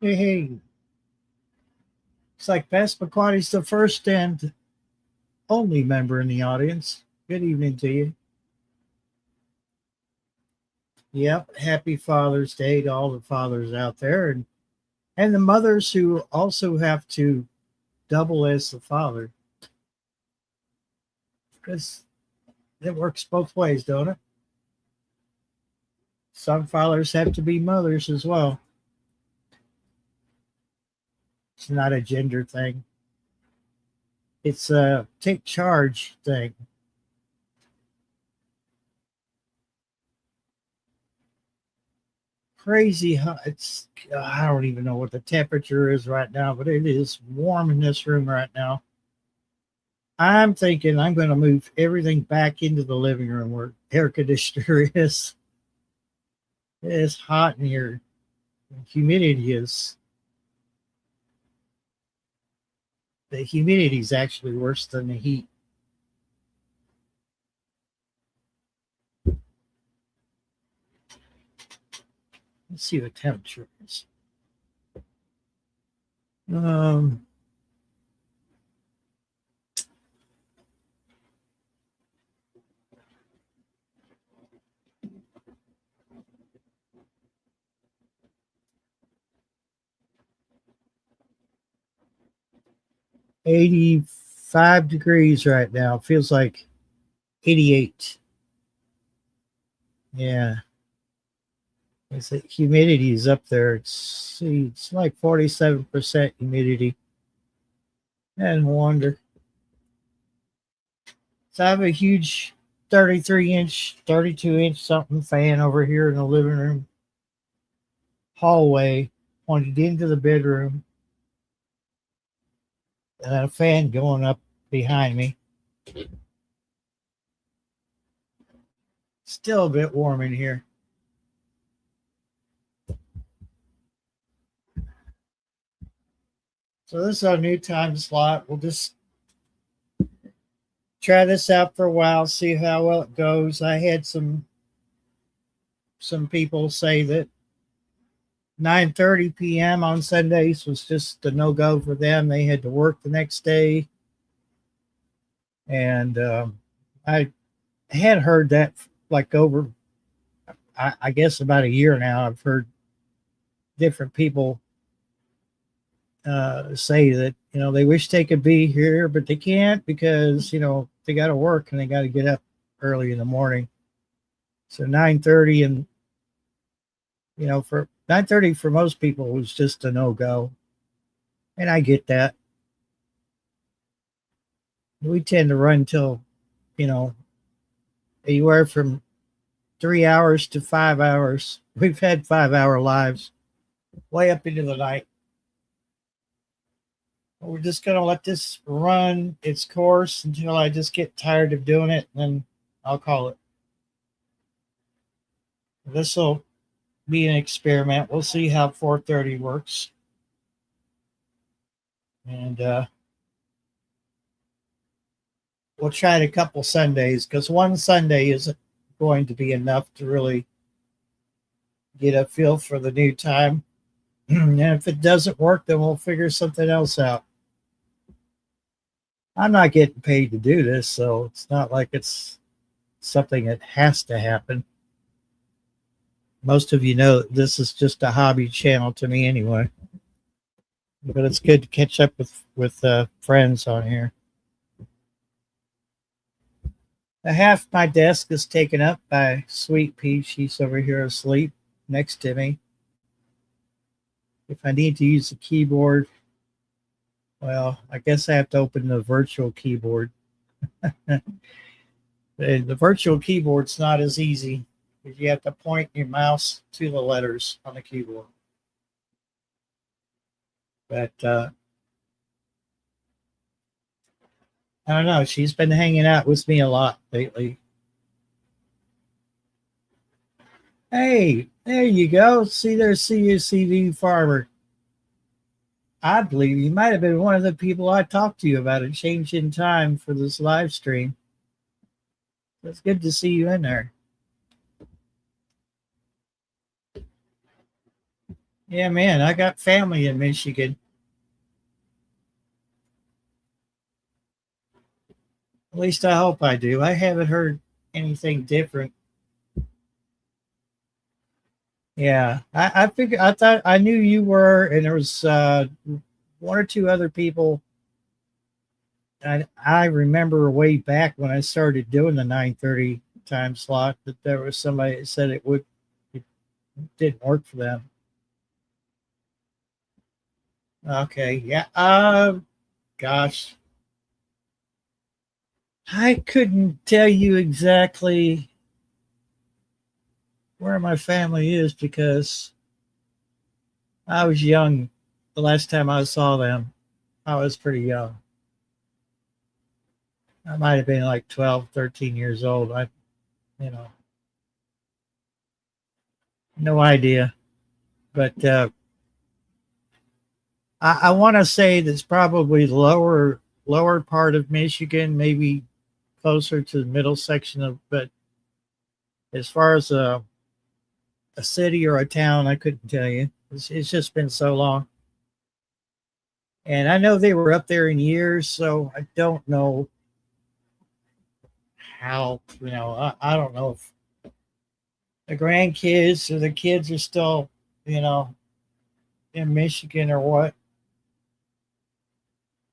Hey, hey. It's like Passamaquoddy's the first and only member in the audience. Good evening to you. Yep. Happy Father's Day to all the fathers out there and the mothers who also have to double as the father. Because it works both ways, don't it? Some fathers have to be mothers as well. It's not a gender thing. It's a take charge thing. Crazy hot. I don't even know what the temperature is right now, but it is warm in this room right now. I'm thinking I'm going to move everything back into the living room where air conditioner is. It's hot in here. Humidity is the humidity is actually worse than the heat. Let's see what temperature is. Um, 85 degrees right now. Feels like 88. Yeah. Humidity is up there. It's like 47% humidity. And wonder. So I have a huge 33-inch, 32-inch something fan over here in the living room hallway, pointed into the bedroom, and a fan going up behind me. Still a bit warm in here. So this is our new time slot. We'll just try this out for a while, see how well it goes. I had some people say that 9:30 p.m. on Sundays was just a no-go for them. They had to work the next day. And I had heard that like over, I guess, about a year now. I've heard different people say that they wish they could be here, but they can't because they got to work and they got to get up early in the morning. So 9:30 and for 9:30 for most people was just a no go, and I get that. We tend to run till you know anywhere from 3 hours to 5 hours. We've had 5 hour lives way up into the night. We're just going to let this run its course until I just get tired of doing it, and then I'll call it. This will be an experiment. We'll see how 4:30 works. And we'll try it a couple Sundays because one Sunday isn't going to be enough to really get a feel for the new time. And if it doesn't work, then we'll figure something else out. I'm not getting paid to do this, so it's not like it's something that has to happen. Most of you know this is just a hobby channel to me anyway. But it's good to catch up with friends on here. Half my desk is taken up by Sweet Pea. She's over here asleep next to me. If I need to use the keyboard, well, I guess I have to open the virtual keyboard. The virtual keyboard's not as easy because you have to point your mouse to the letters on the keyboard. But I don't know. She's been hanging out with me a lot lately. Hey, there you go. See, there's CUCV Farmer. I believe you might have been one of the people I talked to you about a change in time for this live stream. It's good to see you in there. Yeah, man, I got family in Michigan. At least I hope I do. I haven't heard anything different. Yeah, I figured. I thought I knew you were, and there was one or two other people. I remember way back when I started doing the 9:30 time slot that there was somebody that said it didn't work for them. Okay, yeah. Gosh, I couldn't tell you exactly where my family is because I was young. The last time I saw them, I was pretty young. I might have been like 12, 13 years old. You know, no idea. But I want to say that's probably lower part of Michigan, maybe closer to the middle section of. But as far as a city or a town, I couldn't tell you. It's just been so long, and I know they were up there in years, so I don't know how. I don't know if the grandkids or the kids are still, you know, in Michigan or what.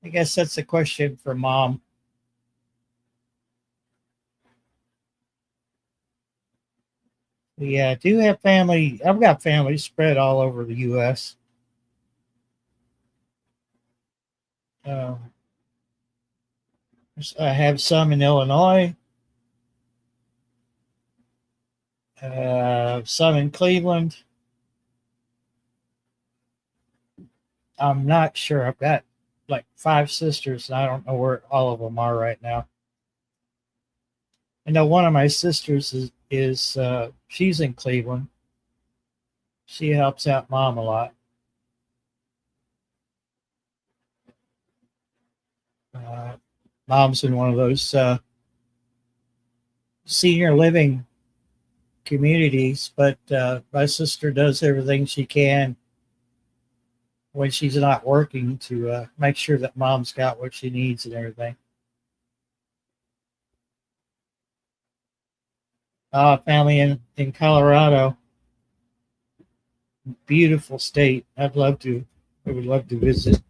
I guess that's a question for mom. Yeah, I do have family. I've got family spread all over the U.S. Uh, I have some in Illinois, some in Cleveland. I'm not sure. I've got like five sisters, and I don't know where all of them are right now. I know one of my sisters is she's in Cleveland. She helps out mom a lot. Uh, Mom's in one of those senior living communities, but my sister does everything she can when she's not working to make sure that mom's got what she needs and everything. Family in Colorado, beautiful state. I would love to visit.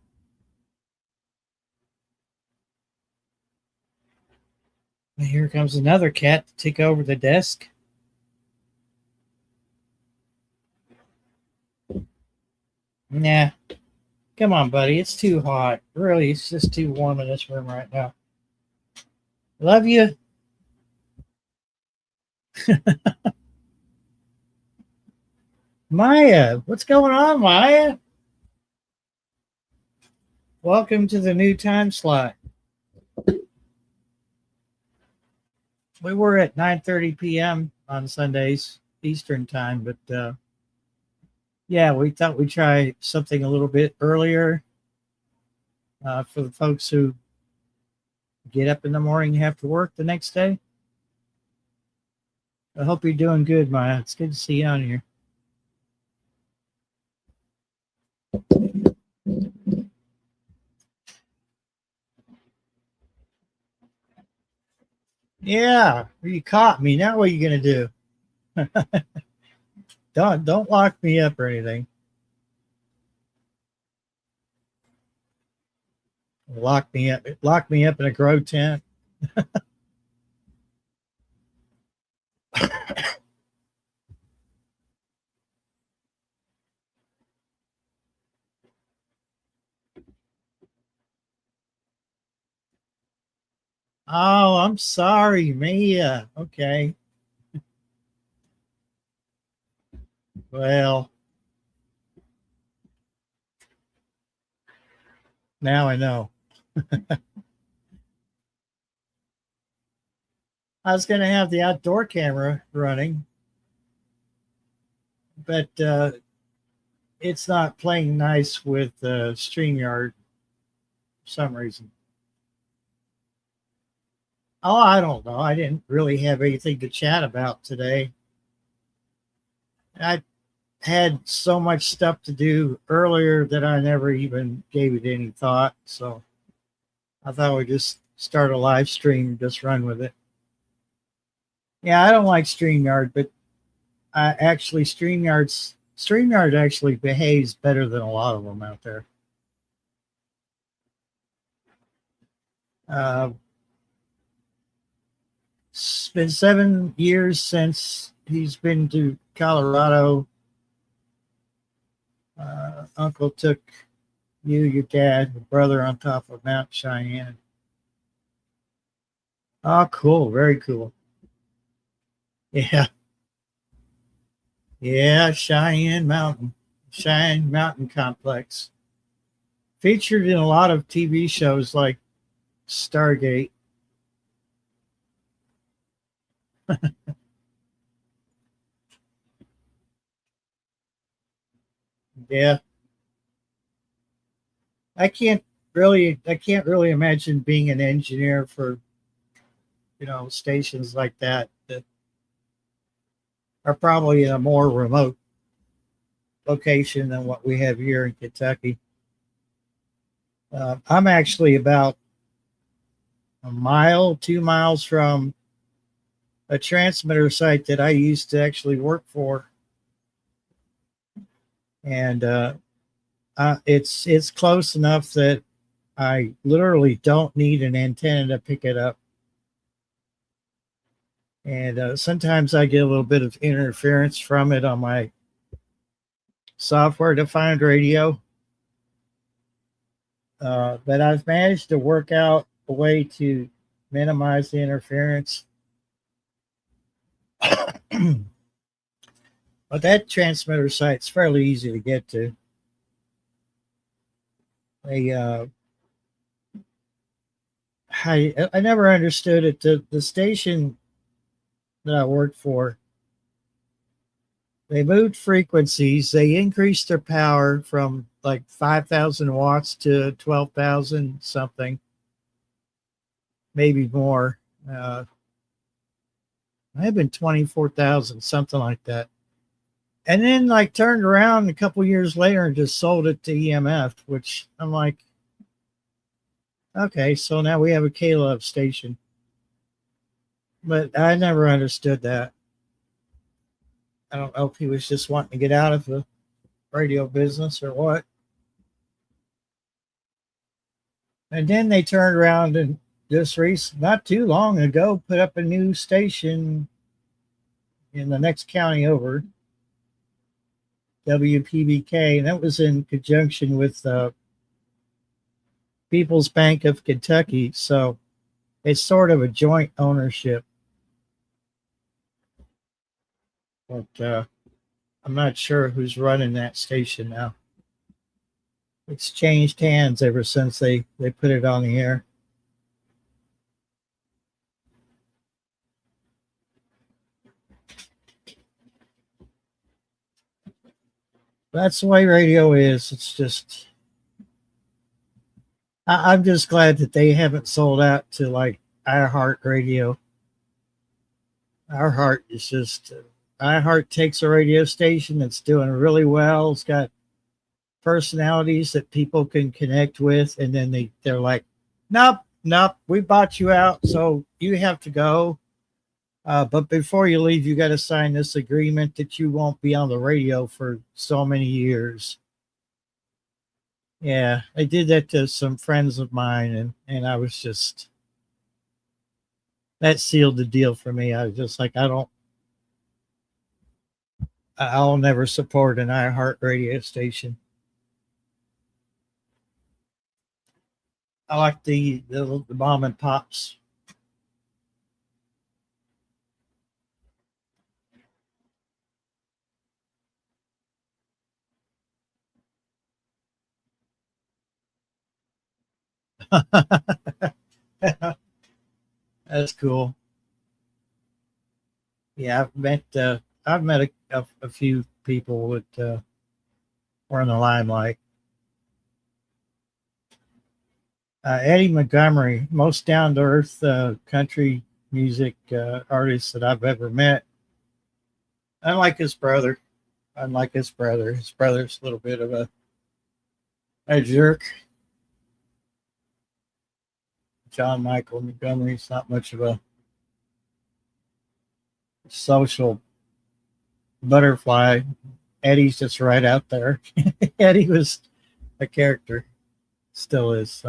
And here comes another cat to take over the desk. Nah, come on, buddy. It's too hot. Really, it's just too warm in this room right now. Love you. Maya, what's going on, Maya? Welcome to the new time slot. We were at 9:30 p.m. on Sundays Eastern time, but yeah, we thought we'd try something a little bit earlier for the folks who get up in the morning and have to work the next day. I hope you're doing good, Maya. It's good to see you on here. Yeah, you caught me. Now what are you gonna do? Don't lock me up or anything. Lock me up. Lock me up in a grow tent. Oh, I'm sorry, Mia. Okay. Well, now I know. I was going to have the outdoor camera running, but it's not playing nice with StreamYard for some reason. Oh, I don't know. I didn't really have anything to chat about today. I had so much stuff to do earlier that I never even gave it any thought. So I thought we'd just start a live stream, just run with it. Yeah, I don't like StreamYard, but I actually StreamYard actually behaves better than a lot of them out there. Uh, it's been 7 years since he's been to Colorado. Uncle took you, your dad, your brother on top of Mount Cheyenne. Oh, cool. Very cool. Yeah. Yeah. Cheyenne Mountain Complex. Featured in a lot of TV shows like Stargate. Yeah. I can't really imagine being an engineer for, stations like that are probably in a more remote location than what we have here in Kentucky. I'm actually about a mile, 2 miles from a transmitter site that I used to actually work for, and it's close enough that I literally don't need an antenna to pick it up. And sometimes I get a little bit of interference from it on my software-defined radio. But I've managed to work out a way to minimize the interference. But that transmitter site's fairly easy to get to. I never understood it. The station that I worked for, they moved frequencies. They increased their power from like 5,000 watts to 12,000 something, maybe more. Might have been 24,000, something like that. And then like turned around a couple years later and just sold it to EMF, which I'm like, okay, so now we have a K-Love station. But I never understood that. I don't know if he was just wanting to get out of the radio business or what. And then they turned around and just not too long ago, put up a new station in the next county over, WPBK, and that was in conjunction with People's Bank of Kentucky. So it's sort of a joint ownership. But I'm not sure who's running that station now. It's changed hands ever since they put it on the air. That's the way radio is. It's just, I'm just glad that they haven't sold out to like iHeartRadio. iHeart is just, iHeart takes a radio station that's doing really well. It's got personalities that people can connect with, and then they're like, nope, we bought you out, so you have to go. But before you leave, you got to sign this agreement that you won't be on the radio for so many years. Yeah, I did that to some friends of mine, and I was just, that sealed the deal for me. I was just like, I'll never support an iHeart radio station. I like the mom and pops. That's cool. Yeah, I've met a few people that were in the limelight. Eddie Montgomery, most down to earth country music artist that I've ever met. Unlike his brother, unlike his brother. His brother's a little bit of a jerk. John Michael Montgomery's not much of a social butterfly. Eddie's just right out there. Eddie was a character, still is.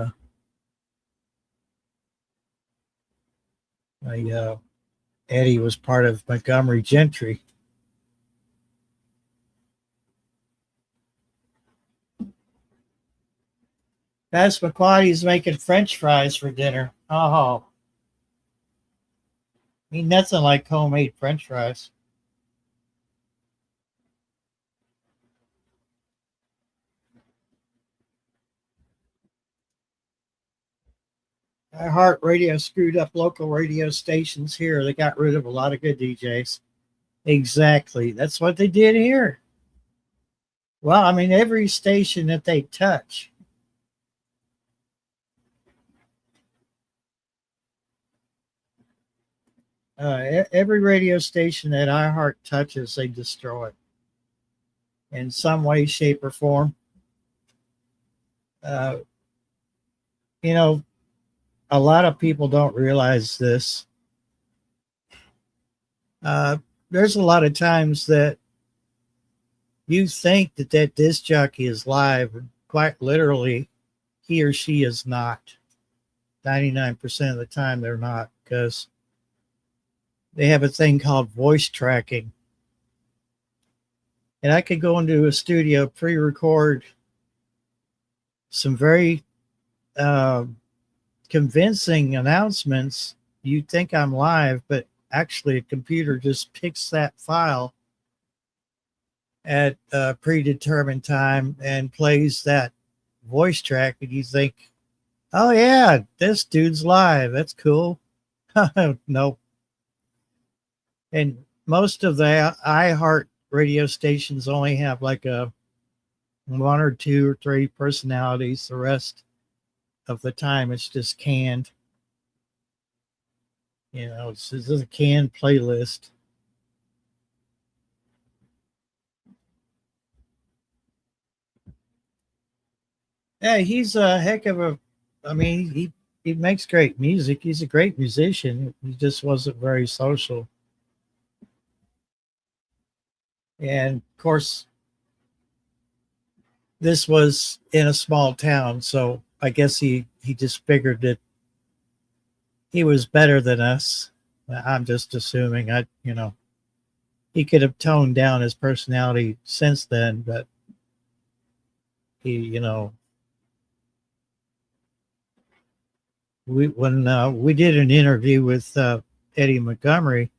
Eddie was part of Montgomery Gentry. That's McQuaddy's making French fries for dinner. Oh, I mean, nothing like homemade French fries. iHeartRadio screwed up local radio stations here. They got rid of a lot of good DJs. Exactly. That's what they did here. Well, I mean, every station that they touch. Every radio station that iHeart touches, they destroy in some way, shape, or form. Uh, you know, a lot of people don't realize this. There's a lot of times that you think that that disc jockey is live, and quite literally, he or she is not. 99% of the time, they're not, because they have a thing called voice tracking. And I could go into a studio, pre-record some very uh, convincing announcements. You think I'm live, but actually a computer just picks that file at a predetermined time and plays that voice track, and you think, oh yeah, this dude's live. That's cool. Nope. And most of the iHeart radio stations only have like a one or two or three personalities. The rest of the time it's just canned. It's just a canned playlist. Yeah, he's a heck of a. I mean, he makes great music. He's a great musician. He just wasn't very social. And of course, this was in a small town, so I guess he just figured that he was better than us. I'm just assuming. He could have toned down his personality since then, but he, we did an interview with Eddie Montgomery,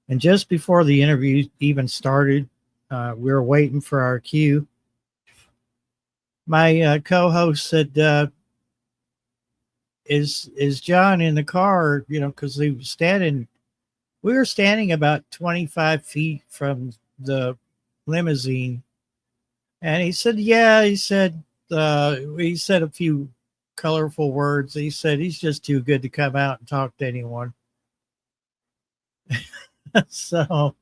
and just before the interview even started, we were waiting for our cue. My co-host said, "Is John in the car?" Because we were standing about 25 feet from the limousine, and he said, "Yeah." He said a few colorful words. He said he's just too good to come out and talk to anyone. So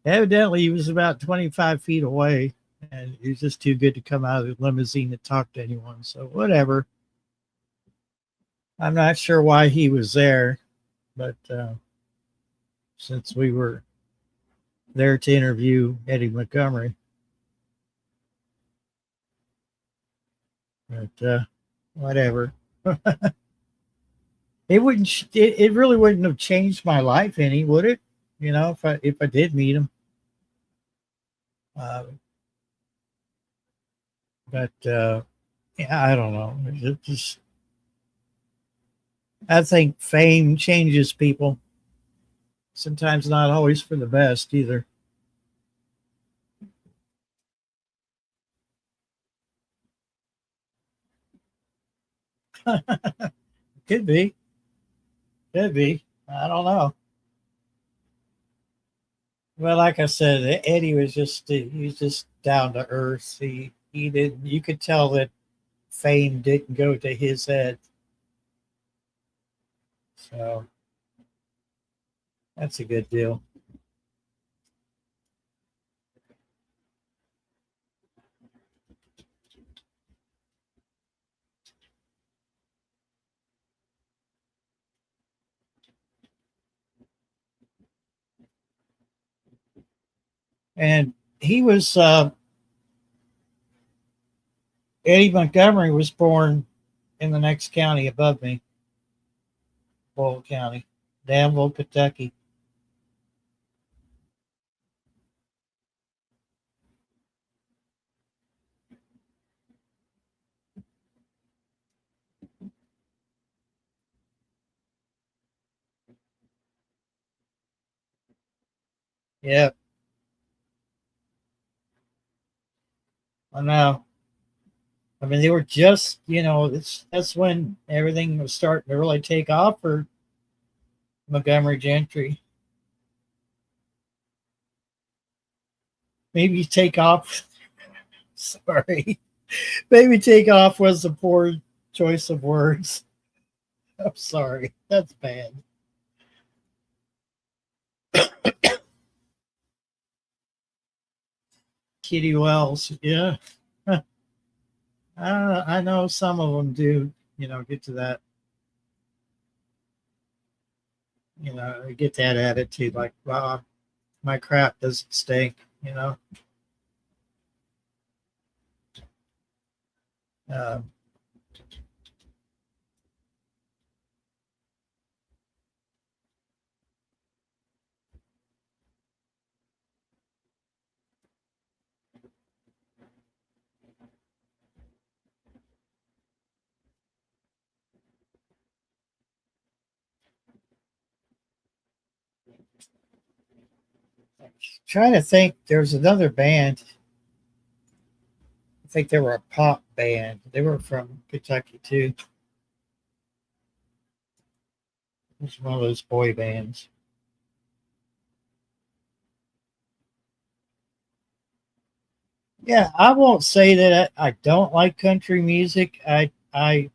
evidently he was about 25 feet away, and he was just too good to come out of the limousine to talk to anyone. So whatever. I'm not sure why he was there, but since we were there to interview Eddie Montgomery, but whatever. It really wouldn't have changed my life any, would it? If I did meet him. Uh, but yeah, I don't know. I think fame changes people. Sometimes not always for the best either. Could be. Could be. I don't know. Well, like I said, Eddie he was just down to earth. He did. You could tell that fame didn't go to his head. So that's a good deal. And he was Eddie Montgomery was born in the next county above me, Boyle County, Danville, Kentucky. Yeah, I know. I mean, they were just, that's when everything was starting to really take off for Montgomery Gentry. Maybe take off. Sorry. Maybe take off was a poor choice of words. I'm sorry. That's bad. Kitty Wells. Yeah. I know some of them do, get to that, get that attitude like, wow, my crap doesn't stink. Uh, Trying to think, there's another band. I think they were a pop band. They were from Kentucky too. It was one of those boy bands. Yeah, I won't say that I don't like country music. I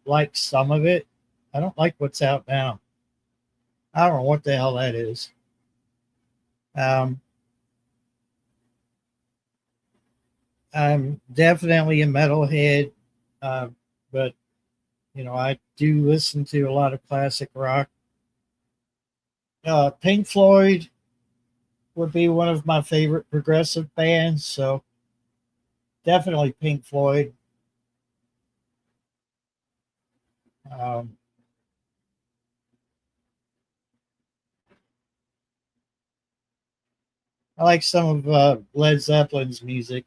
like some of it. I don't like what's out now. I don't know what the hell that is. Um, I'm definitely a metalhead, uh, but I do listen to a lot of classic rock. Pink Floyd would be one of my favorite progressive bands, so definitely Pink Floyd. Um, I like some of Led Zeppelin's music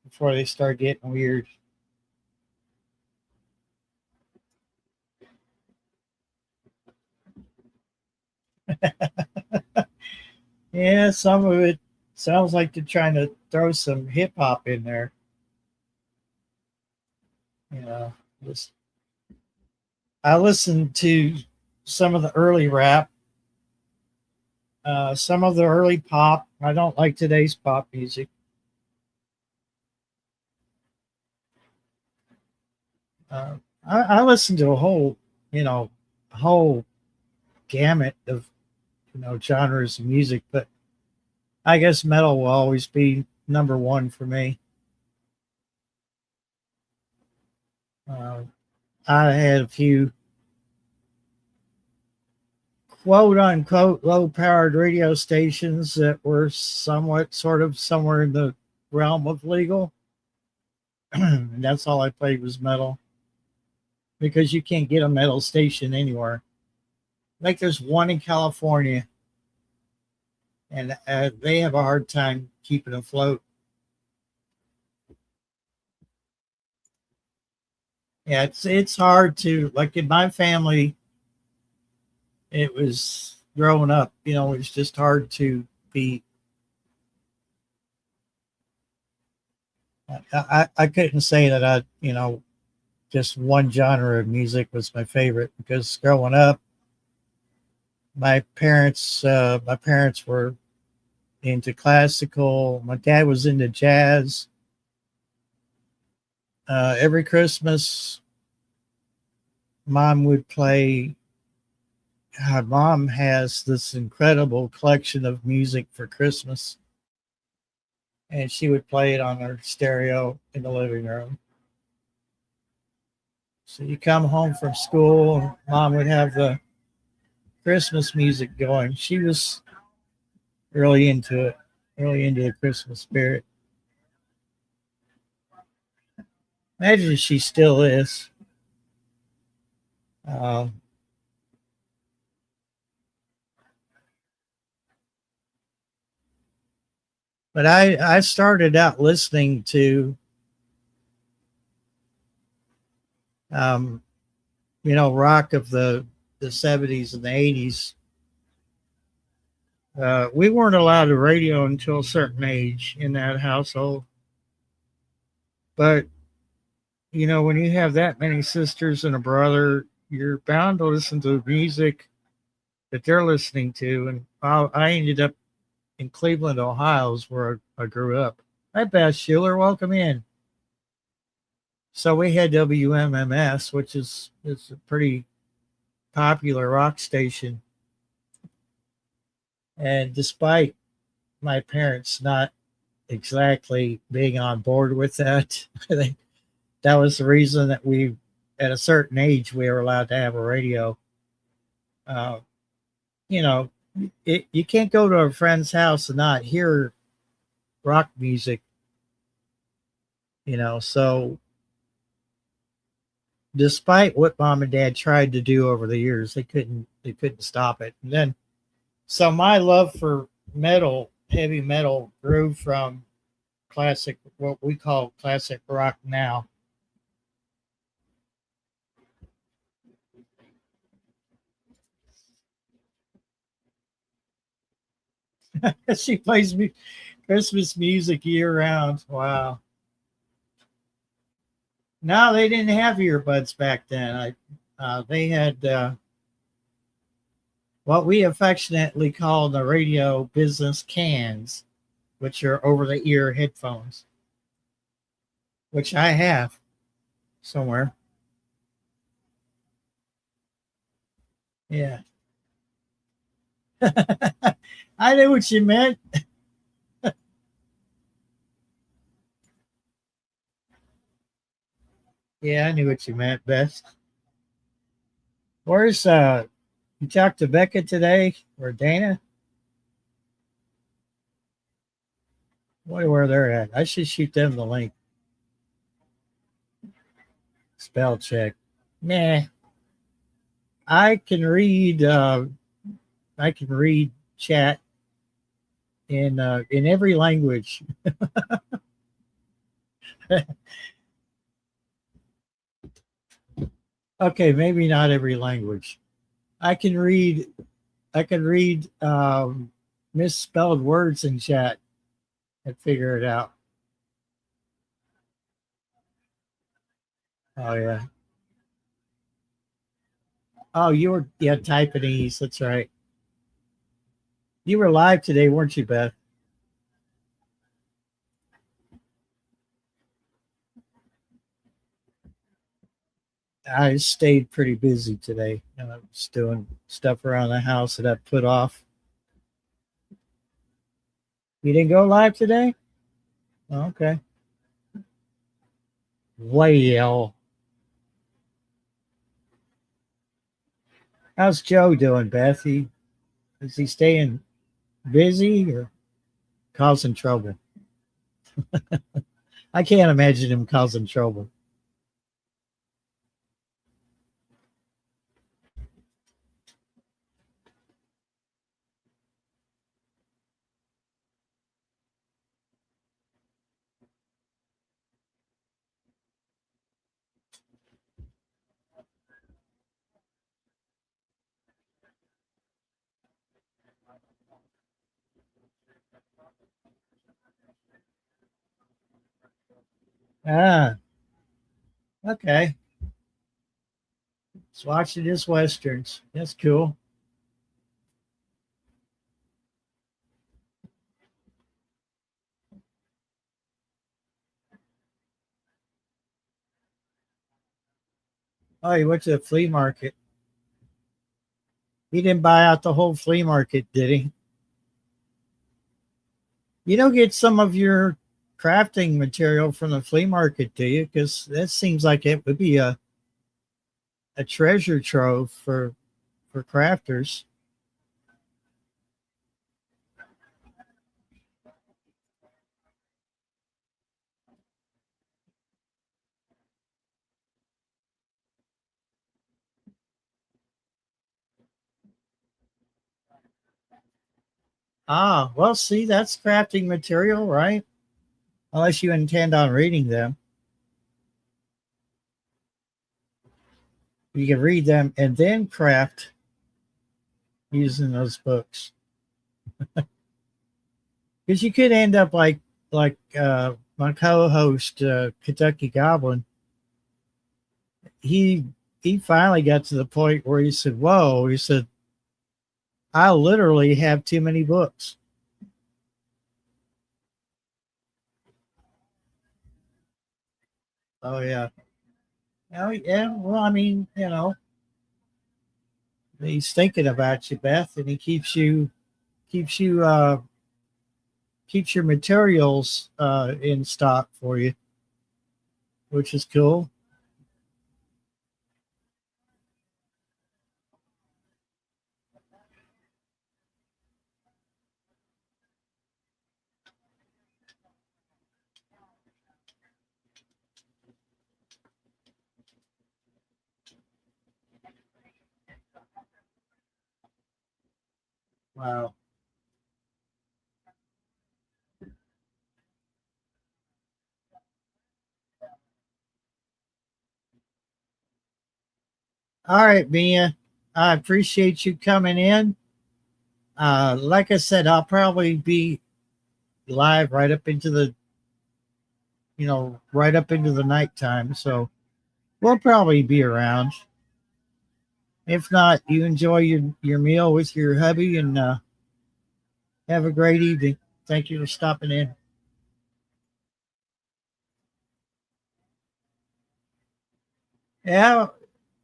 before they start getting weird. Yeah, some of it sounds like they're trying to throw some hip hop in there. You know, just I listened to some of the early rap, some of the early pop. I don't like today's pop music. Uh, I listen to a whole gamut of genres of music, but I guess metal will always be number one for me. Uh, I had a few quote unquote low powered radio stations that were somewhat sort of somewhere in the realm of legal. And that's all I played was metal because you can't get a metal station anywhere. Like there's one in California, and they have a hard time keeping afloat. Yeah, it's hard to like in my family. It was growing up, it was just hard to be. I couldn't say that just one genre of music was my favorite because growing up, my parents were into classical. My dad was into jazz. Every Christmas, mom would play. Mom has this incredible collection of music for Christmas, and she would play it on her stereo in the living room. So you come home from school, and mom would have the Christmas music going. She was really into it. really into the Christmas spirit. Imagine she still is. Uh, but I started out listening to um, rock of the 70s and the 80s. We weren't allowed a radio until a certain age in that household. But when you have that many sisters and a brother, you're bound to listen to music that they're listening to. And I ended up in Cleveland, Ohio, is where I grew up. Hi, Beth Schiller. Welcome in. So we had WMMS, which is a pretty popular rock station. And despite my parents not exactly being on board with that, I think that was the reason that at a certain age, we were allowed to have a radio. Uh, you know, you can't go to a friend's house and not hear rock music. So despite what mom and dad tried to do over the years, they couldn't stop it. And then so my love for heavy metal, grew from classic, what we call classic rock now. She plays me Christmas music year round. Wow. No, they didn't have earbuds back then. They had what we affectionately call the radio business cans, which are over the ear headphones, which I have somewhere. Yeah. I knew what you meant. Yeah, I knew what you meant, Beth. Where's you talked to Becca today or Dana? Wonder where they're at. I should shoot them the link. Spell check. Nah. I can read I can read chat in every language. Okay, maybe not every language. I can read I can read misspelled words in chat and figure it out. Oh yeah. Oh, you were Taiwanese. That's right. You were live today, weren't you, Beth? I stayed pretty busy today. I was doing stuff around the house that I put off. You didn't go live today? Oh, okay. Well, how's Joe doing, Beth? Is he staying busy or causing trouble? I can't imagine him causing trouble. Ah, okay. He's watching his westerns. That's cool. Oh, he went to the flea market. He didn't buy out the whole flea market, did he? You don't get some of your crafting material from the flea market, do you? Because that seems like it would be a treasure trove for crafters. Ah, well, see, that's crafting material, right? Unless you intend on reading them. You can read them and then craft using those books. Because you could end up like my co-host Kentucky Goblin. He finally got to the point where he said, "Whoa!" He said, "I literally have too many books." Oh yeah, oh yeah. Well, I mean, he's thinking about you, Beth, and he keeps you keeps your materials in stock for you, which is cool. Wow. All right, Mia. I appreciate you coming in. Like I said, I'll probably be live right up into right up into the nighttime. So we'll probably be around. If not, you enjoy your meal with your hubby and have a great evening. Thank you for stopping in. Yeah,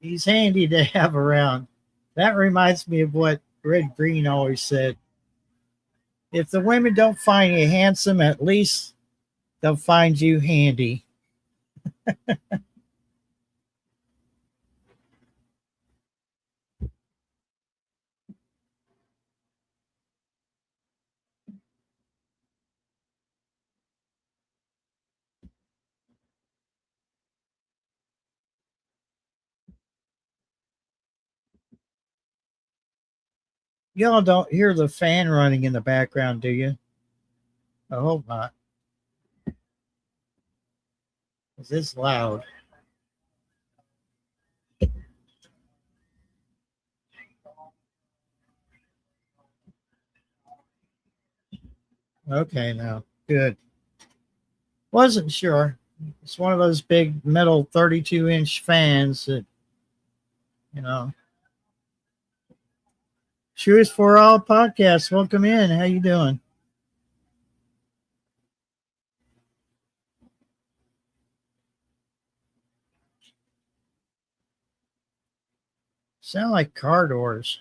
he's handy to have around. That reminds me of what Red Green always said. If the women don't find you handsome, at least they'll find you handy. Y'all don't hear the fan running in the background, do you? I hope not. 'Cause it's loud. Okay, now. Good. Wasn't sure. It's one of those big metal 32-inch fans that, you know. Shoes for All podcast. Welcome in. How you doing? Sound like car doors.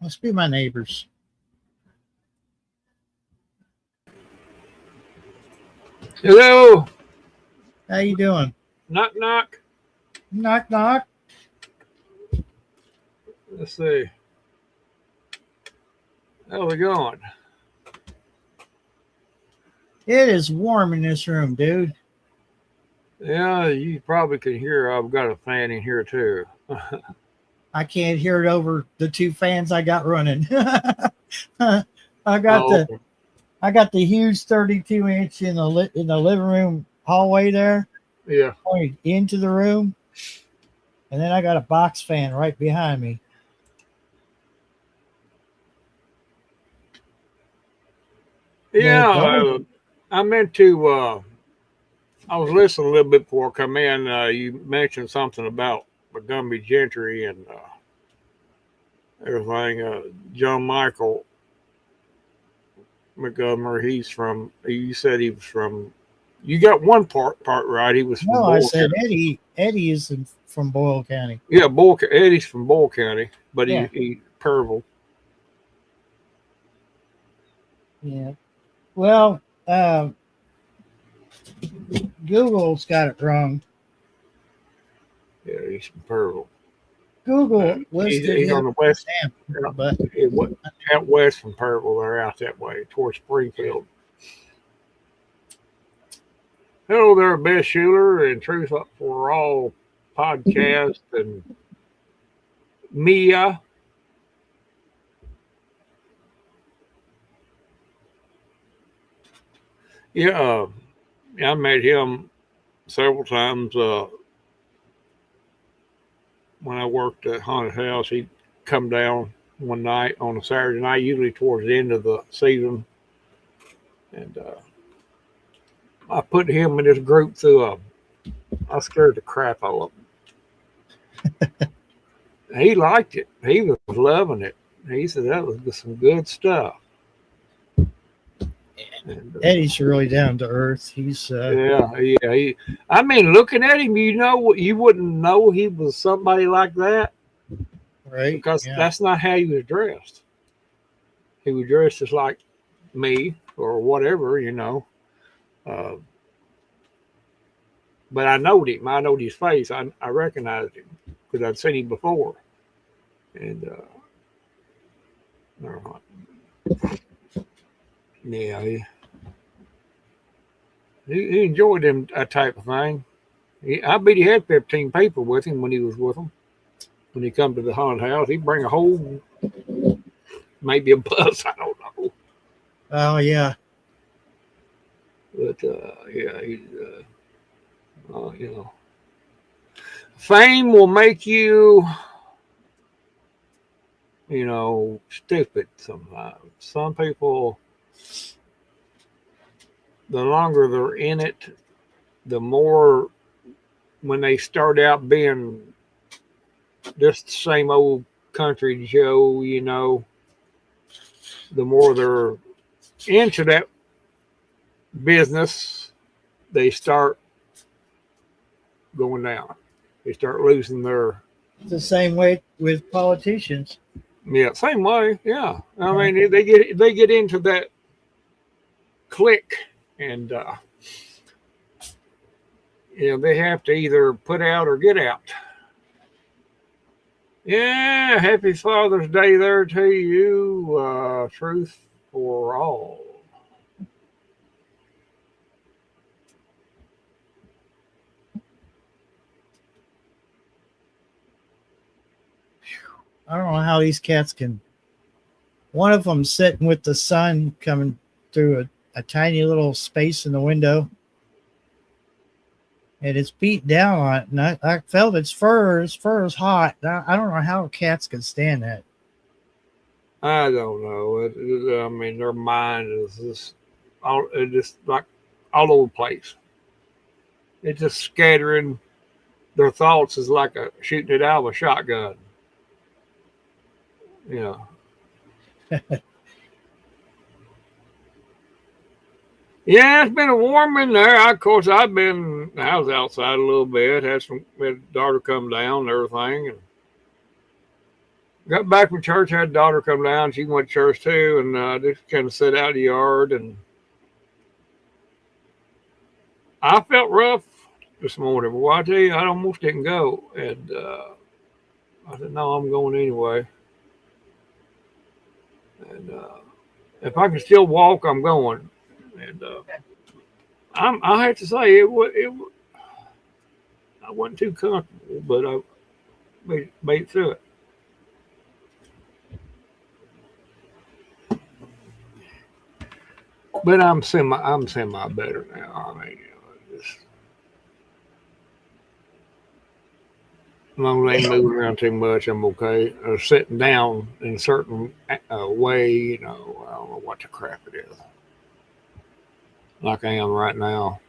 Must be my neighbors. Hello. How you doing? Knock knock. Knock knock. Let's see. How's it going? It is warm in this room, dude. Yeah, you probably can hear I've got a fan in here too. I can't hear it over the two fans I got running. I got Oh, the I got the huge 32-inch in the living room hallway there, yeah. pointed into the room, and then I got a box fan right behind me. Yeah, The I meant to I was listening a little bit before I come in. You mentioned something about Montgomery Gentry and everything. John Michael Montgomery, you said he was from, you got one part right. He was from No, I Boyle said County. Eddie. Eddie is from Boyle County. Yeah, Eddie's from Boyle County, but Yeah, he Purville. yeah. Well, Google's got it wrong. Yeah, he's from Purville. Google listed He's him on the west, as but out west from Purville. They're out that way towards Springfield. Hello there, Beth Schuler and Truth for All podcast and Mia. Yeah, I met him several times when I worked at Haunted House. He'd come down one night on a Saturday night, usually towards the end of the season, and I put him in this group through a. I scared the crap out of him. He liked it. He was loving it. He said that was some good stuff. And, Eddie's really down to earth. He's yeah, yeah. I mean, looking at him, you wouldn't know he was somebody like that right. because Yeah. that's not how he was dressed. He was dressed just like me or whatever. Uh, but I knowed him. I knowed his face. I recognized him because I'd seen him before. And never mind. Yeah, he enjoyed them that type of thing. I bet he had 15 people with him when he was with them. When he come to the haunted house, he'd bring a whole, maybe a bus. I don't know. Oh yeah. But yeah, he's fame will make you, stupid sometimes. Some people, the longer they're in it, the more when they start out being just the same old country Joe, the more they're into that business, they start going down. They start losing their It's the same way with politicians. same way. Yeah. I mean they get into that clique and they have to either put out or get out. Yeah, happy Father's Day there to you. Truth for all. I don't know how these cats can. One of them sitting with the sun coming through a tiny little space in the window, and it's beat down on it. And I felt its fur. Its fur is hot. I don't know how cats can stand that. I don't know. I mean, their mind is just like all over the place. It's just scattering. Their thoughts is like shooting it out of a shotgun. You know. Yeah, it's been a warm in there. Of course, I was outside a little bit. Had daughter come down and everything, and got back from church. Had daughter come down. She went to church too, and just kind of sat out in the yard. And I felt rough this morning. Well, I tell you, I almost didn't go, and I said, "No, I'm going anyway." And if I can still walk, I'm going. And I have to say, I wasn't too comfortable, but I made it through it. But I'm semi better now. I mean, just as long as I ain't moving around too much, I'm okay. Sitting down in a certain way, I don't know what the crap it is, like I am right now.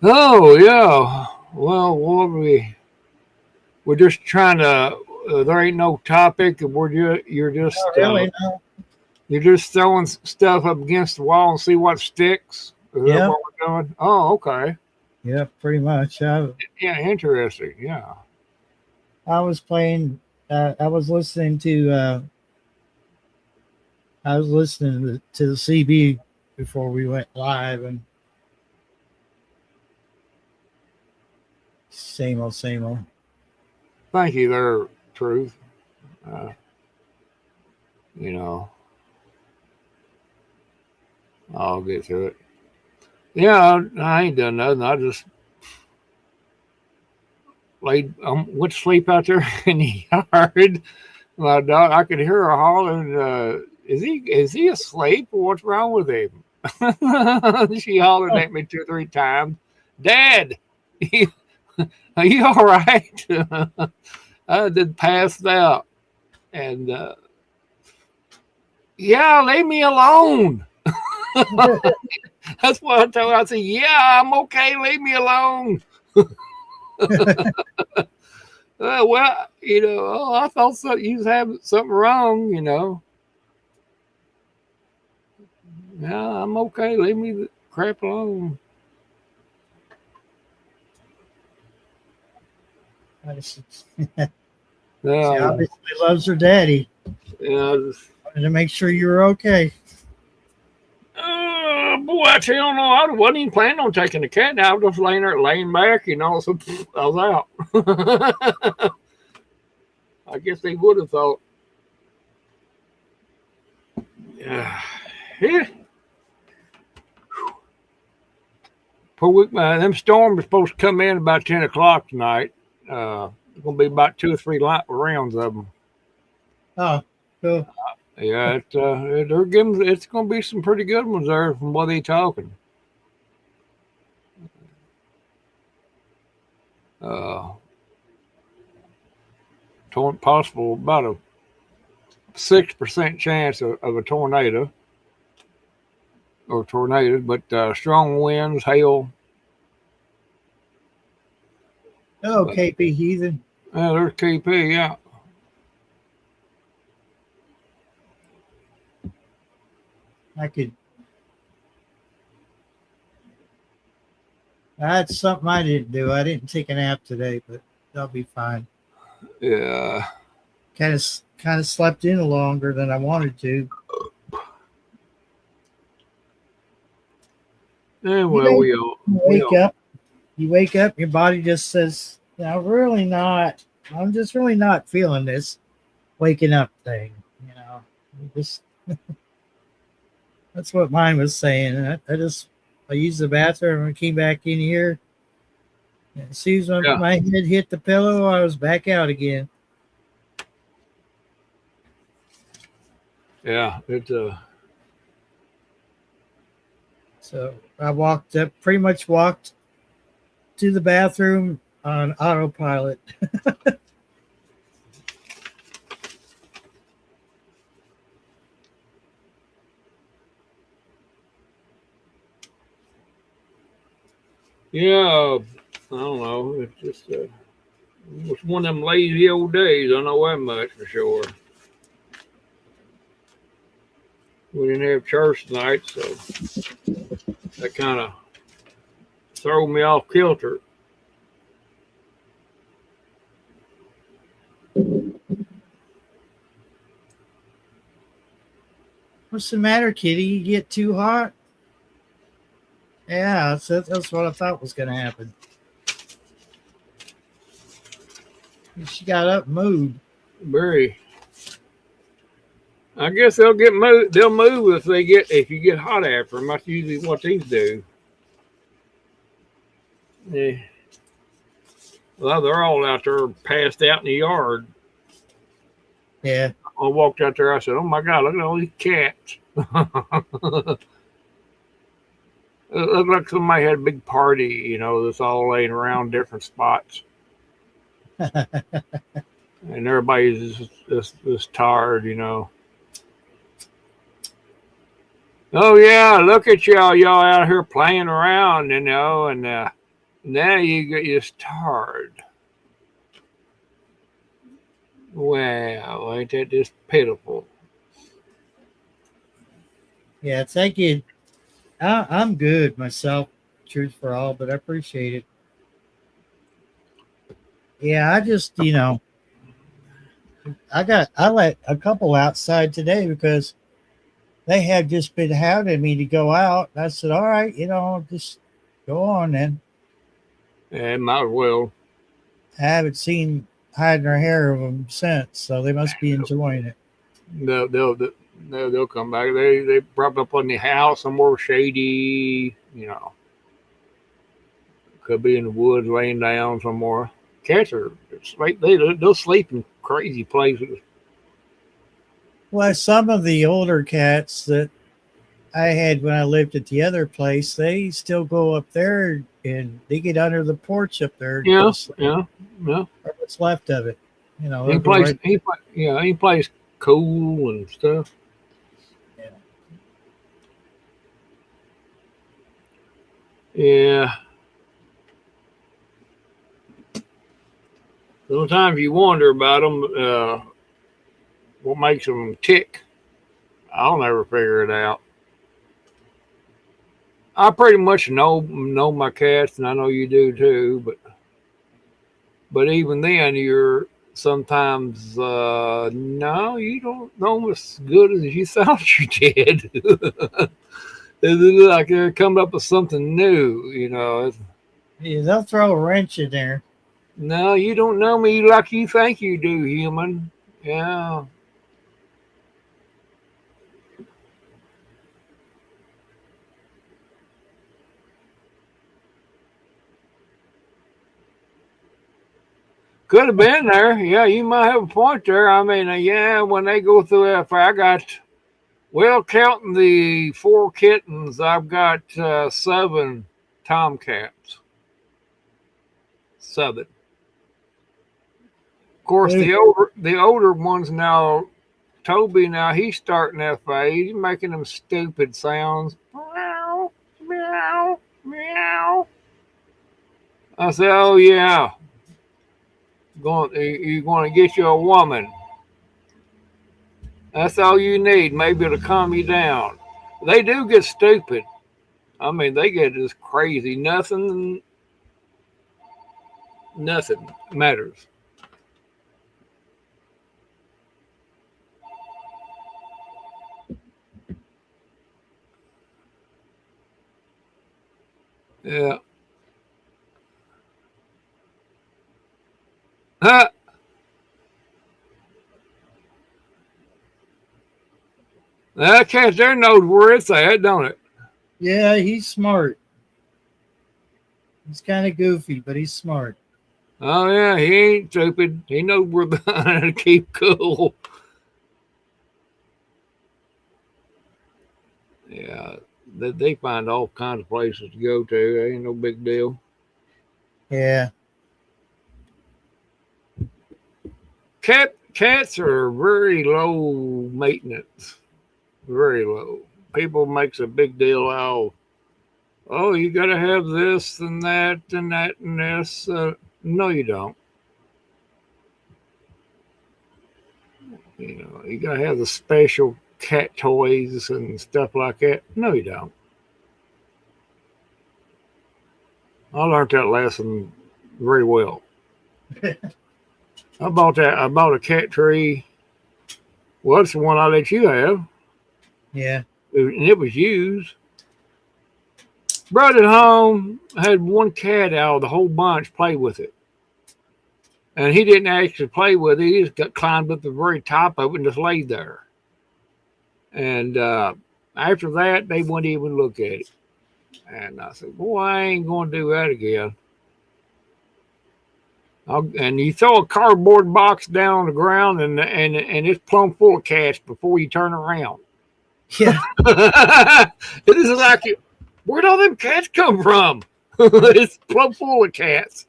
Oh yeah. Well, we're just trying to. There ain't no topic. You're just Not really. No. you're just throwing stuff up against the wall and see what sticks. Is that Yeah. what we're doing? Oh, okay. Yeah. Pretty much. Yeah, interesting. Yeah. I was playing. I was listening to. I was listening to the CB before we went live, and same old, same old. Thank you, there, Truth. Uh, you know, I'll get through it. Yeah, I ain't done nothing. I just went to sleep out there in the yard. My dog, I could hear her hollering, is he asleep or what's wrong with him? She hollered at me 2 or 3 times. Dad, are you all right? I did passed out. And yeah, leave me alone. That's what I told her. I said, yeah, I'm okay. Leave me alone. Well, I thought you was having something wrong, Yeah, I'm okay. Leave me the crap alone. She Yeah, obviously loves her daddy. yeah. Wanted to make sure you were okay. Boy, I tell you, I wasn't even planning on taking the cat. Now I was just laying back, so I was out. I guess they would have thought. Yeah. Poor week, them storms are supposed to come in about 10 o'clock tonight. It's going to be about 2 or 3 rounds of them. Oh, cool. Yeah, they're giving. It's going to be some pretty good ones there from what they're talking. Possible about a 6% chance of a tornado or tornadoes, but strong winds, hail. Oh, KP Heathen. Yeah, there's KP. Yeah. That's something I didn't do. I didn't take a nap today, but I'll be fine. Yeah. Kind of slept in longer than I wanted to. Yeah, well, you wake up, your body just says, really not. I'm just really not feeling this waking up thing. Just that's what mine was saying. I used the bathroom and came back in here. And as soon as my head hit the pillow, I was back out again. Yeah, So I pretty much walked to the bathroom on autopilot. Yeah, I don't know. It's just it's one of them lazy old days. I know that much for sure. We didn't have church tonight, so that kind of threw me off kilter. What's the matter, Kitty? You get too hot? Yeah, that's what I thought was going to happen. She got up and moved. Very. I guess they'll move if you get hot after them. That's usually what these do. Yeah. Well, they're all out there passed out in the yard. Yeah. I walked out there. I said, "Oh my God, look at all these cats." It looked like somebody had a big party, that's all laying around different spots. And everybody's just tired, Oh, yeah, look at y'all out here playing around, and now you're just tired. Wow, ain't that just pitiful? Yeah, thank you. I'm good myself, truth for all, but I appreciate it. Yeah, I just, I let a couple outside today because they had just been hounding me to go out. I said, all right, just go on then. Yeah, might as well. I haven't seen hide nor hair of them since, so they must be enjoying it. They'll come back. They propped up on the house somewhere shady, Could be in the woods laying down somewhere. Cats are they'll sleep in crazy places. Well, some of the older cats that I had when I lived at the other place, they still go up there and they get under the porch up there. And Yeah, go sleep, yeah, yeah. or what's left of it. You know, He they'll go plays. right. He plays cool and stuff. Yeah. Yeah. Sometimes you wonder about them. What makes them tick? I'll never figure it out. I pretty much know my cats, and I know you do too. But even then, you're sometimes no, you don't know them as good as you thought you did. It's like they're coming up with something new, you know. Yeah, they'll throw a wrench in there. No, you don't know me like you think you do, human. Yeah. Could have been there. Yeah, you might have a point there. I mean, yeah, when they go through that, I got, well, counting the 4 kittens, I've got 7 tomcats. 7. Of course, Hey, the older ones now, Toby now, he's starting that phase. He's making them stupid sounds. Meow, meow, meow. I said, oh, yeah. You're going to get you a woman. That's all you need, maybe to calm you down. They do get stupid. I mean, they get just crazy. Nothing matters. Yeah. Huh. That cat there knows where it's at, don't it? yeah, he's smart. He's kind of goofy, but he's smart. Oh yeah, he ain't stupid. He knows where to keep cool. Yeah, they find all kinds of places to go to. Ain't no big deal. Yeah. Cats are very low maintenance. Very low. People makes a big deal out. Oh, you got to have this and that and that and this. No, you don't. You know, you got to have the special cat toys and stuff like that. No, you don't. I learned that lesson very well. I bought that. I bought a cat tree. Well, it's the one I let you have, Yeah. and it was used. Brought it home. Had one cat out of the whole bunch play with it, and he didn't actually play with it. He just climbed up the very top of it and just laid there. And after that, they wouldn't even look at it. And I said, "Boy, I ain't going to do that again." And you throw a cardboard box down on the ground, and it's plumb full of cats before you turn around. Yeah. It is like, where'd all them cats come from? It's plumb full of cats.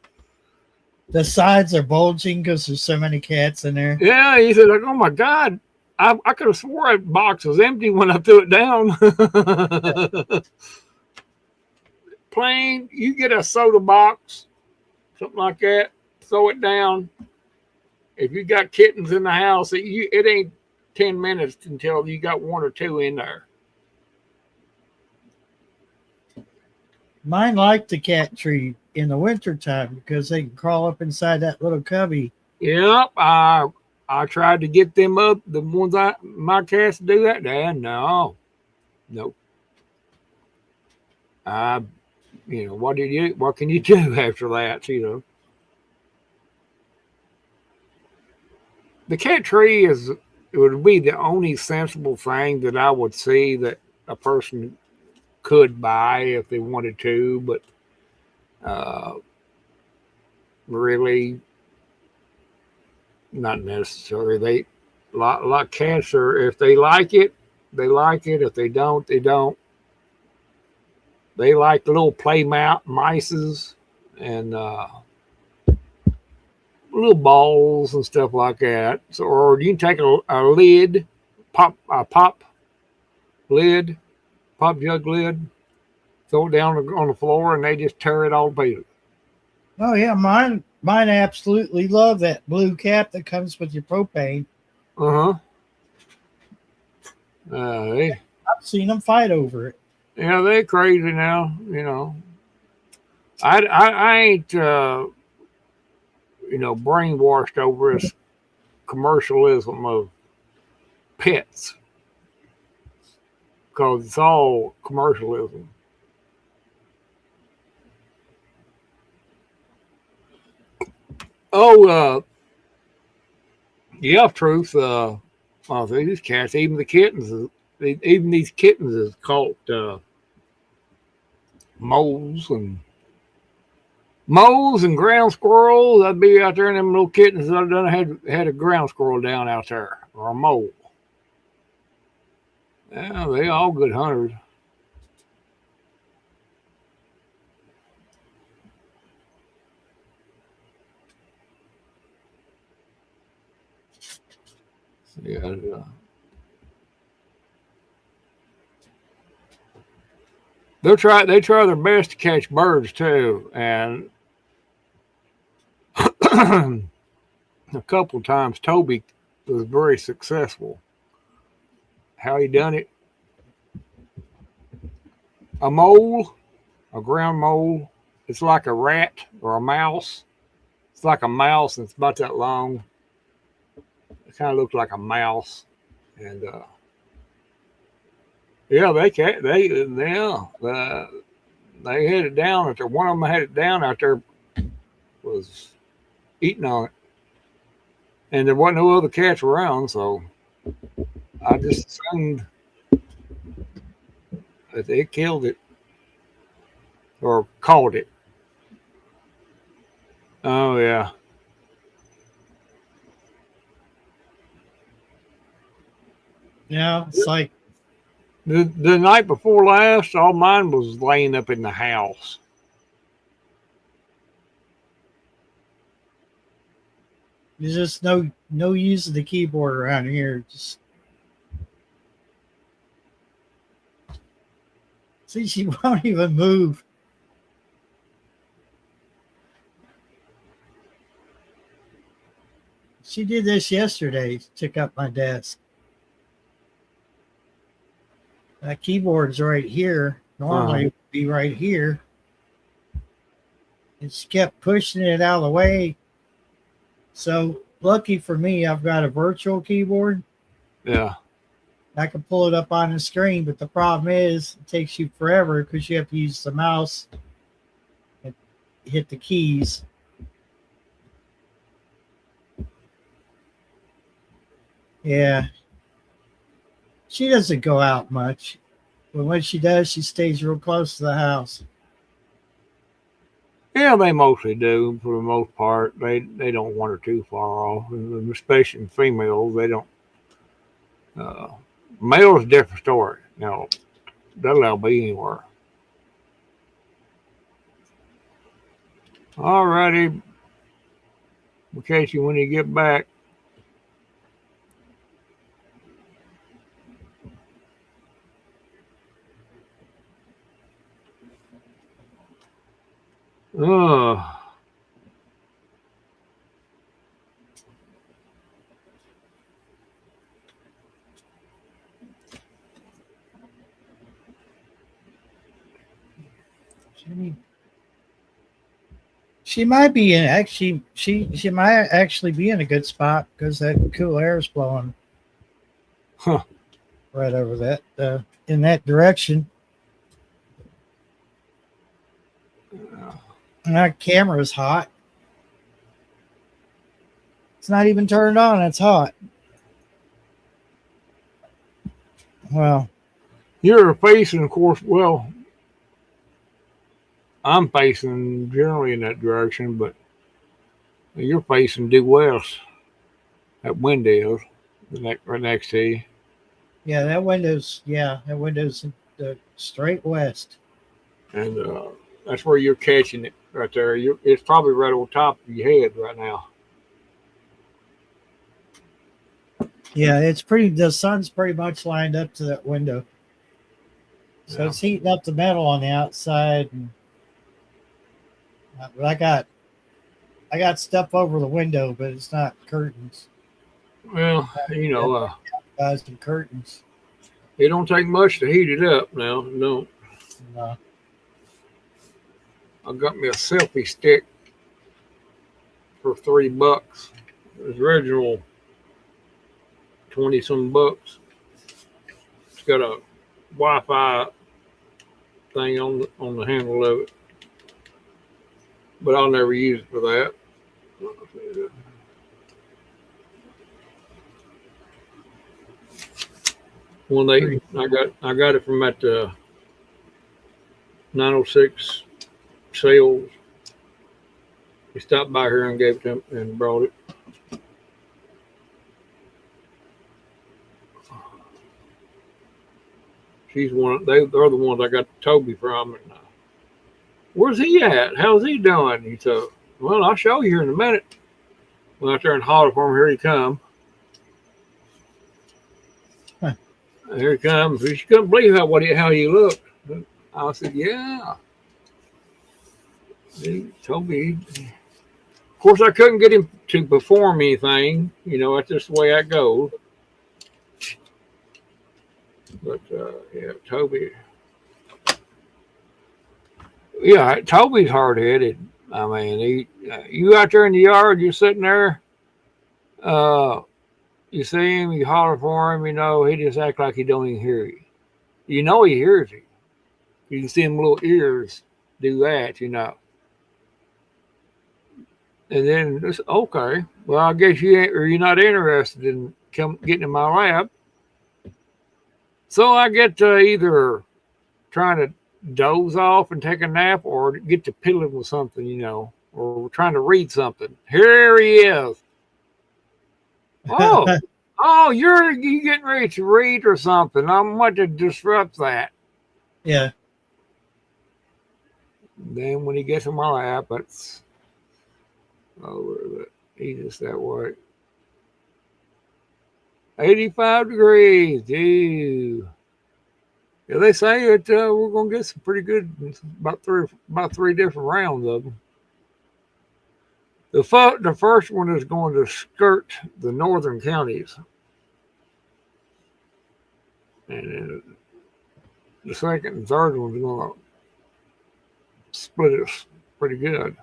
The sides are bulging because there's so many cats in there. Yeah, he said, like, oh my God, I could have swore that box was empty when I threw it down. Plain, you get a soda box, something like that, throw it down. If you got kittens in the house, it ain't 10 minutes until you got 1 or 2 in there. Mine like the cat tree in the wintertime because they can crawl up inside that little cubby. Yep, I tried to get them up. The ones my cats do that. Dad, no. What can you do after that? You know, the cat tree it would be the only sensible thing that I would see that a person could buy if they wanted to, but really, not necessary. They lot of cats are, if they like it, they like it. If they don't, they don't. They like the little play mices and little balls and stuff like that. So, or you can take a lid, pop lid, pop jug lid, throw it down on the floor, and they just tear it all to pieces. Oh yeah, mine absolutely love that blue cap that comes with your propane. Uh huh. I've seen them fight over it. Yeah, they're crazy now. I ain't brainwashed over this commercialism of pets because it's all commercialism. Oh, yeah, truth. These cats, even the kittens, even these kittens is caught moles and ground squirrels. I'd be out there, and them little kittens that done had a ground squirrel down out there or a mole. Yeah, they all good hunters. Yeah. They try their best to catch birds too, and a couple times Toby was very successful. How he done it? A mole, a ground mole, it's like a rat or a mouse. It's like a mouse and it's about that long. It kind of looks like a mouse. And yeah, they had it down out there. One of them had it down out there, was eating on it. And there wasn't no other cats around, so I just assumed that they killed it or caught it. Oh yeah. Yeah, it's like The night before last, all mine was laying up in the house. there's just no use of the keyboard around here. Just see, she won't even move. She did this yesterday. Took up my desk. That keyboard's right here. Normally it would be right here. And she kept pushing it out of the way. So lucky for me, I've got a virtual keyboard. Yeah. I can pull it up on the screen, but the problem is it takes you forever because you have to use the mouse and hit the keys. Yeah. She doesn't go out much, but when she does, she stays real close to the house. Yeah, they mostly do for the most part. They don't wander too far off, especially females. They don't. Males, different story. No, they'll be anywhere. All righty. We'll catch you when you get back. Uh, She might be in actually. She might actually be in a good spot because that cool air is blowing right over that in that direction. And that camera is hot. It's not even turned on. It's hot. Well, you're facing, of course. Well, I'm facing generally in that direction, but you're facing due west. That window's right next to you. Yeah, that window's straight west. And that's where you're catching it right there. It's probably right on top of your head right now. Yeah, the sun's pretty much lined up to that window. So Yeah. it's heating up the metal on the outside. But I got stuff over the window, but it's not curtains. Well, you know, Guys and curtains. it don't take much to heat it up now. No. I got me a selfie stick for $3. It was original 20 some bucks. It's got a Wi-Fi thing on the handle of it, but I'll never use it for that. I got it from at 906 sales. He stopped by here and gave it to him and brought it. They're the ones I got Toby from. And, where's he at? How's he doing? He said, well, I'll show you here in a minute. Went out there and hollered for him. Here he come. Huh. Here he comes. You couldn't believe how he looked. I said, yeah. He told me. Of course, I couldn't get him to perform anything. You know, that's just the way that goes. But, yeah, Toby. Yeah, Toby's hard-headed. I mean, you out there in the yard, you're sitting there, you see him, you holler for him, you know, he just act like he don't even hear you. You know he hears you. You can see him little ears do that, you know. And then it's okay. Well, I guess you're not interested in getting in my lap. So I get to either trying to doze off and take a nap or get to piddling with something, you know, or trying to read something. Here he is. Oh, you getting ready to read or something. I'm going to disrupt that. Yeah. Then when he gets in my lap, it's he's just that way. 85 degrees, dude. Yeah, they say that we're gonna get some pretty good, about three different rounds of them. The first one is going to skirt the northern counties, and then the second and third one's going to split us pretty good.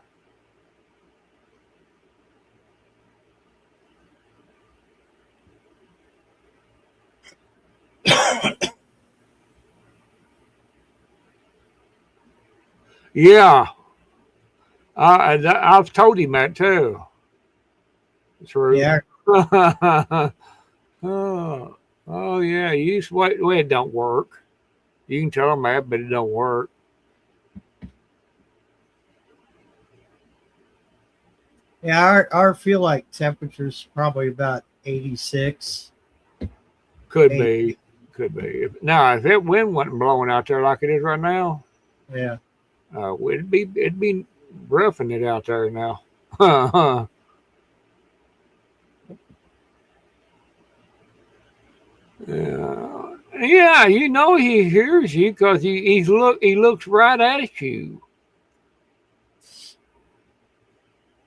Yeah, I've told him that too. True. Yeah. Oh yeah. Well, it don't work. You can tell them that, but it don't work. Yeah, our feel like temperature's probably about 86. Could be. Now, if that wind wasn't blowing out there like it is right now, yeah, it'd be roughing it out there now. Yeah, you know he hears you because he looks right at you,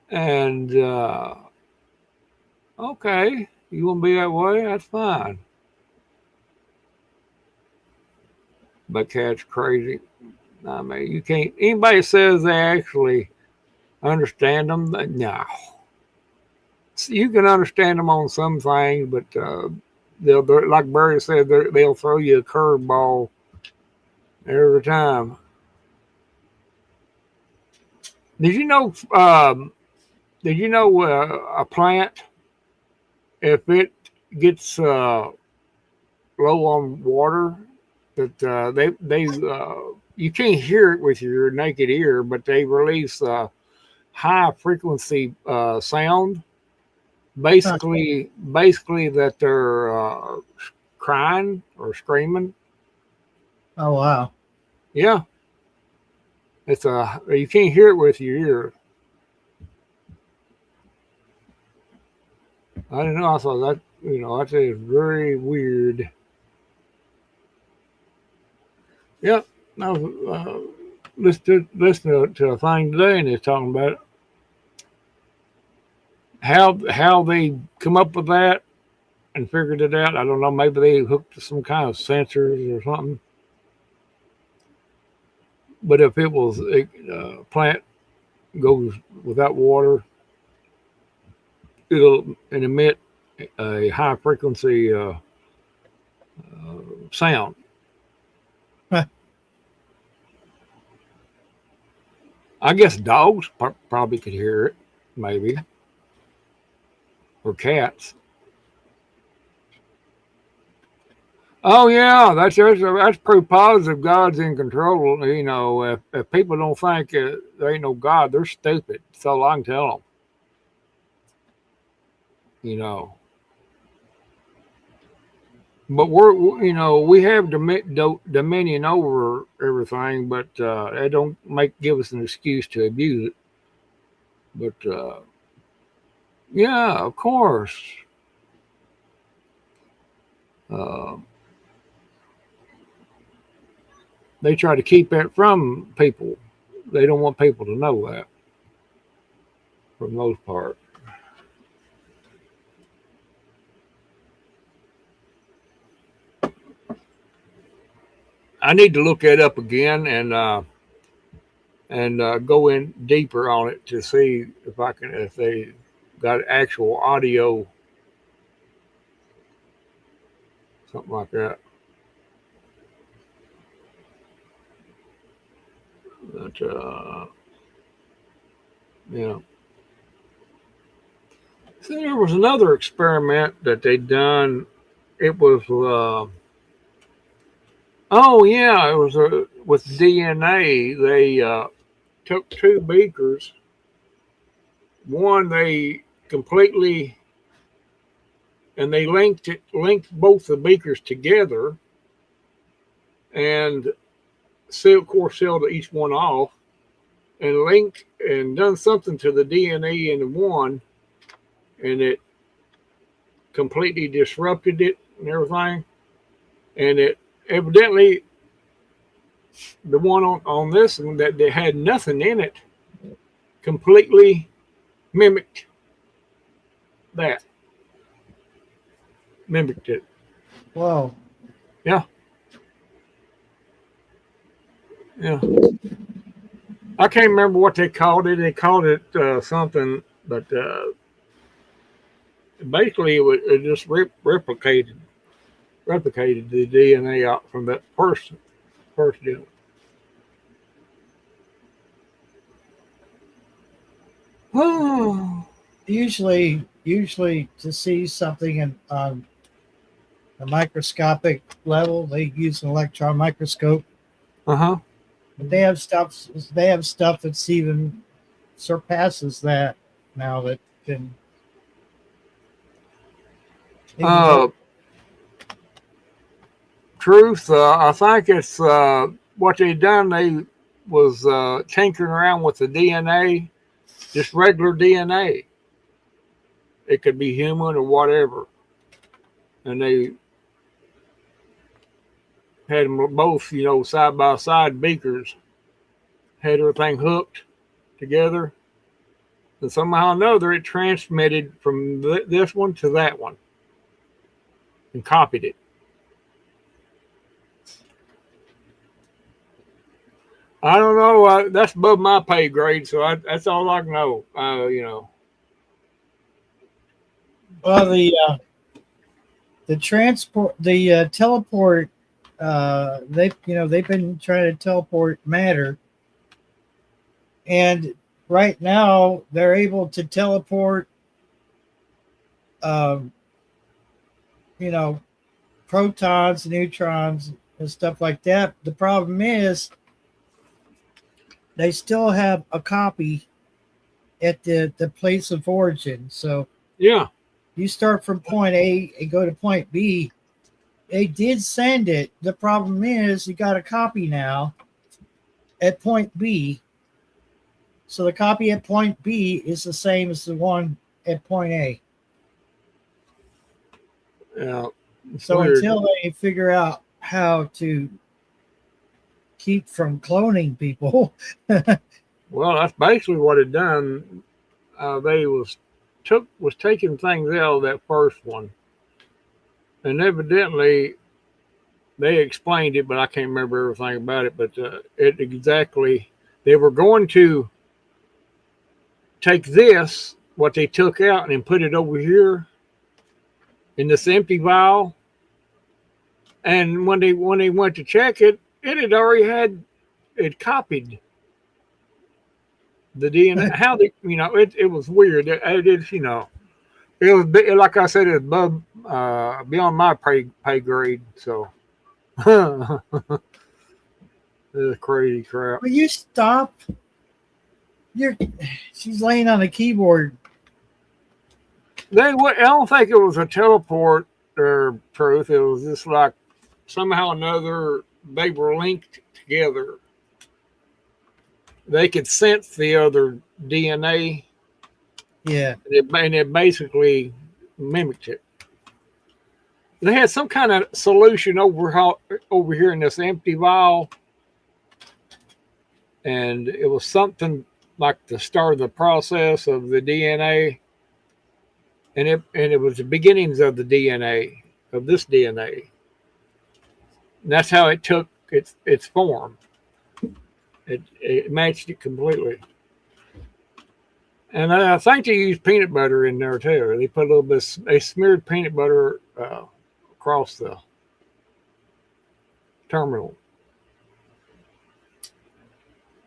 and okay, you want to be that way? That's fine. But cat's crazy. I mean, you can't. Anybody says they actually understand them, no. You can understand them on some things, but they'll, like Barry said, they'll throw you a curveball every time. Did you know? A plant, if it gets low on water, that they you can't hear it with your naked ear, but they release high frequency sound Basically that they're crying or screaming. Oh wow. Yeah, it's a you can't hear it with your ear. I don't know. I thought that that's very weird. Yep. I was listening to a thing today, and they're talking about how they come up with that and figured it out. I don't know. Maybe they hooked to some kind of sensors or something. But if it was a plant goes without water, it'll emit a high frequency sound. Huh. I guess dogs probably could hear it, maybe, or cats. Oh yeah, that's proof positive. God's in control. If people don't think there ain't no God, they're stupid. That's all I can tell them. You know, but we have dominion over everything, but it don't give us an excuse to abuse it. But yeah, of course. Uh, they try to keep that from people. They don't want people to know that, for the most part. I need to look that up again and go in deeper on it to see if they got actual audio, something like that. But yeah. So there was another experiment that they done. It was oh yeah, it was with DNA. They took two beakers. One they completely and they linked both the beakers together and sealed each one off and linked and done something to the DNA in one, and it completely disrupted it and everything. And it evidently the one on this one that they had nothing in it completely mimicked that. Mimicked it. Whoa. Yeah. Yeah. I can't remember what they called it. They called it something, but basically it just replicated the DNA out from that person. First deal. Oh. Usually to see something in on a microscopic level, they use an electron microscope. Uh-huh. But they have stuff that's even surpasses that now that can truth, I think it's what they done. They was tinkering around with the DNA, just regular DNA. It could be human or whatever, and they had them both, side by side beakers, had everything hooked together, and somehow or another it transmitted from this one to that one and copied it. I don't know. That's above my pay grade, so that's all I can know. Well, the transport, the teleport, they've been trying to teleport matter, and right now they're able to teleport, um, you know, protons, neutrons, and stuff like that. The problem is they still have a copy at the place of origin. So yeah, You start from point A and go to point B. They did send it. The problem is you got a copy now at point B. So the copy at point B is the same as the one at point A. Yeah. So Weird. until they figure out how to keep from cloning people, Well, that's basically what it done. They was taking things out of that first one, and evidently they explained it, but I can't remember everything about it. But it exactly, they were going to take this, what they took out, and then put it over here in this empty vial. And when they went to check it, it had already had it copied the DNA. How they, it was weird. It is, it was like I said, it was above, beyond my pay grade. So this is crazy crap. will you stop? She's laying on the keyboard. I don't think it was a teleport or truth. It was just like somehow or another they were linked together. They could sense the other DNA. Yeah. And it basically mimicked it. They had some kind of solution over here in this empty vial. And it was something like the start of the process of the DNA. And it was the beginnings of the DNA, of this DNA. And that's how it took its form. It matched it completely. And I think they used peanut butter in there too. They put a little bit, they smeared peanut butter across the terminal.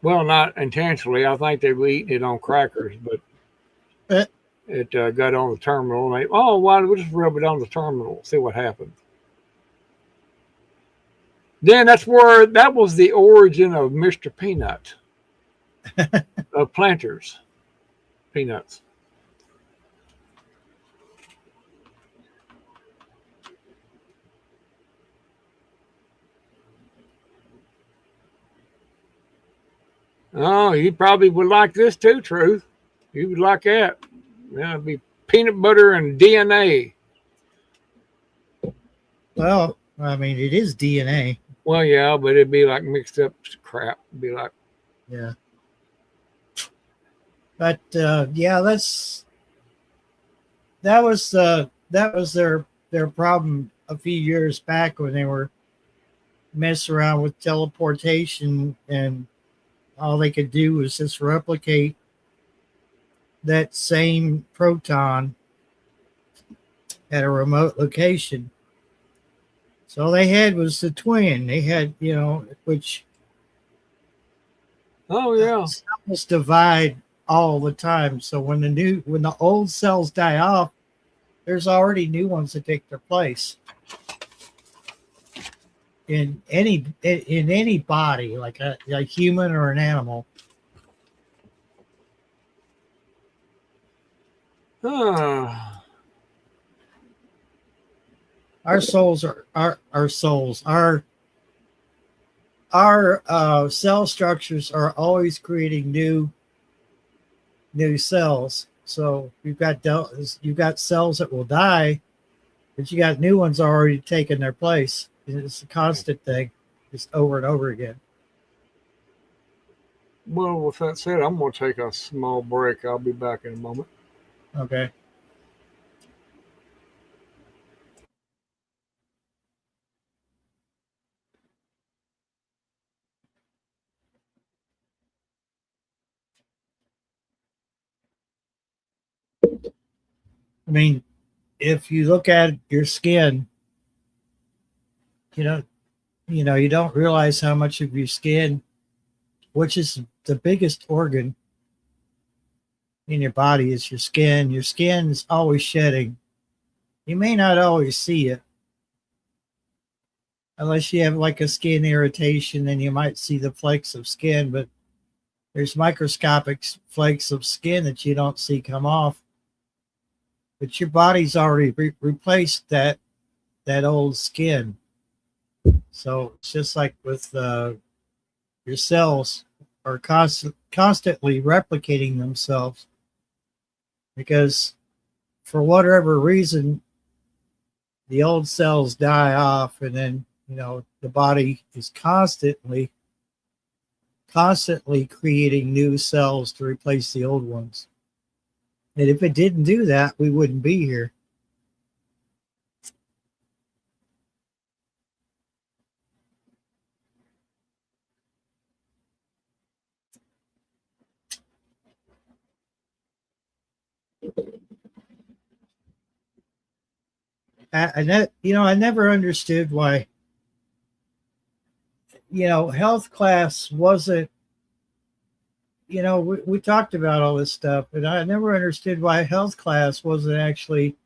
Well, not intentionally. I think they were eating it on crackers, but it got on the terminal. And why don't we just rub it on the terminal, see what happens. Then that was the origin of Mr. Peanut, of Planters Peanuts. Oh, you probably would like this too, Truth. You would like that. Yeah, it'd be peanut butter and DNA. Well, I mean, it is DNA. Well, yeah, but it'd be like mixed up crap. It'd be like, yeah. But yeah, that was their problem a few years back when they were messing around with teleportation, and all they could do was just replicate that same proton at a remote location. So all they had was the twin. They had, which cells divide all the time. So when the old cells die off, there's already new ones that take their place. In any body, like a human or an animal. Our souls are our souls. Our cell structures are always creating new cells. So you've got cells that will die, but you got new ones already taking their place. It's a constant thing, just over and over again. Well, with that said, I'm going to take a small break. I'll be back in a moment. Okay. I mean, if you look at your skin, you don't realize how much of your skin, which is the biggest organ in your body, is your skin. Your skin is always shedding. You may not always see it. Unless you have like a skin irritation, then you might see the flakes of skin, but there's microscopic flakes of skin that you don't see come off. but your body's already replaced that old skin. So it's just like with your cells are constantly replicating themselves because for whatever reason the old cells die off, and then the body is constantly creating new cells to replace the old ones. And if it didn't do that, we wouldn't be here. I never understood why health class wasn't. We talked about all this stuff, and I never understood why health class wasn't actually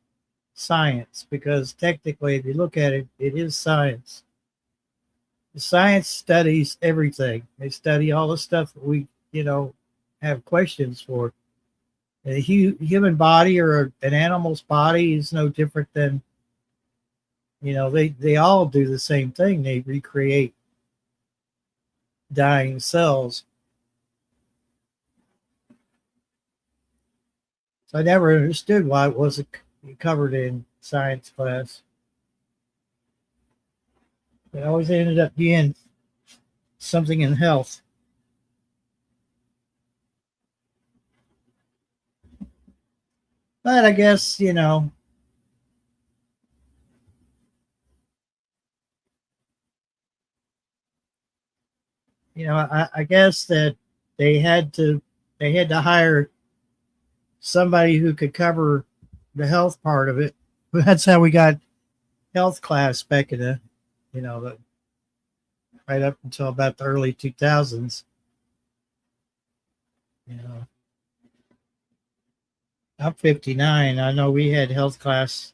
science, because technically, if you look at it, it is science. The science studies everything. They study all the stuff that we, have questions for. A human body or an animal's body is no different than, they all do the same thing. They recreate dying cells. So I never understood why it wasn't covered in science class. It always ended up being something in health. But I guess, I guess that they had to hire somebody who could cover the health part of it. That's how we got health class back in right up until about the early 2000s. I'm 59. I know we had health class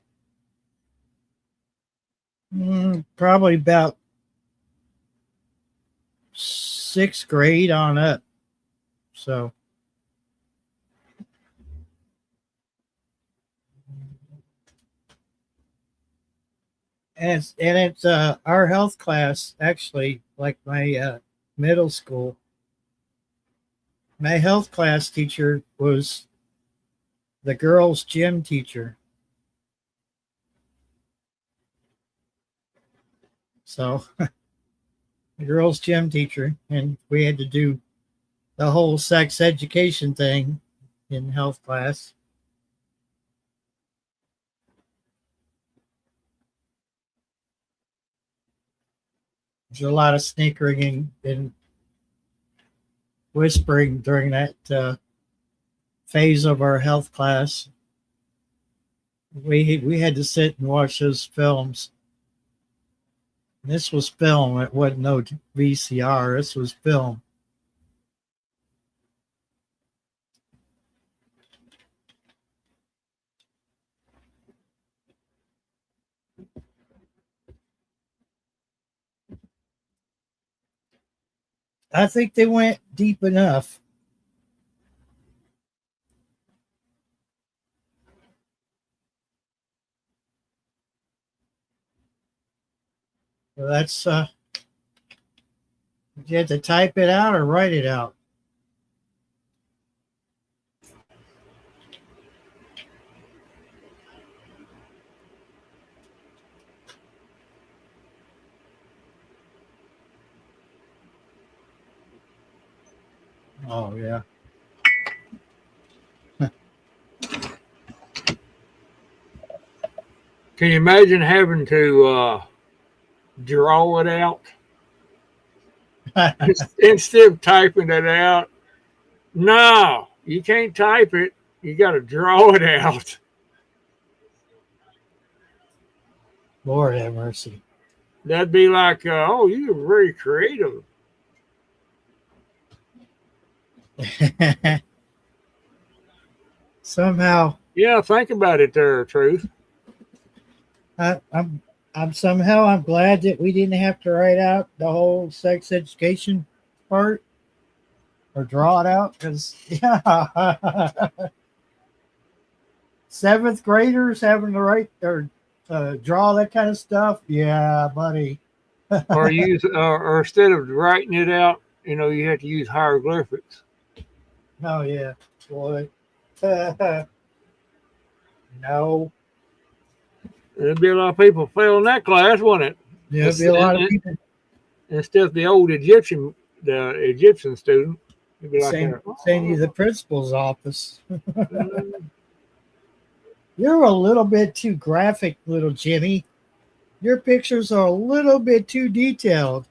probably about 6th grade on up. So and it's our health class, actually, like my middle school. My health class teacher was the girls' gym teacher. So the girls' gym teacher, and we had to do the whole sex education thing in health class. There's a lot of snickering and whispering during that phase of our health class. We had to sit and watch those films. This was film. It wasn't no VCR. This was film. I think they went deep enough. Well, that's you had to type it out or write it out. Oh yeah. Can you imagine having to draw it out instead of typing it out? No, you can't type it. You got to draw it out. Lord have mercy. That'd be like, oh, you're very creative. Somehow, Yeah, think about it there, Truth. I'm I'm glad that we didn't have to write out the whole sex education part or draw it out, because yeah, Seventh graders having to write or draw that kind of stuff. Yeah, buddy. Or use, or instead of writing it out, you have to use hieroglyphics. Oh yeah, boy. No. There'd be a lot of people failing that class, wouldn't it? There'll be a lot of people Instead of the old Egyptian student, it'd be like send you the principal's office. mm, You're a little bit too graphic, little Jimmy. Your pictures are a little bit too detailed.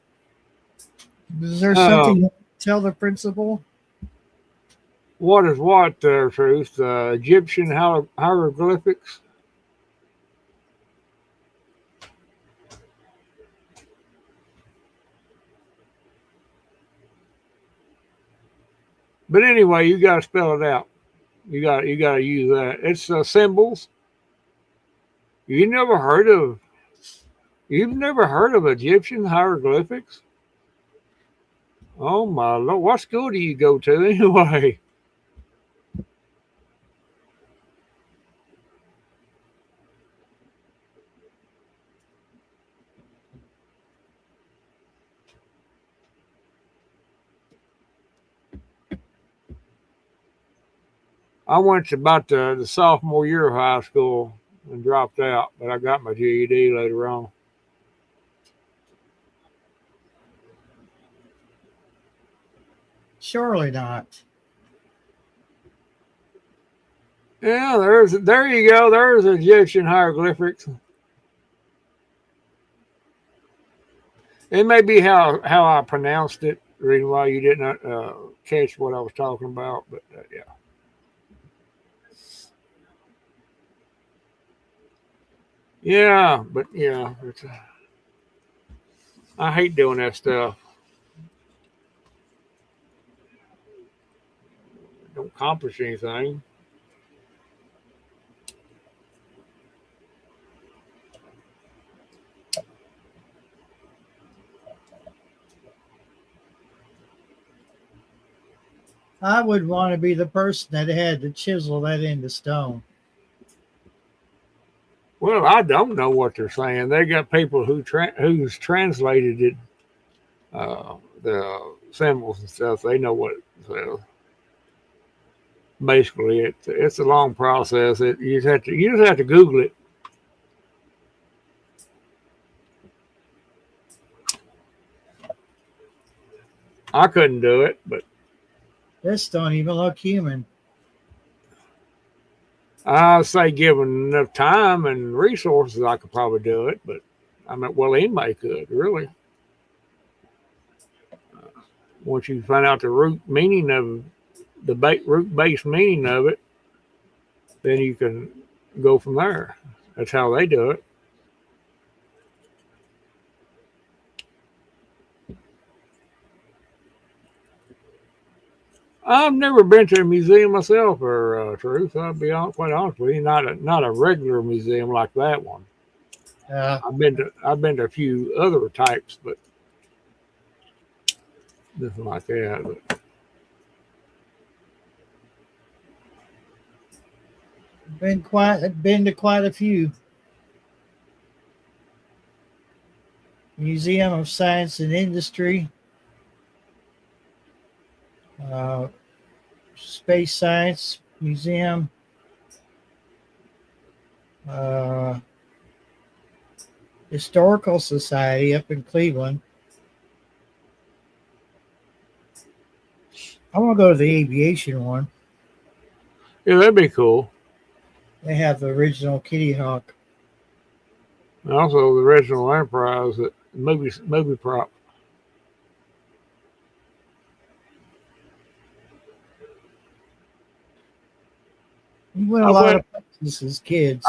Is there something you want to tell the principal? what is what, Truth? Egyptian hieroglyphics? But anyway, you got to spell it out. You got to use that. It's symbols. You've never heard of Egyptian hieroglyphics? Oh my Lord! What school do you go to anyway? I went to about the sophomore year of high school and dropped out, but I got my GED later on. Surely not. Yeah, there you go. There's Egyptian hieroglyphics. It may be how I pronounced it, the reason why you didn't catch what I was talking about, but yeah. Yeah, but yeah, I hate doing that stuff. Don't accomplish anything. I would want to be the person that had to chisel that into stone. Well, I don't know what they're saying. They got people who's translated it, the symbols and stuff. They know what it says. Basically, it's a long process. You just have to Google it. I couldn't do it, but This don't even look human. I say given enough time and resources, I could probably do it. But I mean, well, anybody could really. Once you find out the root meaning of root base meaning of it, then you can go from there. That's how they do it. I've never been to a museum myself, or Truth. I'll be quite honest with you, not a regular museum like that one. I've been to a few other types, but nothing like that. But Been to quite a few. Museum of Science and Industry, Space Science Museum, Historical Society up in Cleveland. I want to go to the aviation one. yeah, that'd be cool. They have the original Kitty Hawk. And also the original Enterprise, that movie prop. We went a lot of places as kids.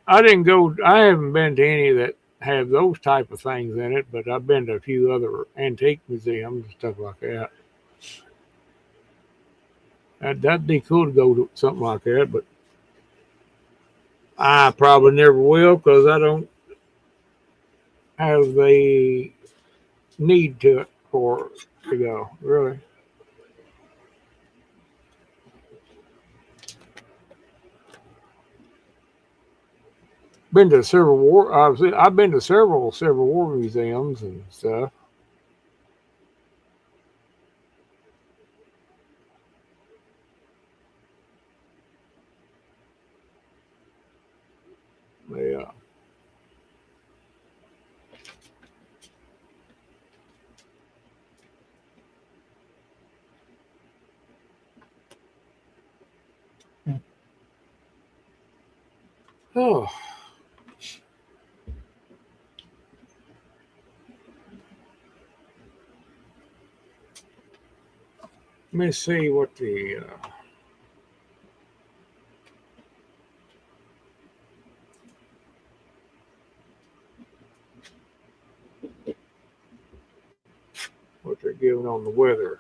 I didn't go. I haven't been to any that have those type of things in it, but I've been to a few other antique museums and stuff like that. That'd be cool to go to something like that, but I probably never will because I don't have the need to go. Really. been to several war. I've been to several Civil War museums and stuff. Yeah. Oh, let me see what the. What they're giving on the weather.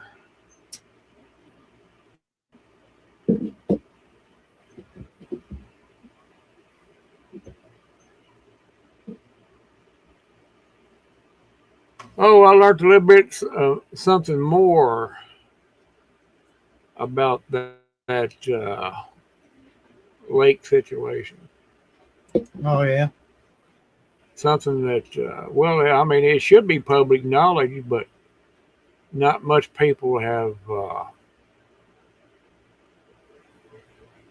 Oh, I learned a little bit something more about that lake situation. Oh yeah. Something that, well, I mean, it should be public knowledge, but not much people have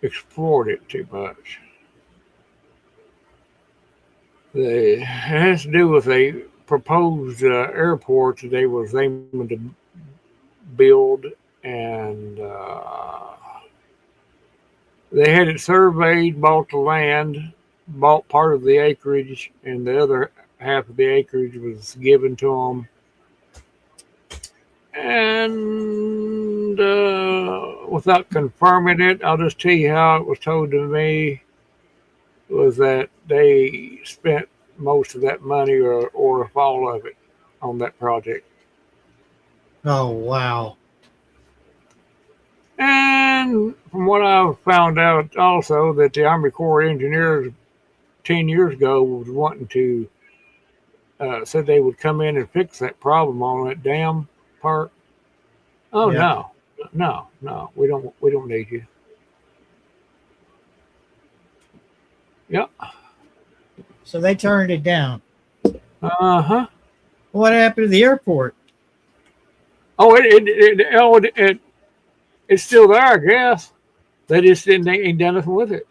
explored it too much. It has to do with a proposed airport that they was aiming to build, and they had it surveyed, bought the land, bought part of the acreage, and the other half of the acreage was given to them. And without confirming it, I'll just tell you how it was told to me was that they spent most of that money or if all of it on that project. Oh wow. And from what I found out also that the Army Corps of Engineers 10 years ago was wanting to said they would come in and fix that problem on that dam part. Oh Yeah. no, no, we don't need you. Yep. So they turned it down. Uh-huh. What happened to the airport? Oh, it's still there, I guess. They just didn't ain't done nothing with it.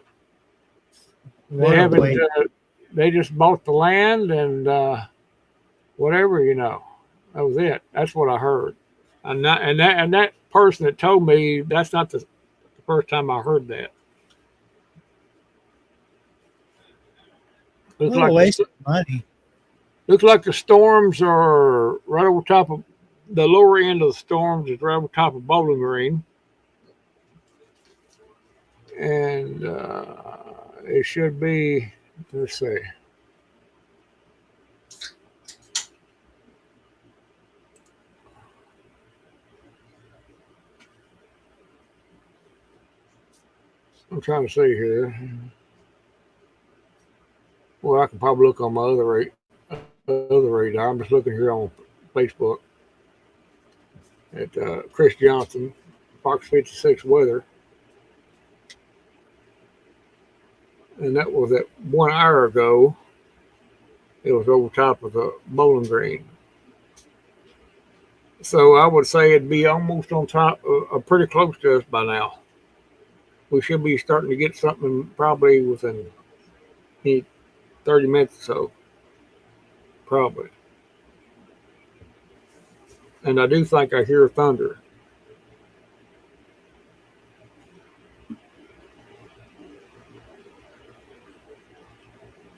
They What a haven't. waste. They just bought the land and whatever, you know. That was it. That's what I heard. And that person that told me that's not the first time I heard that. Looks What a like waste the, of money. looks like the storms are right over top of the lower end of the storms is right over top of Bowling Green, and it should be. Let's see. I'm trying to see here. Well, I can probably look on my other radar. I'm just looking here on Facebook at Chris Johnson, Fox 56 weather, and that was at 1 hour ago. It was over top of the Bowling Green. So I would say it'd be almost on top, pretty close to us by now. We should be starting to get something probably within 30 minutes or so, probably. And I do think I hear thunder.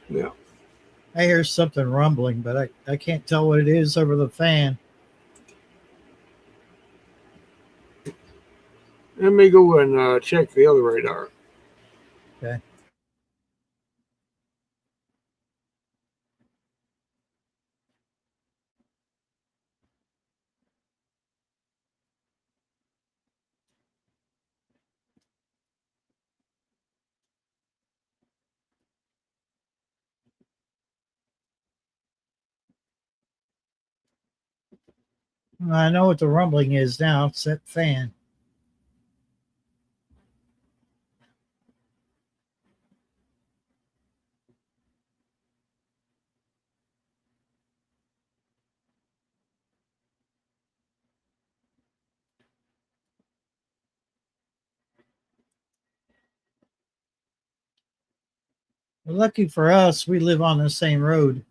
Yeah. I hear something rumbling, but I can't tell what it is over the fan. Let me go and check the other radar. Okay. I know what the rumbling is now. It's that fan. Well, lucky for us, we live on the same road.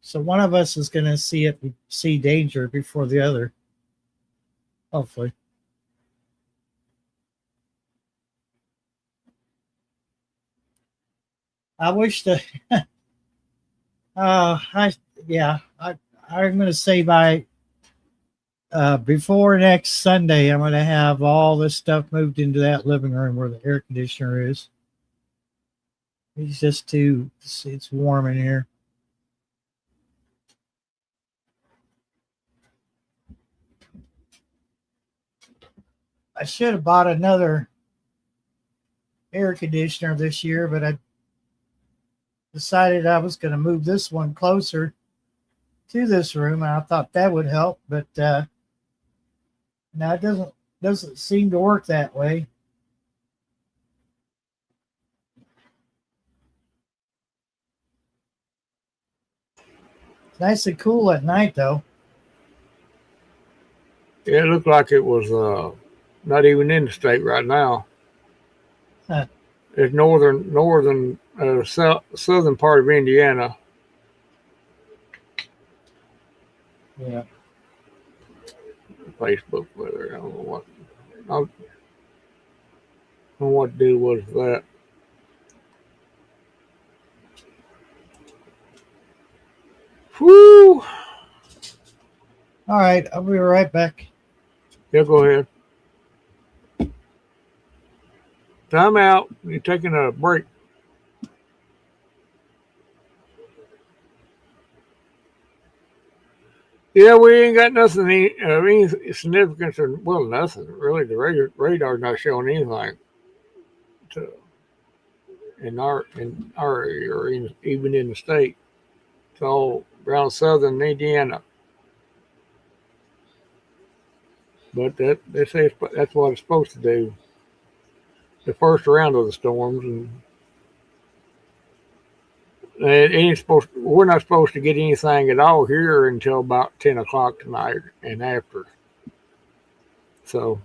So one of us is going to see danger before the other, hopefully. I wish the, I, yeah, I'm going to say by, before next Sunday, I'm going to have all this stuff moved into that living room where the air conditioner is. It's just it's warm in here. I should have bought another air conditioner this year, but I decided I was going to move this one closer to this room, and I thought that would help, but now it doesn't seem to work that way. It's nice and cool at night, though. Yeah, it looked like it was not even in the state right now. Huh. It's northern southern part of Indiana. Yeah. Facebook weather. I don't know what to do with that. Whew. All right, I'll be right back. Yeah, go ahead. Time out. You're taking a break. Yeah, we ain't got nothing any significance, or well, nothing really. The radar's not showing anything to, in our area, or even in the state. It's all around southern Indiana. But they say that's what it's supposed to do. The first round of the storms, and it ain't supposed. We're not supposed to get anything at all here until about 10 o'clock tonight and after. So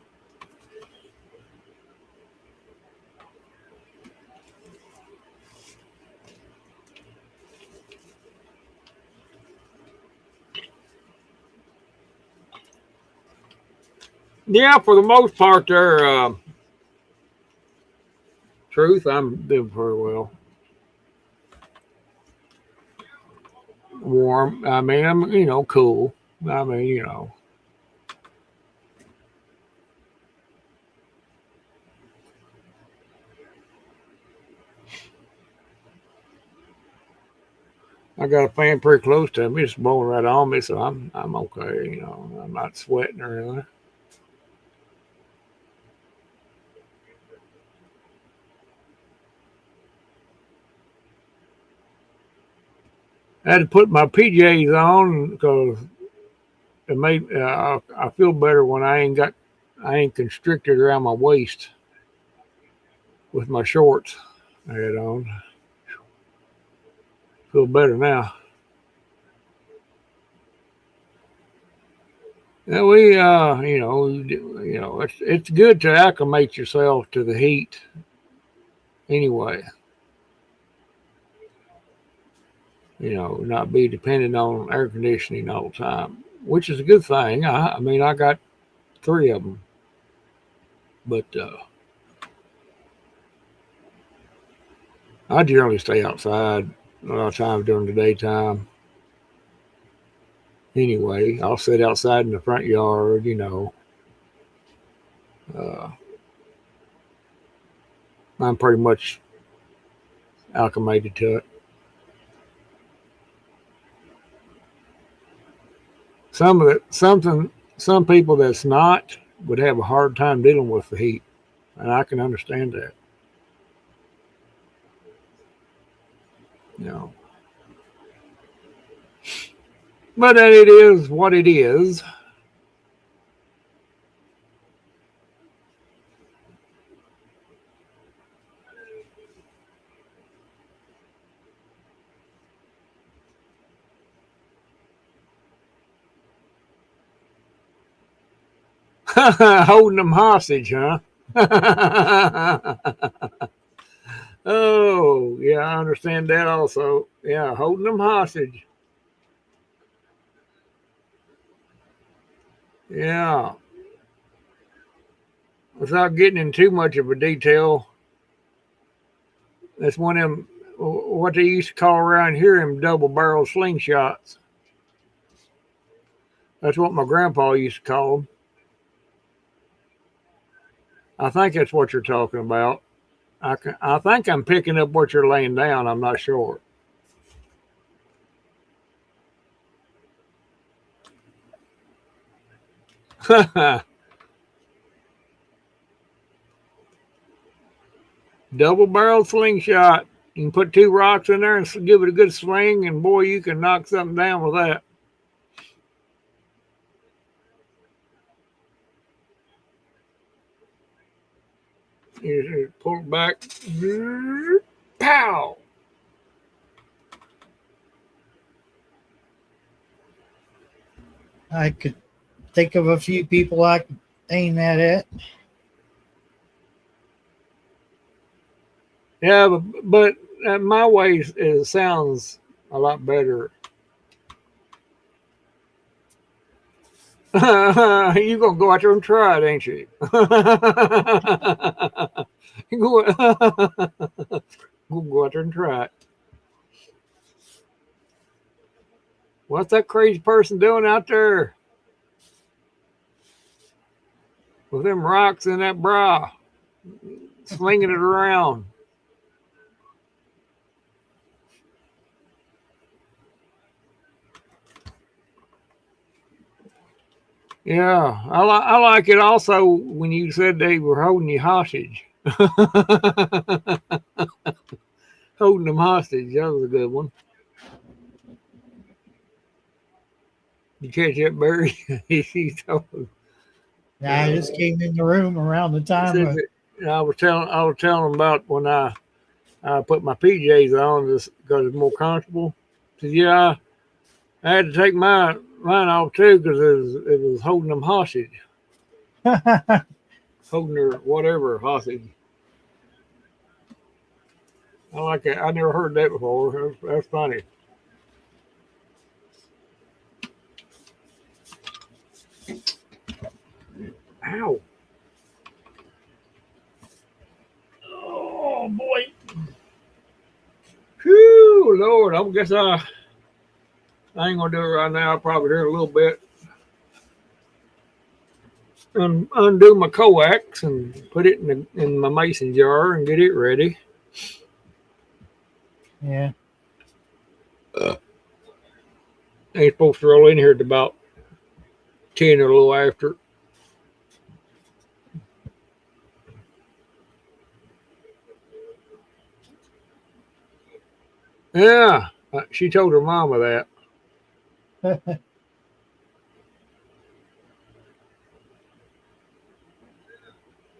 yeah, for the most part, there. Truth, I'm doing pretty well. Warm. I mean, I'm cool. I mean, I got a fan pretty close to me. It's blowing right on me, so I'm okay. I'm not sweating or anything. I had to put my PJs on because it made I feel better when I ain't constricted around my waist with my shorts I had on. Feel better now. Yeah, we it's good to acclimate yourself to the heat anyway. Not be dependent on air conditioning all the time, which is a good thing. I mean, I got three of them, but I generally stay outside a lot of times during the daytime. Anyway, I'll sit outside in the front yard. Uh, I'm pretty much acclimated to it. Some people that's not would have a hard time dealing with the heat, and I can understand that. You know, but it is what it is. Holding them hostage, huh? Oh, yeah, I understand that also. Yeah, holding them hostage. Yeah. Without getting in too much of a detail, that's one of them, what they used to call around here, them double barrel slingshots. That's what my grandpa used to call them. I think that's what you're talking about. I think I'm picking up what you're laying down. I'm not sure. Double barrel slingshot. You can put 2 rocks in there and give it a good swing, and boy, you can knock something down with that. You pull it back, pow. I could think of a few people I could aim that at. Yeah, but my way sounds a lot better. You gonna go out there and try it, ain't you? You go out there and try it. What's that crazy person doing out there with them rocks in that bra, slinging it around? Yeah, I like it also when you said they were holding you hostage. Holding them hostage. That was a good one. You catch that, Barry? He told. Now, I just came in the room around the He time said of, that I was telling him about when I put my PJs on just because it's more comfortable. He said, yeah, I had to take mine off too because it was holding them hostage, holding their whatever hostage. I like that. I never heard that before. That's funny. Ow. Oh boy. Whew, Lord. I guess I ain't gonna do it right now. I'll probably hear a little bit. Undo my coax and put it in my mason jar and get it ready. yeah. Ain't supposed to roll in here at about 10 or a little after. Yeah, she told her mama that.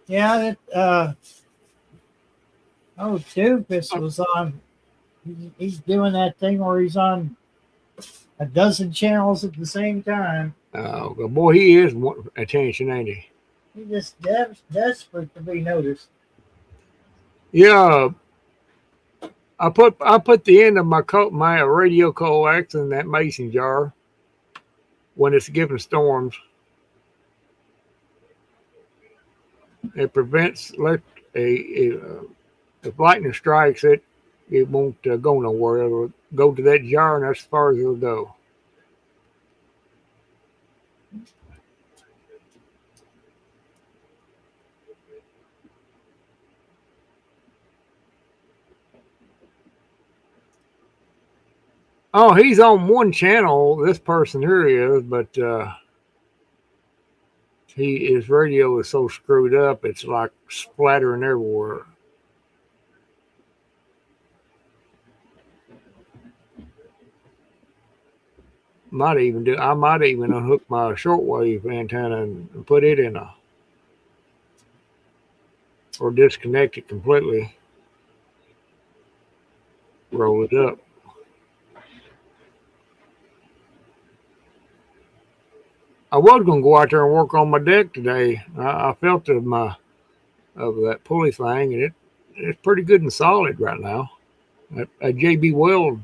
Yeah, that oh, Tupus was on. He's doing that thing where he's on a dozen channels at the same time. Oh, boy, he is attention, ain't he? He's just desperate to be noticed. Yeah, I put the end of my radio coax in that mason jar when it's giving storms. It prevents if lightning strikes it, it won't go nowhere. It'll go to that jar, and that's as far as it'll go. Oh, he's on one channel. This person here is, but his radio is so screwed up, it's like splattering everywhere. I might even unhook my shortwave antenna and put it in or disconnect it completely. Roll it up. I was gonna go out there and work on my deck today. I felt of that pulley thing, and it's pretty good and solid right now. At JB Weld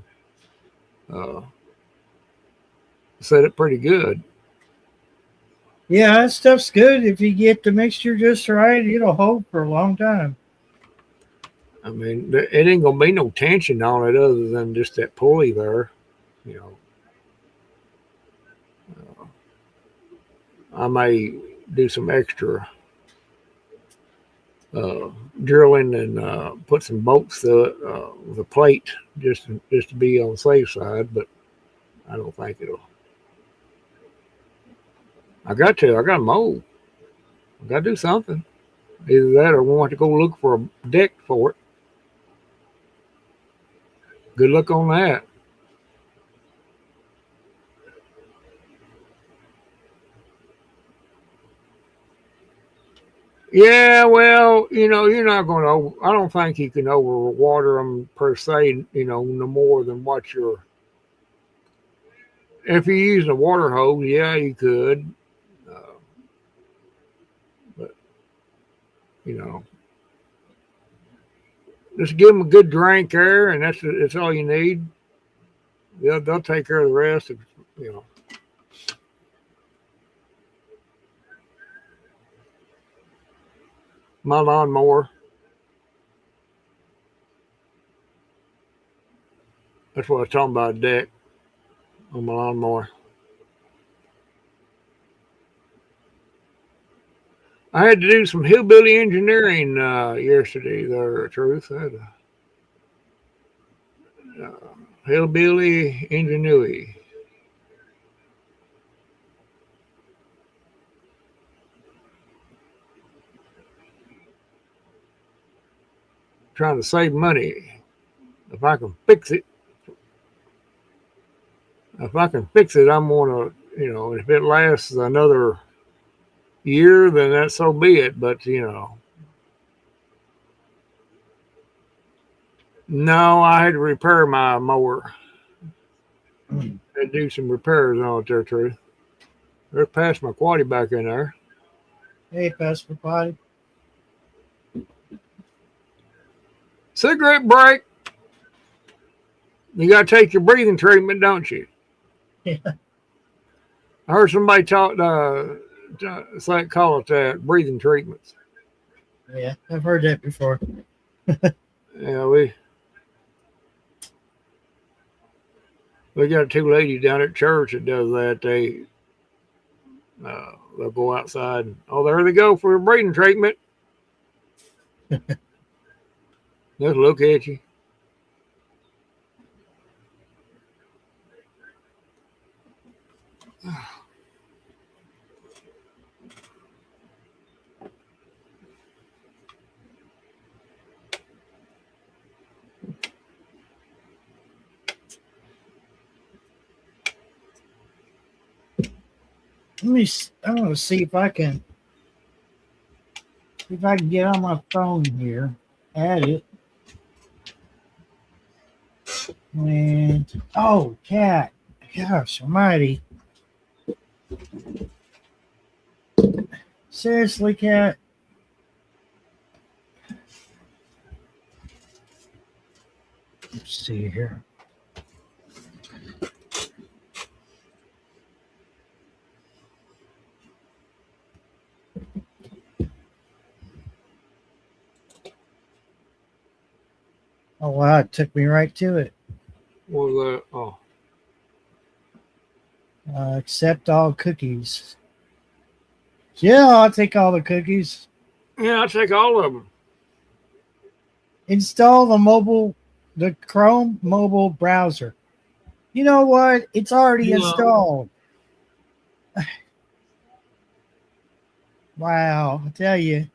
uh, said it pretty good. Yeah, that stuff's good. If you get the mixture just right, it'll hold for a long time. I mean, it ain't gonna be no tension on it other than just that pulley there. You know, I may do some extra uh, drilling and put some bolts through it with a plate just to be on the safe side. But I don't think it'll. I got to mold. I got to do something. Either that or we want to go look for a deck for it. Good luck on that. Yeah, well, you're not going to. I don't think you can overwater them per se. No more than what you're. If you're using a water hose, yeah, you could. Uh, but you know, just give them a good drink there, and that's all you need. They'll take care of the rest. You know. My lawnmower. That's what I was talking about. Deck on my lawnmower. I had to do some hillbilly engineering yesterday. There, truth. I had hillbilly ingenuity. Trying to save money. If I can fix it, I'm gonna. If it lasts another year, then that's so be it. But no, I had to repair my mower. Mm. Had to do some repairs on it there, truth. There's past my quaddy back in there. Hey, Pastor Potty. Cigarette break. You got to take your breathing treatment, don't you? Yeah, I heard somebody talk, call it that, breathing treatments. yeah, I've heard that before. Yeah, we got two ladies down at church that does that. They'll go outside and there they go for a breathing treatment. Just look at you. I want to see if I can get on my phone here, add it, and cat, gosh almighty, seriously, cat. Let's see here. Oh wow, it took me right to it. What was that? Oh, Accept all cookies. Yeah, I'll take all the cookies. yeah, I take all of them. Install the Chrome mobile browser. You know what? It's already installed. Wow, I tell you.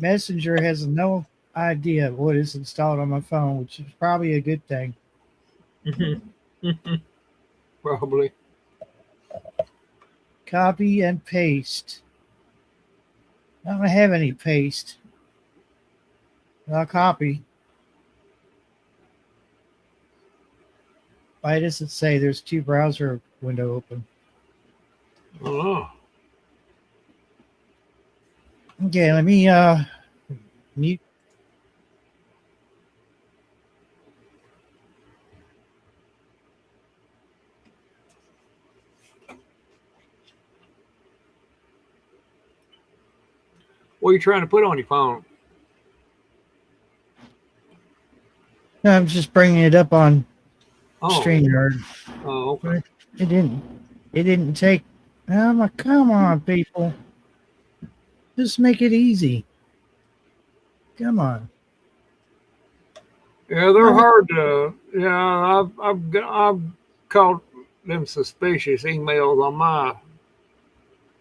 Messenger has no idea what is installed on my phone, which is probably a good thing. Probably. Copy and paste. I don't have any paste. I'll copy. Why does it say there's two browser window open? Oh, Okay, let me mute. what are you trying to put on your phone? No, I'm just bringing it up on Oh, StreamYard. oh, okay. It didn't. It didn't take. Come on, people. Just make it easy. Come on. Yeah, they're No, hard to. Yeah, I've caught them suspicious emails on my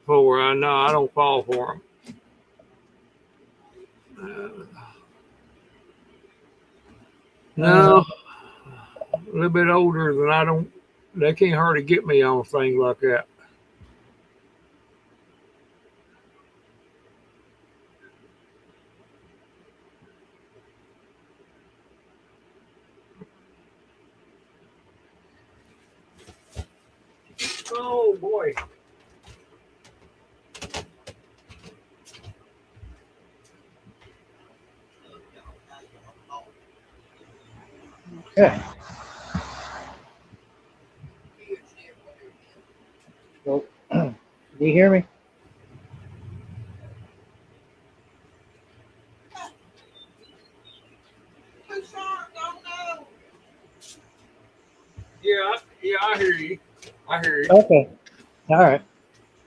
forward. I know I don't fall for them. No, a little bit older than I don't. They can't hardly get me on things like that. Oh boy. okay. So, do you hear me? Yeah, I hear you. I hear you. Okay. All right.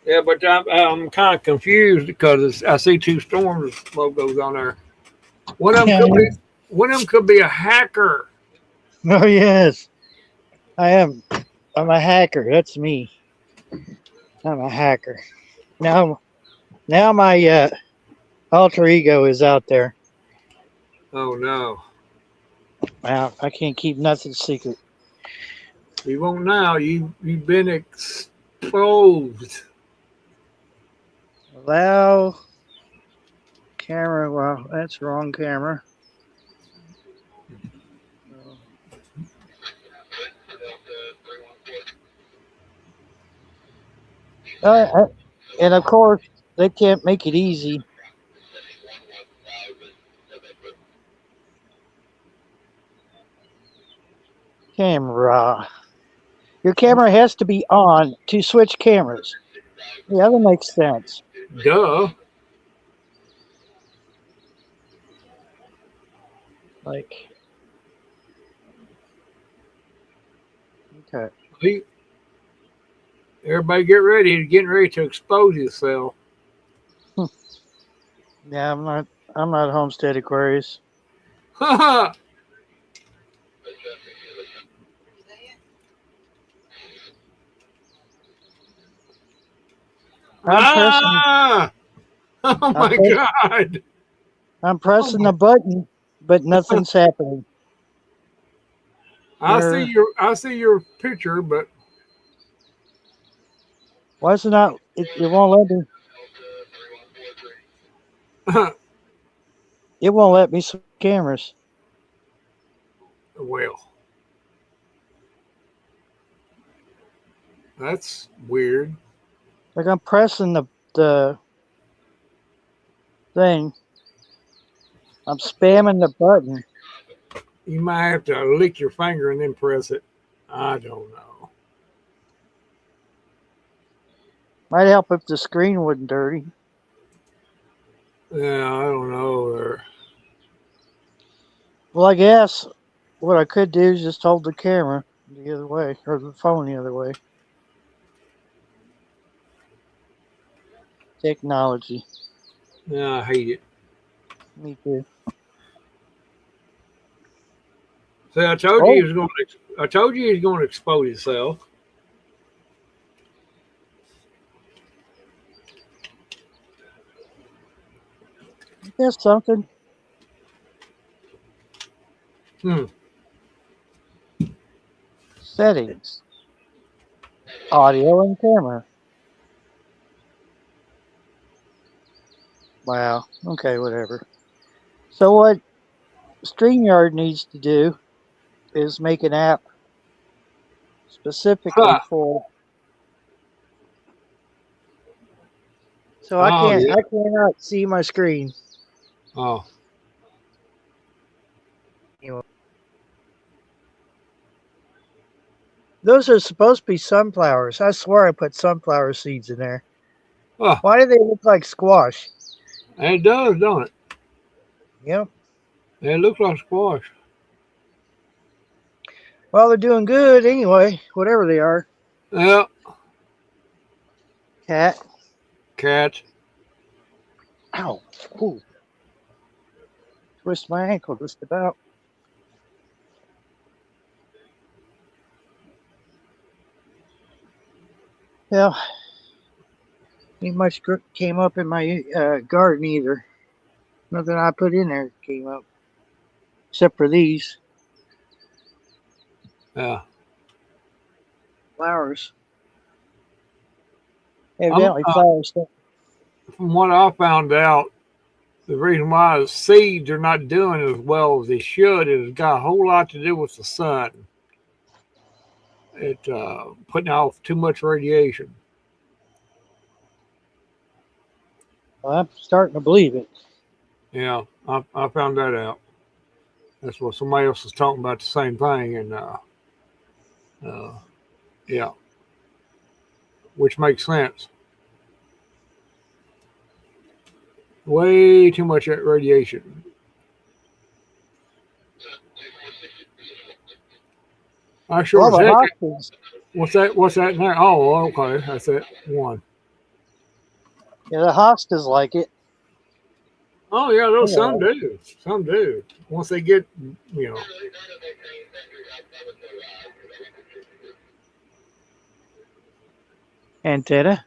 Yeah, but I'm kind of confused because I see two storms logos on there. One of them Yeah. could be one of them could be a hacker. Oh yes, I am. I'm a hacker. That's me. I'm a hacker. Now my alter ego is out there. Oh no, Wow, I can't keep nothing secret. you won't now. You've been exposed. Allow camera. Well, that's wrong camera. Uh, and of course, they can't make it easy. Camera. Your camera has to be on to switch cameras. Yeah, that makes sense. Duh. Like, okay. Everybody get ready. You're getting ready to expose yourself. Yeah, I'm not. I'm not Homestead Aquarius. I'm I'm pressing. ah! Oh I'm, my press, God. I'm Oh pressing my. the button, but nothing's happening. There. I see your picture, but Why is it not? It won't let me. It won't let me switch cameras. well, that's weird. Like I'm pressing the thing. I'm spamming the button. You might have to lick your finger and then press it. I don't know. Might help if the screen wasn't dirty. Yeah, I don't know. Well, I guess what I could do is just hold the camera the other way or the phone the other way. Technology. Yeah, I hate it. Me too. See, I told you he Oh, was going to. I told you he's going to expose himself. that's something. Hmm. Settings. Audio and camera. Wow. Okay, whatever. So what StreamYard needs to do is make an app specifically Huh. for. So Oh, yeah. I cannot see my screen. Oh, Anyway. Those are supposed to be sunflowers. I swear I put sunflower seeds in there. oh, Why do they look like squash? it does, don't it? Yep. It looks like squash. Well, they're doing good anyway, whatever they are. Yeah, Cat. cats. Ow. Ooh. Twist my ankle just about. Yeah. Ain't much came up in my garden either. Nothing I put in there came up. Except for these Yeah. flowers. I'm, Evidently flowers. from what I found out, the reason why the seeds are not doing as well as they should is got a whole lot to do with the sun. It putting off too much radiation. Well, I'm starting to believe it. Yeah, I found that out. That's what somebody else was talking about the same thing, and yeah, which makes sense. Way too much radiation. I sure Well, as the heck. hostas. What's that? What's that in there? Oh, okay, that's it. One. Yeah, the hostas like it. Oh yeah, those some Yeah. do. Some do. Once they get, you know. Antenna.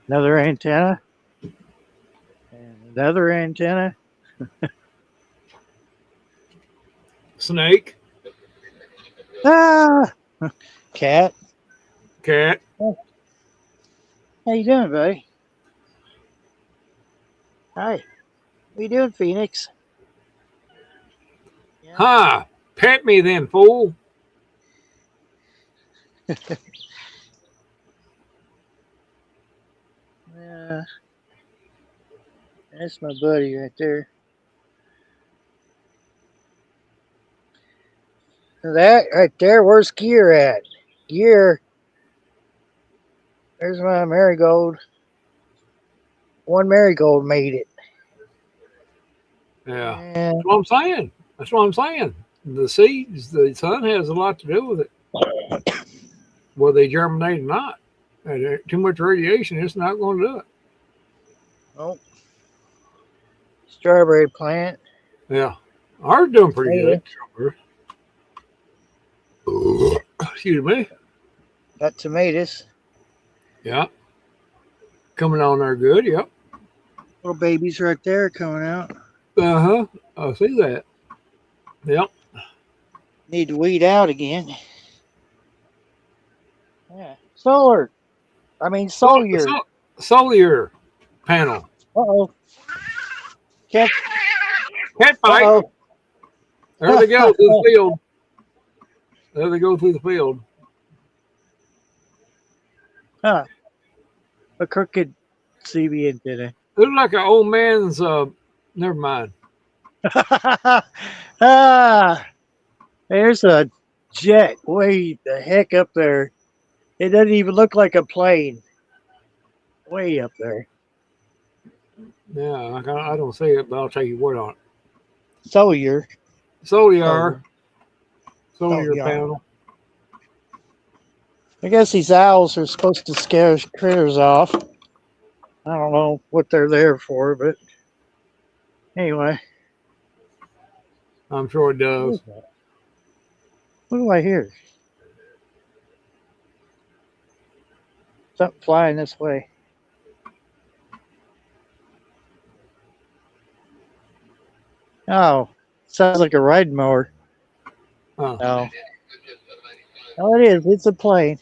Another antenna. And another antenna. Snake, Ah! Cat. cat. How you doing, buddy? Hi. What you doing, Phoenix? Yeah. Ha! Pet me then, fool. Yeah. That's my buddy right there. That right there, where's Gear at? Gear. There's my marigold. One marigold made it. Yeah. And That's what I'm saying. That's what I'm saying. The seeds, the sun has a lot to do with it. Whether they germinate or not. And too much radiation, it's not going to do it. oh, strawberry plant. Yeah. Ours doing pretty Yeah. good. Excuse me. Got tomatoes. Yeah. Coming on there good. Yep. Little babies right there coming out. Uh huh. I see that. Yep. Need to weed out again. Yeah. Solar. I mean, solar. Solar panel. Uh-oh. Cat. Cat fight. Uh-oh. There they go through the field. There they go through the field. Huh. A crooked CB antenna. Looks like an old man's. Never mind. Ah, there's a jet way the heck up there. It doesn't even look like a plane. Way up there. Yeah, I don't see it, but I'll take your word on it. Solar. Solar Solar. panel. I guess these owls are supposed to scare critters off. I don't know what they're there for, but anyway. I'm sure it does. What do I hear? Something flying this way. Oh, sounds like a riding mower. Huh. No. Oh, it is. It's a plane.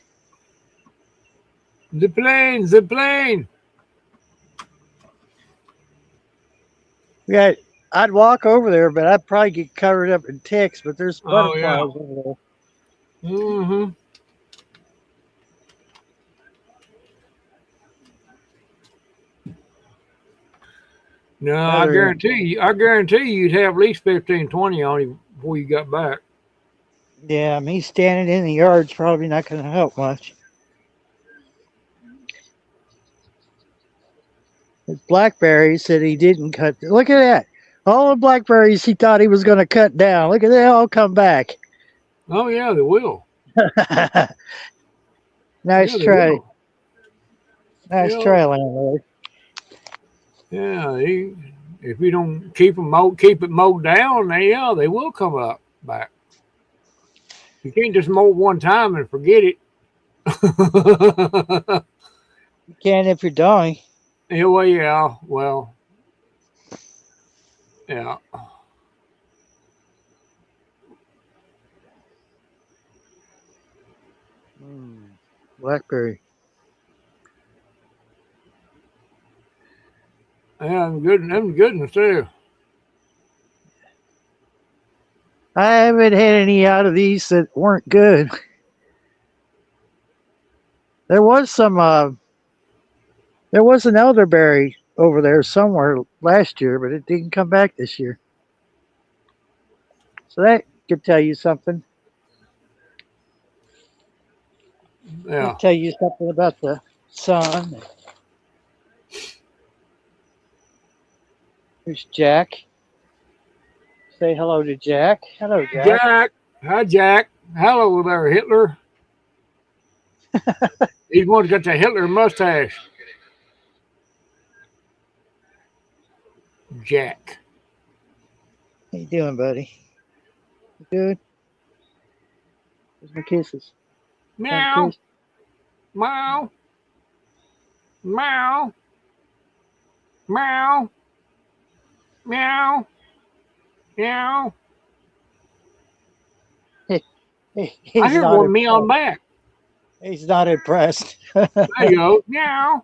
The plane, the plane. Yeah, I'd walk over there, but I'd probably get covered up in ticks. But there's Oh, yeah. butterflies over there. Mm-hmm. No, Another, I guarantee you you'd have at least 15, 20 on him before you got back. yeah, me standing in the yard's probably not going to help much. His blackberries that he didn't cut. Look at that. All the blackberries he thought he was going to cut down. Look at they all come back. Oh yeah, they will. Nice Yeah, they try. will. Nice Yeah, try, landlord. yeah. If you don't keep it mowed down, they will come up back. You can't just mow one time and forget it. You can if you're dying. Yeah, well, yeah, well, yeah. Blackberry. Yeah, them goodness too. I haven't had any out of these that weren't good. There was some. There was an elderberry over there somewhere last year, but it didn't come back this year. So that could tell you something. Yeah. Could tell you something about the sun. There's Jack. Say hello to Jack. Hello, Jack. Jack. Hi, Jack. Hello there, Hitler. He's one got the Hitler mustache. Jack. How you doing, buddy? You good? Where's my kisses? Meow. Kiss? Meow. Meow. Meow. Meow. Meow. Hey, I he's hear not one impressed. meowing back. He's not impressed. There you go. Meow.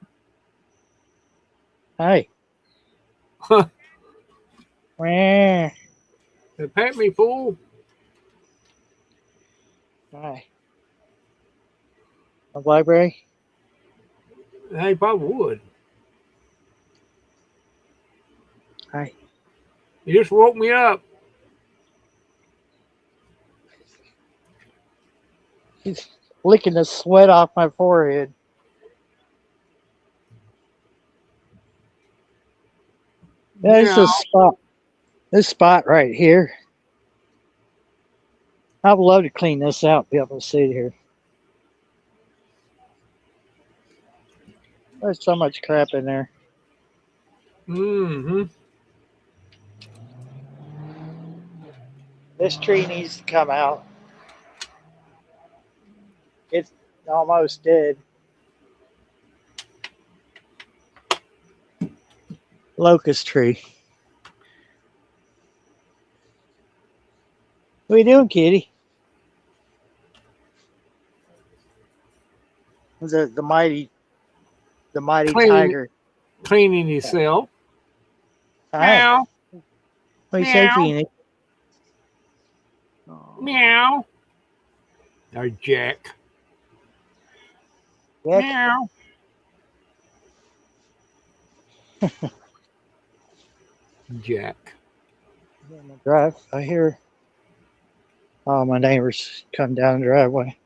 Hey. Hi. Pet me, fool. A blackberry? Hey, probably would. Hi. You just woke me up. He's licking the sweat off my forehead. There's Meow. this spot. This spot right here. I would love to clean this out, be able to sit here. There's so much crap in there. Mm-hmm. This tree needs to come out. It's almost dead. Locust tree. What are you doing, kitty? The mighty Cleaning, tiger. cleaning yourself. Hi. Meow. What do you say, Meow. Phoenix? Meow. There's Jack. Jack? Meow. Jack. Drive. I hear. Oh, my neighbors come down the driveway.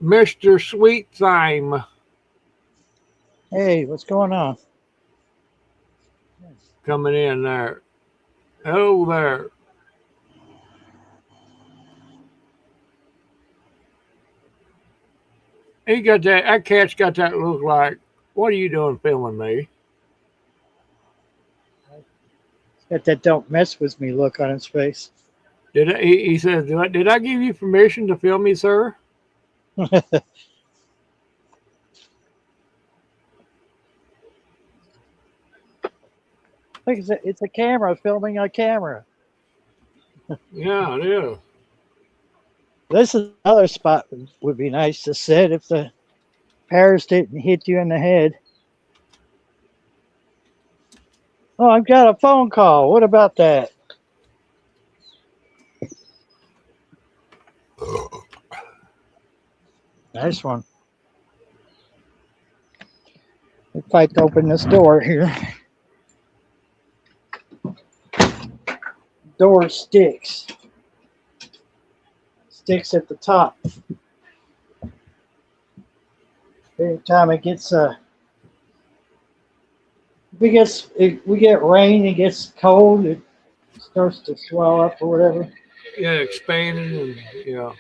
Mr. Sweet Thyme Hey, what's going on? coming in there. Oh, there. He got that cat's got that look like, what are you doing filming me? Got that "don't mess with me" look on his face. He says, did I give you permission to film me, sir? Look, it's a camera filming a camera. Yeah, it is. This is another spot would be nice to sit if the pears didn't hit you in the head. Oh, I've got a phone call. What about that? Nice one. If I can open this door here. Door sticks. Sticks at the top. Every time it gets if we get rain, it gets cold, it starts to swell up or whatever. Yeah, expanding and yeah,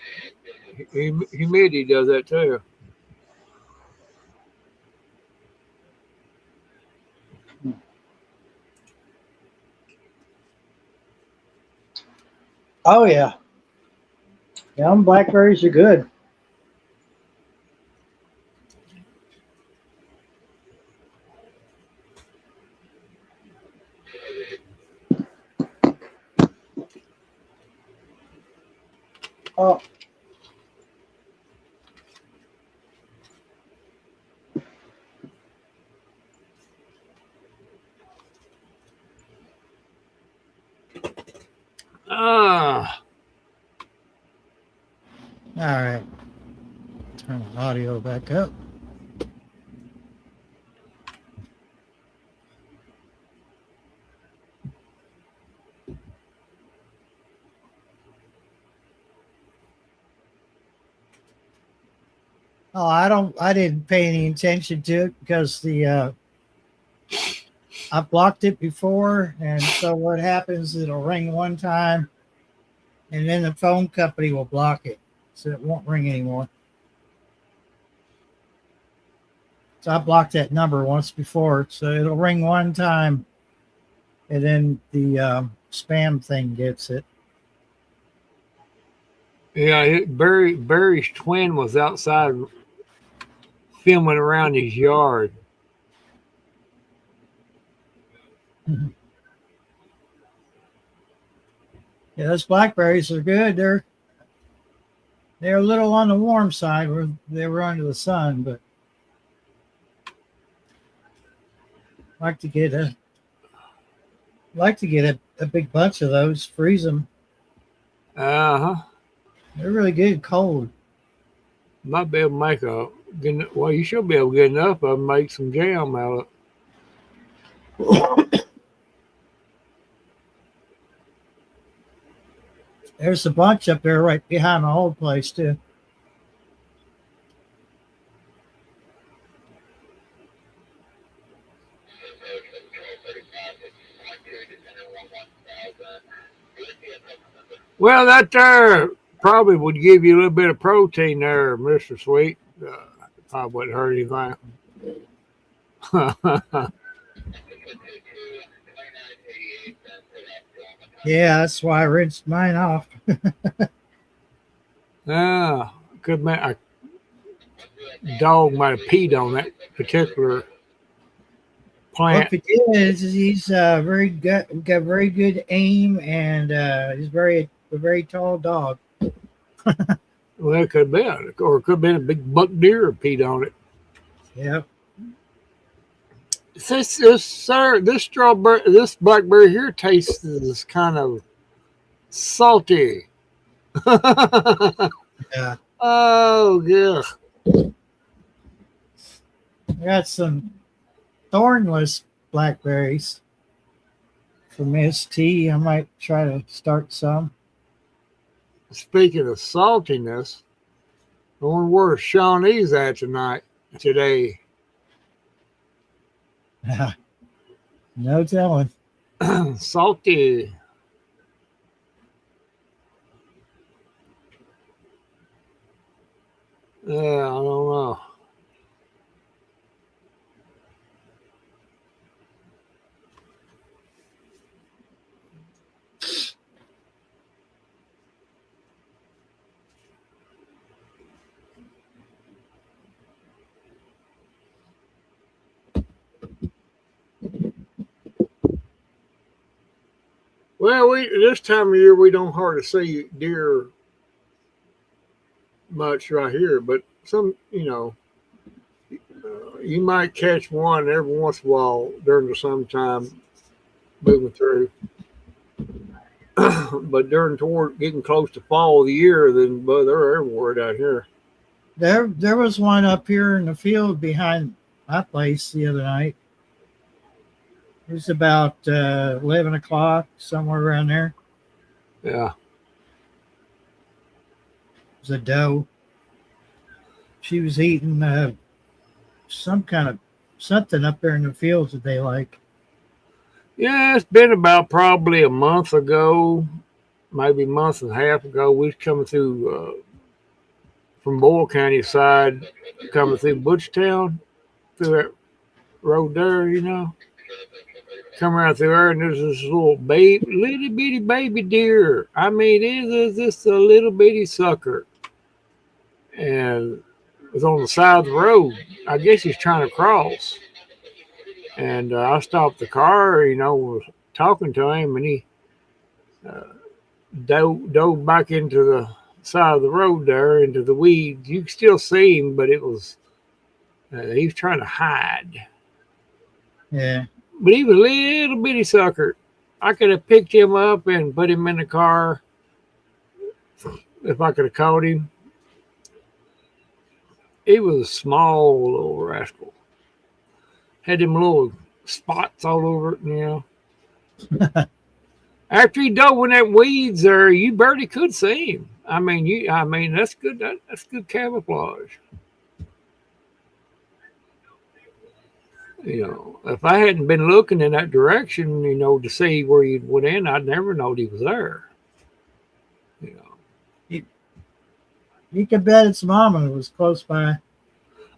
humidity does that too. Oh yeah. Yeah, blackberries are good. Oh, Ah, all right. Turn the audio back up. Oh, I didn't pay any attention to it because I blocked it before, and so what happens, it'll ring one time, and then the phone company will block it, so it won't ring anymore. So I blocked that number once before, so it'll ring one time, and then the spam thing gets it. yeah. Barry's twin was outside filming around his yard. Yeah, those blackberries are good. They're a little on the warm side where they were under the sun, but like to get a big bunch of those, freeze them. Uh huh. They're really good cold. Might be able to make well. You should be able to get enough of them, make some jam out of it. There's a bunch up there right behind my old place too. Well, that there probably would give you a little bit of protein there, Mr. Sweet. Probably wouldn't hurt anything. Yeah, that's why I rinsed mine off. Yeah, could be a dog might have peed on that particular Well, plant. if it is, he's very good, got very good aim, and he's a very tall dog. Well, it could be, or it could have been a big buck deer peed on it. Yep. This blackberry here tastes kind of salty. Yeah. Oh, yeah. I got some thornless blackberries from ST. I might try to start some. Speaking of saltiness, I wonder where Shawnee's at today. No telling. Salty. Yeah, I don't know. Well, this time of year we don't hardly see deer much right here, but some, you might catch one every once in a while during the summertime moving through. But toward getting close to fall of the year, then boy, they're everywhere down here. There was one up here in the field behind my place the other night. It was about 11 o'clock, somewhere around there. Yeah. It was a doe. She was eating some kind of something up there in the fields that they like. Yeah, it's been about probably a month ago, maybe a month and a half ago. We was coming through from Boyle County side, coming through Butchtown, through that road there, come around through there, and there's this little little bitty baby deer. I mean, it is just a little bitty sucker, and it was on the side of the road. I guess he's trying to cross, and I stopped the car, was talking to him, and he dove back into the side of the road there, into the weeds. You can still see him, but it was he was trying to hide. Yeah. But he was a little bitty sucker. I could have picked him up and put him in the car if I could have caught him. He was a small little rascal. Had them little spots all over it, After he dove in that weeds there, you barely could see him. I mean, that's good. That's good camouflage. If I hadn't been looking in that direction, to see where he went in, I'd never known he was there. You could bet its mama was close by.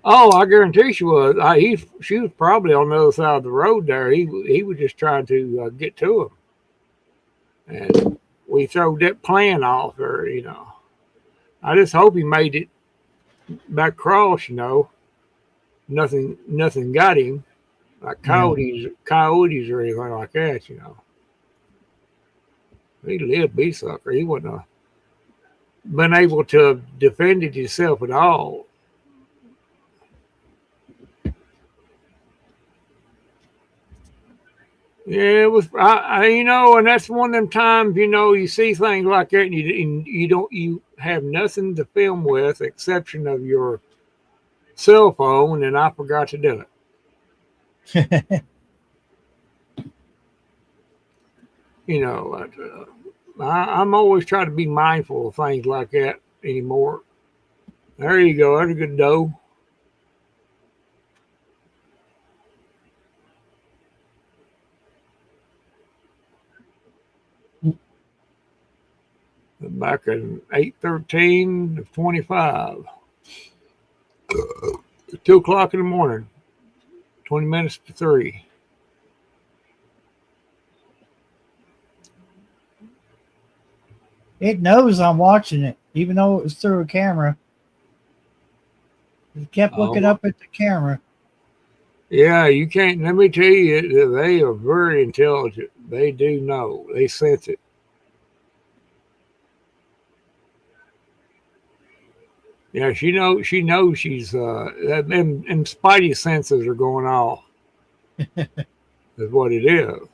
Oh, I guarantee she was. She was probably on the other side of the road there. He was just trying to get to him. And we throwed that plan off her, I just hope he made it back across, Nothing got him. Like coyotes or anything like that, He lived be sucker. He wouldn't have been able to defend it himself at all. Yeah, it was. And that's one of them times, you see things like that, and you have nothing to film with, exception of your cell phone, and I forgot to do it. I'm always trying to be mindful of things like that anymore. There you go. That's a good doe. Back in 8/13 of 25. 2 o'clock in the morning. 20 minutes to 3. It knows I'm watching it, even though it was through a camera. It kept looking up at the camera. Yeah, you can't. Let me tell you, they are very intelligent. They do know. They sense it. Yeah, she knows she's them spidey senses are going off. Is what it is.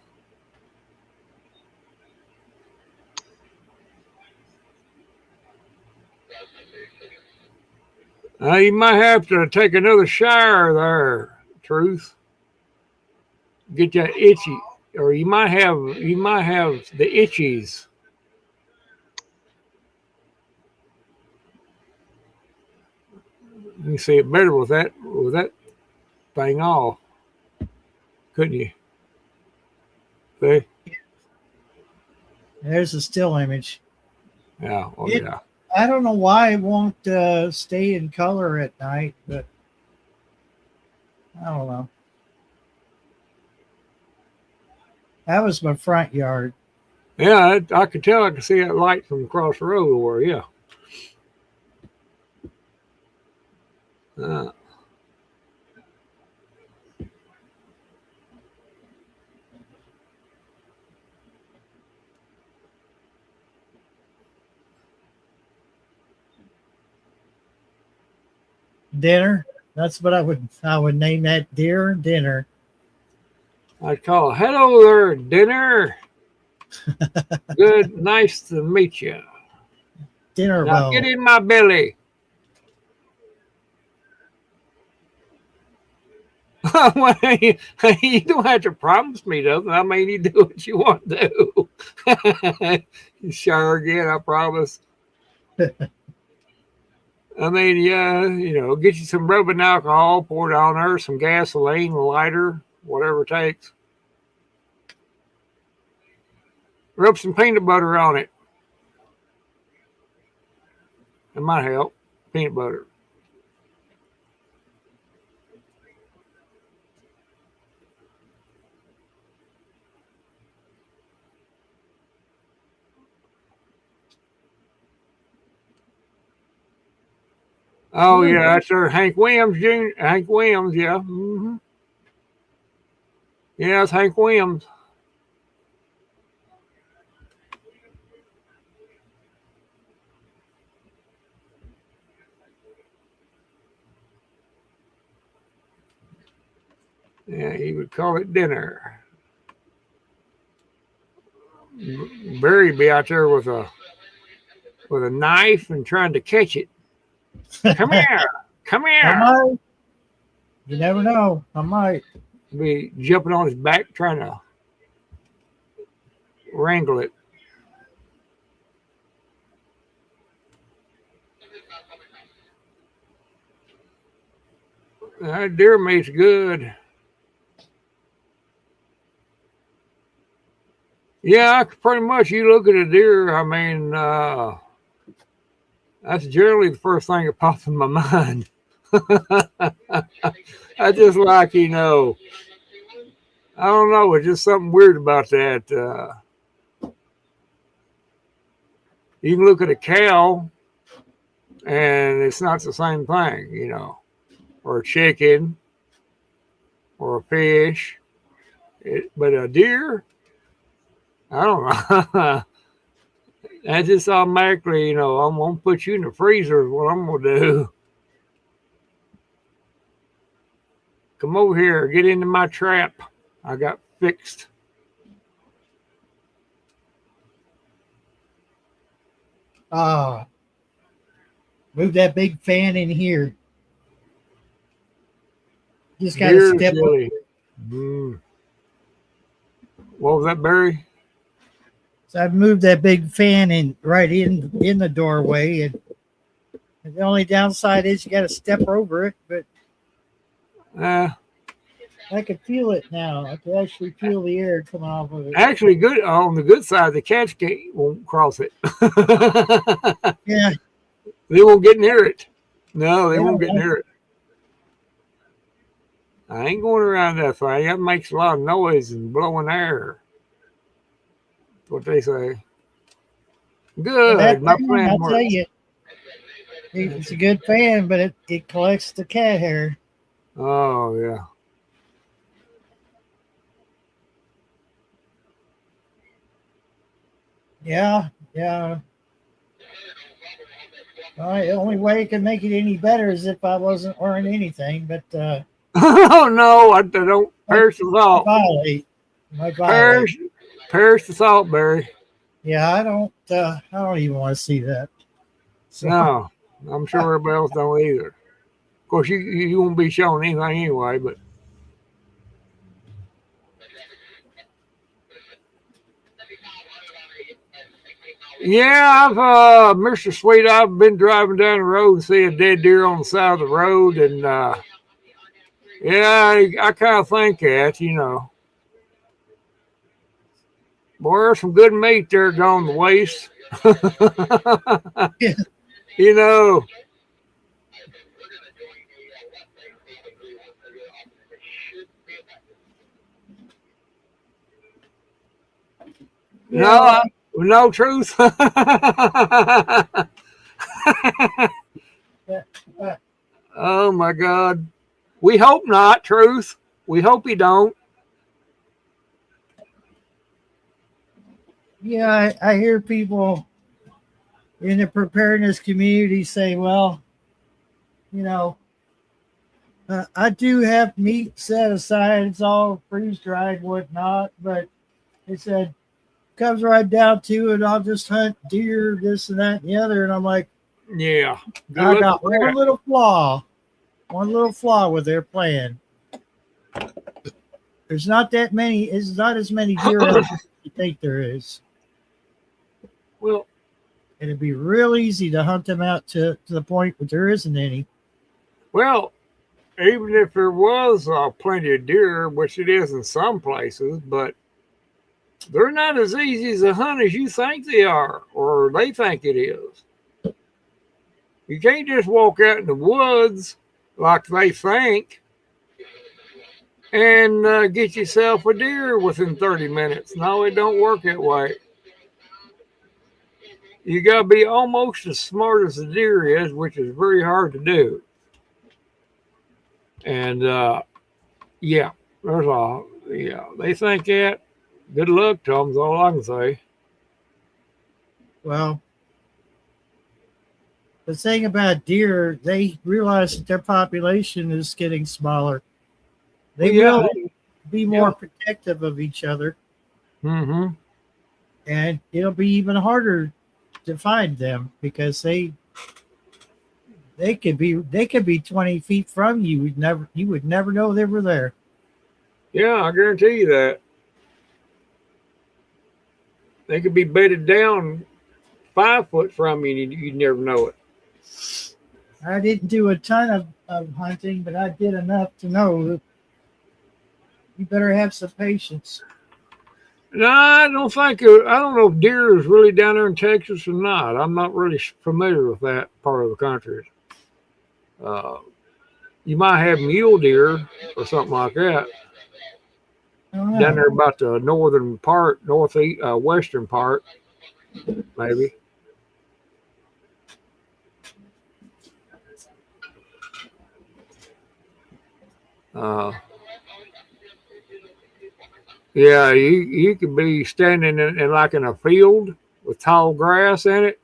You might have to take another shower there, Truth. Get that itchy, or you might have the itchies. You can see it better with that thing off, couldn't you? See? There's a still image. Yeah. Oh, yeah. I don't know why it won't stay in color at night, but I don't know. That was my front yard. Yeah, I could tell. I could see that light from across the road over. Yeah. Dinner. That's what I would name that deer dinner. I'd call, hello there, dinner. Good, nice to meet you. Dinner now well. get in my belly. Well, you don't have to promise me nothing. I mean, you do what you want to do. You shower again, I promise. I mean, yeah, get you some rubbing alcohol, pour it on there, some gasoline, a lighter, whatever it takes. Rub some peanut butter on it. It might help. Peanut butter. Oh yeah, that's our Hank Williams Jr. Hank Williams, yeah. Mm-hmm. Yeah, it's Hank Williams. Yeah, he would call it dinner. Barry be out there with a knife and trying to catch it. Come here, come here. You never know. I might be jumping on his back trying to wrangle it. That deer meat's good. Yeah, pretty much. You look at a deer, I mean, that's generally the first thing that pops in my mind. I just like, I don't know, it's just something weird about that. You can look at a cow and it's not the same thing, or a chicken or a fish. But a deer, I don't know. That just automatically, I'm going to put you in the freezer is what I'm going to do. Come over here. Get into my trap. I got fixed. Move that big fan in here. Just got to step really. What was that, Barry? So I've moved that big fan in right in the doorway, and the only downside is you got to step over it. But I can feel it now. I can actually feel the air coming off of it. Actually, good on the good side, the cats won't cross it. Yeah, they won't get near it. No, they won't get near it. I ain't going around that thing. That makes a lot of noise and blowing air. That's what they say. Good. My plan I'll tell you, it's a good fan, but it collects the cat hair. Oh, yeah. Yeah. Well, the only way it can make it any better is if I wasn't wearing anything, but oh no, I don't perish the salt. Perish the salt, Barry. Yeah, I don't even want to see that. So, no, I'm sure everybody else don't either. Of course, you won't be showing anything anyway, but. Yeah, Mr. Sweet, I've been driving down the road and see a dead deer on the side of the road, and yeah, I kind of think that, Boy, there's some good meat there going to waste. Yeah. No truth. Oh my God. We hope not, truth. We hope you don't. Yeah, I hear people in the preparedness community say, well, I do have meat set aside. It's all freeze dried, whatnot, but they said, comes right down to it, I'll just hunt deer, this and that and the other. And I'm like, yeah, I got one little flaw with their plan. There's not that many. It's not as many deer out there as you think there is. Well, It'd be real easy to hunt them out to the point where there isn't any. well, even if there was plenty of deer, which it is in some places, but they're not as easy as a hunt as you think they are, or they think it is. You can't just walk out in the woods like they think and get yourself a deer within 30 minutes. No, it don't work that way. You got to be almost as smart as the deer is, which is very hard to do. And yeah, they think that. Good luck to them is all I can say. Well, the thing about deer, they realize that their population is getting smaller. They Yeah. will be more protective of each other, Mm-hmm. and it'll be even harder to find them because they could be 20 feet from you. You would never know they were there. Yeah, I guarantee you that. They could be bedded down 5 foot from you and you'd never know it. I didn't do a ton of hunting, but I did enough to know that you better have some patience. No, I don't know if deer is really down there in Texas or not. I'm not really familiar with that part of the country. You might have mule deer or something like that I don't know. down there about the northern part, northeast, western part, maybe. Yeah, you could be standing in like in a field with tall grass in it,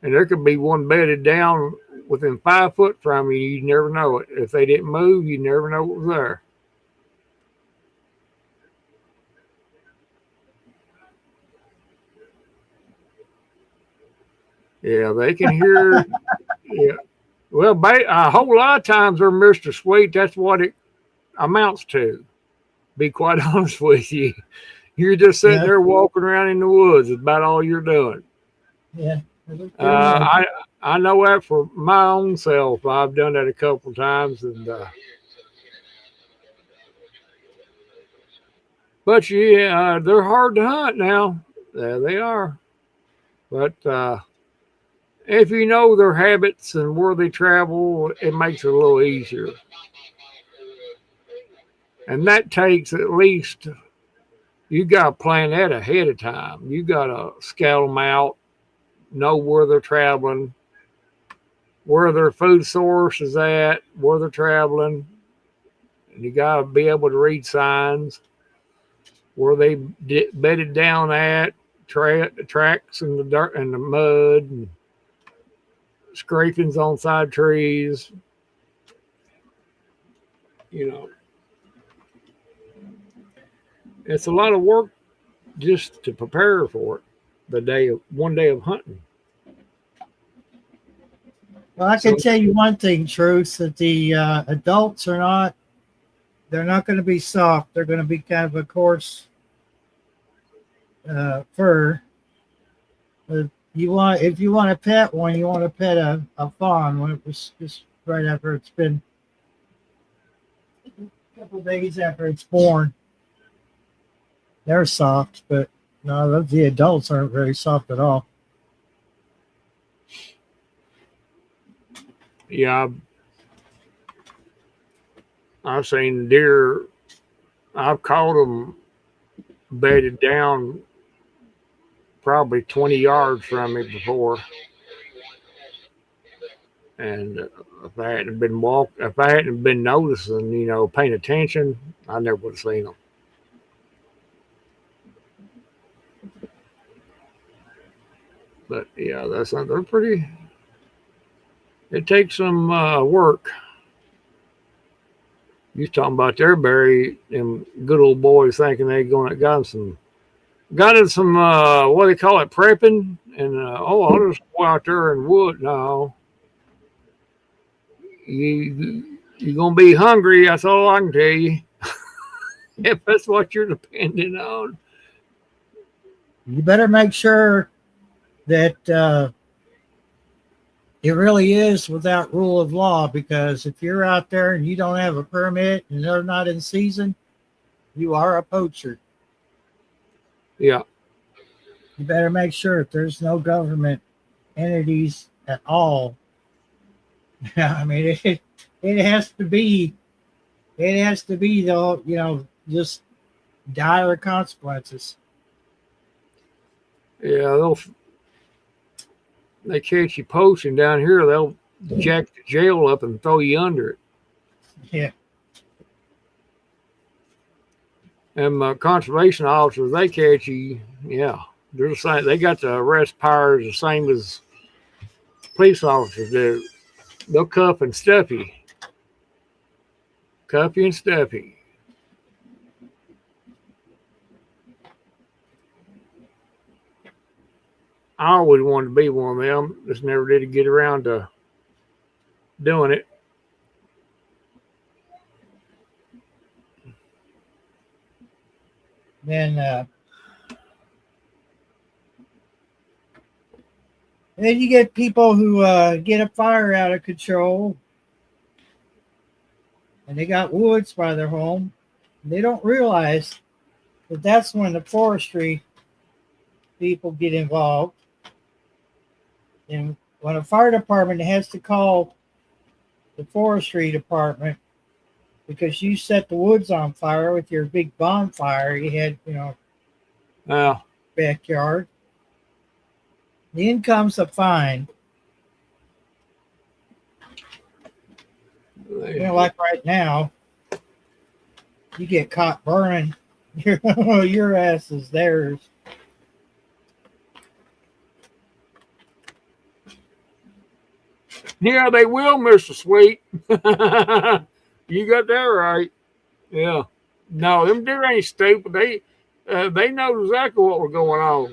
and there could be one bedded down within 5 foot from you. You'd never know it. If they didn't move, you'd never know what was there. Yeah, they can hear. Yeah. Well, a whole lot of times they're Mr. Sweet. That's what it amounts to. Be quite honest with you. You're just sitting there walking around in the woods. It's about all you're doing. Yeah. I know that for my own self. I've done that a couple of times, but yeah, they're hard to hunt now. There they are. But if you know their habits and where they travel, it makes it a little easier. And that takes at least, you got to plan that ahead of time. You got to scout them out, know where they're traveling, where their food source is at, where they're traveling. And you got to be able to read signs, where they bedded down at, tracks in the dirt and the mud, and scrapings on side trees. You know, it's a lot of work just to prepare for it. One day of hunting. Well, I can tell you one thing, Truth, that the adults they're not going to be soft. They're going to be kind of a coarse fur. If you want to pet one, you want to pet a fawn when it was just right after it's been a couple of days after it's born. They're soft, but no, the adults aren't very soft at all. Yeah, I've seen deer. I've caught them bedded down probably 20 yards from me before. And if I hadn't been noticing, paying attention, I never would have seen them. But yeah, they're pretty. It takes some work. You talking about their Barry and good old boys thinking they got in some what do they call it, prepping, and I'll just go out there and wood. No, You're gonna be hungry. That's all I can tell you. If that's what you're depending on. You better make sure that it really is without rule of law, because if you're out there and you don't have a permit and they're not in season, you are a poacher. Yeah. You better make sure if there's no government entities at all. I mean, it has to be, though, just dire consequences. Yeah, they catch you poaching down here, they'll jack the jail up and throw you under it. Yeah. And conservation officers, they catch you. Yeah, they're the same. They got the arrest powers the same as police officers do. They'll cuff and stuff you. Cuff you and stuff you. I always wanted to be one of them. Just never did get around to doing it. Then you get people who get a fire out of control, and they got woods by their home. They don't realize that that's when the forestry people get involved. And when a fire department has to call the forestry department because you set the woods on fire with your big bonfire you had, backyard, then comes a fine. Like right now, you get caught burning, your ass is theirs. Yeah, they will, Mr. Sweet. You got that right. Yeah. No, them deer ain't stupid. They know exactly what was going on.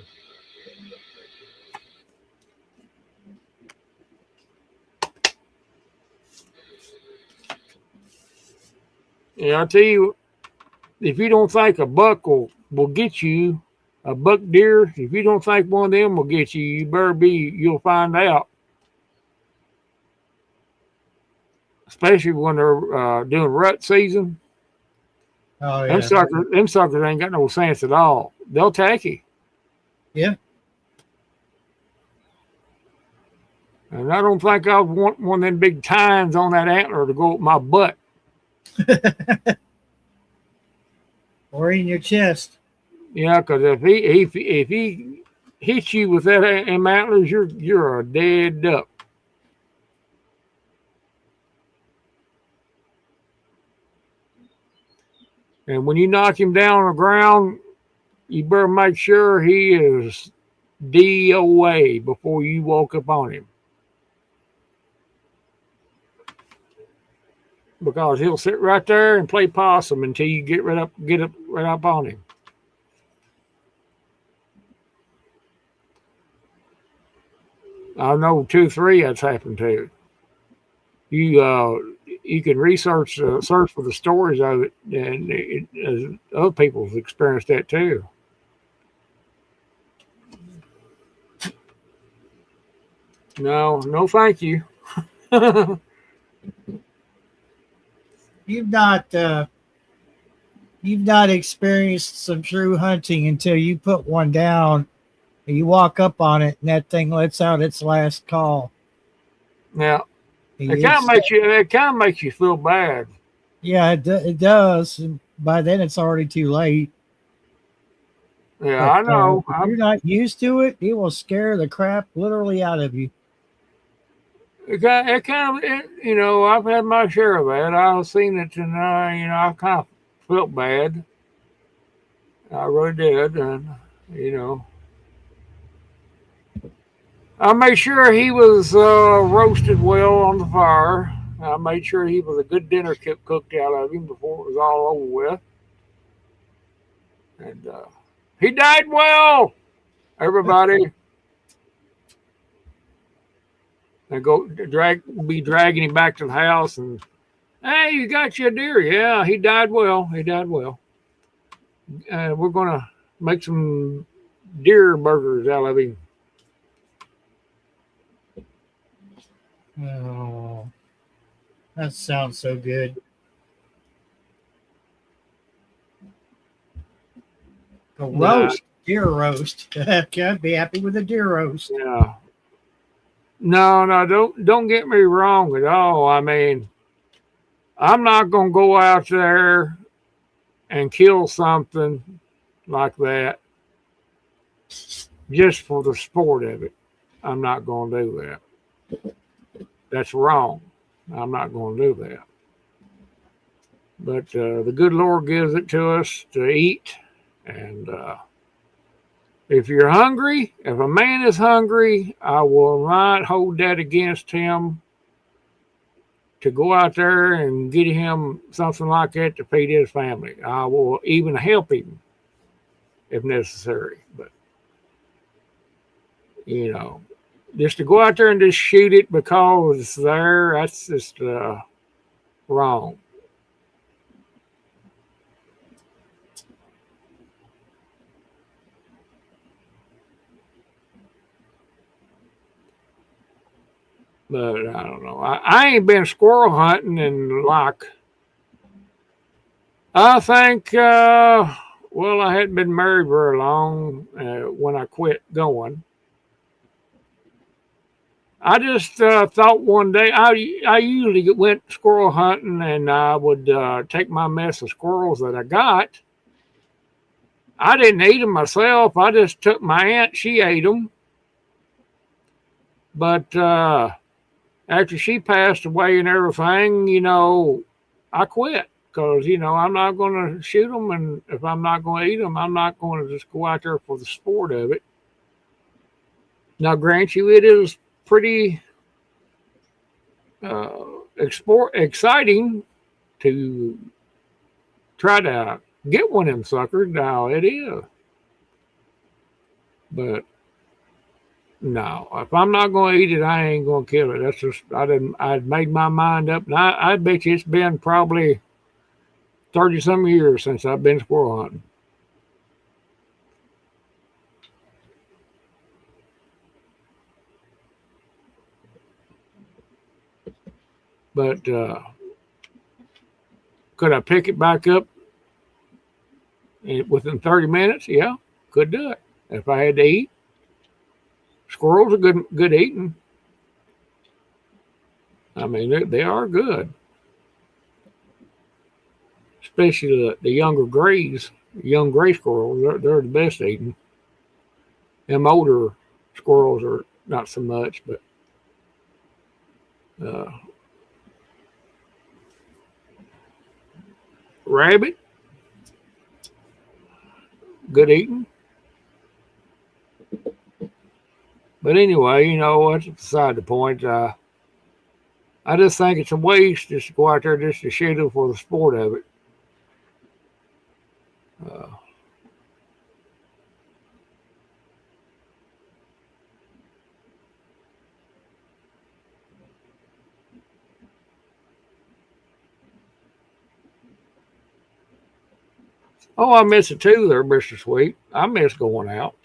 Yeah, I tell you, if you don't think a buck will get you, a buck deer, if you don't think one of them will get you, you better you'll find out. Especially when they're doing rut season. Oh, yeah. Them suckers ain't got no sense at all. They'll attack you. Yeah. And I don't think I want one of them big tines on that antler to go up my butt. Or in your chest. Yeah, because if he hits you with that antlers, you're a dead duck. And when you knock him down on the ground, you better make sure he is DOA before you walk up on him. Because he'll sit right there and play possum until you get right up on him. I know 2, 3 that's happened to. You can search for the stories of it, and other people's experienced that too. No, thank you. You've not experienced some true hunting until you put one down and you walk up on it and that thing lets out its last call. Now, it kind of makes you feel bad. Yeah, it does. And by then, it's already too late. Yeah, I know. If you're not used to it, it will scare the crap literally out of you. I've had my share of that. I've seen it, and I kind of felt bad. I really did, and I made sure he was roasted well on the fire. I made sure he was a good dinner cooked out of him before it was all over with. And he died well, everybody. And be dragging him back to the house and Hey, you got your deer? Yeah, he died well. He died well. We're gonna make some deer burgers out of him. Oh, that sounds so good. A Nah, roast, deer roast. I'd be happy with a deer roast. yeah. No, no, don't get me wrong at all. I mean, I'm not gonna go out there and kill something like that just for the sport of it. I'm not gonna do that. That's wrong. I'm not gonna do that. But the good Lord gives it to us to eat, and if you're hungry, if a man is hungry, I will not hold that against him to go out there and get him something like that to feed his family. I will even help him if necessary. But, you know, just to go out there and just shoot it because it's there, that's just wrong. But I don't know. I ain't been squirrel hunting in like, I think, well, I hadn't been married very long when I quit going. I just thought one day I usually went squirrel hunting and I would take my mess of squirrels that I got. I didn't eat them myself. I just took my aunt. She ate them. But after she passed away and everything, you know, I quit because, you know, I'm not going to shoot them. And if I'm not going to eat them, I'm not going to just go out there for the sport of it. Now, grant you, it is pretty exciting to try to get one of them suckers. Now, it is. But no, if I'm not going to eat it, I ain't going to kill it. That's just, I'd made my mind up. And I bet you it's been probably 30 some years since I've been squirrel hunting. But could I pick it back up within 30 minutes? Yeah, could do it. If I had to eat, squirrels are good eating. I mean, they are good, especially the younger grays, young gray squirrels. They're the best eating. Them older squirrels are not so much, but uh, rabbit, good eating. But anyway, you know, that's beside the point. I just think it's a waste just to go out there just to shoot it for the sport of it. Uh, oh, I miss it too, there, Mister Sweet. I miss going out.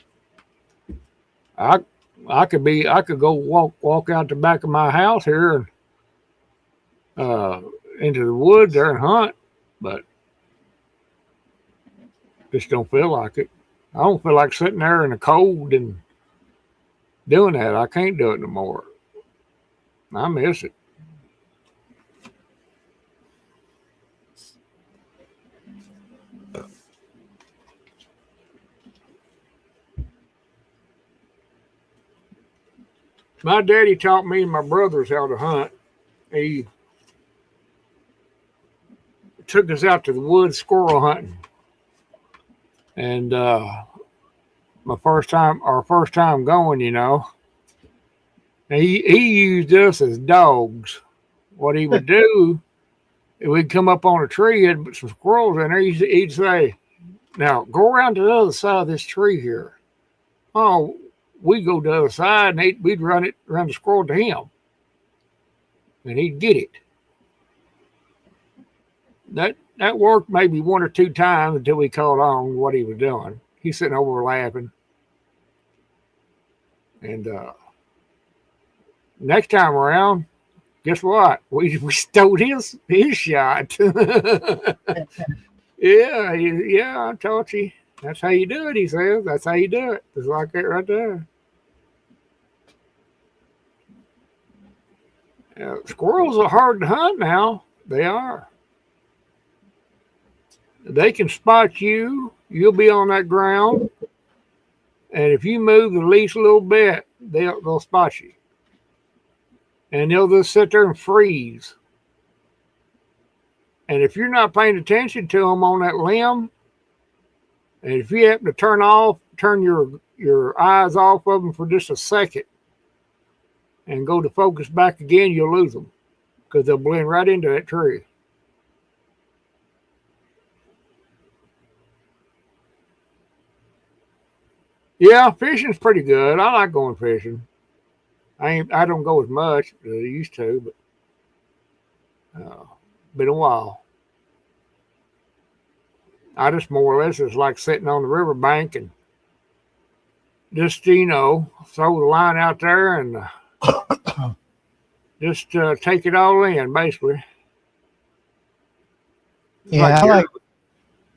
I I could go walk out the back of my house here and into the woods there and hunt, but just don't feel like it. I don't feel like sitting there in the cold and doing that. I can't do it no more. I miss it. My daddy taught me and my brothers how to hunt. He took us out to the woods squirrel hunting, and our first time going, you know, he used us as dogs. What he would do, we'd come up on a tree and put some squirrels in there. He'd say, "Now go around to the other side of this tree here." Oh, we'd go to the other side and we'd run the squirrel to him, and he'd get it. That worked maybe one or two times until we caught on what he was doing. He's sitting over laughing. And next time around, guess what? We stole his shot. Yeah, I taught you. That's how you do it, he says. That's how you do it. Just like that right there. Squirrels are hard to hunt now. They are. They can spot you. You'll be on that ground. And if you move the least little bit, they'll spot you. And they'll just sit there and freeze. And if you're not paying attention to them on that limb, and if you happen to turn your eyes off of them for just a second and go to focus back again, you'll lose them because they'll blend right into that tree. Yeah, fishing's pretty good. I like going fishing. I don't go as much as I used to, but been a while. I just more or less is like sitting on the riverbank and just throw the line out there and just take it all in, basically. Yeah,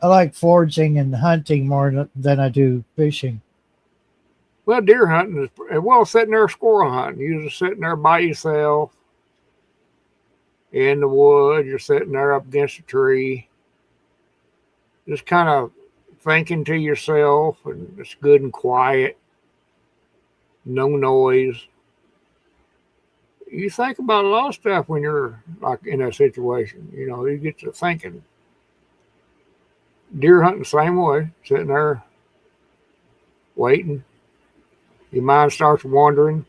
I like foraging and hunting more than I do fishing. Well, deer hunting is sitting there squirrel hunting. You're just sitting there by yourself in the woods. You're sitting there up against a tree, just kind of thinking to yourself, and it's good and quiet, no noise. You think about a lot of stuff when you're like in that situation. You get to thinking. Deer hunting the same way, sitting there waiting. Your mind starts wandering.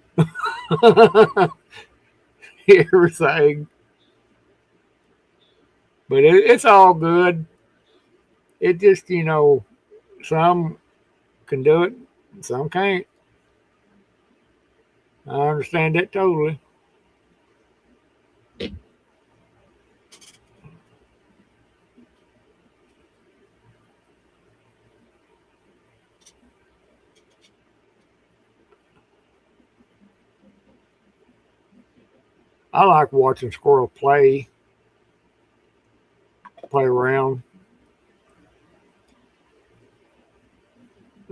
Everything. But it's all good. It just, some can do it, some can't. I understand that totally. I like watching squirrels play around.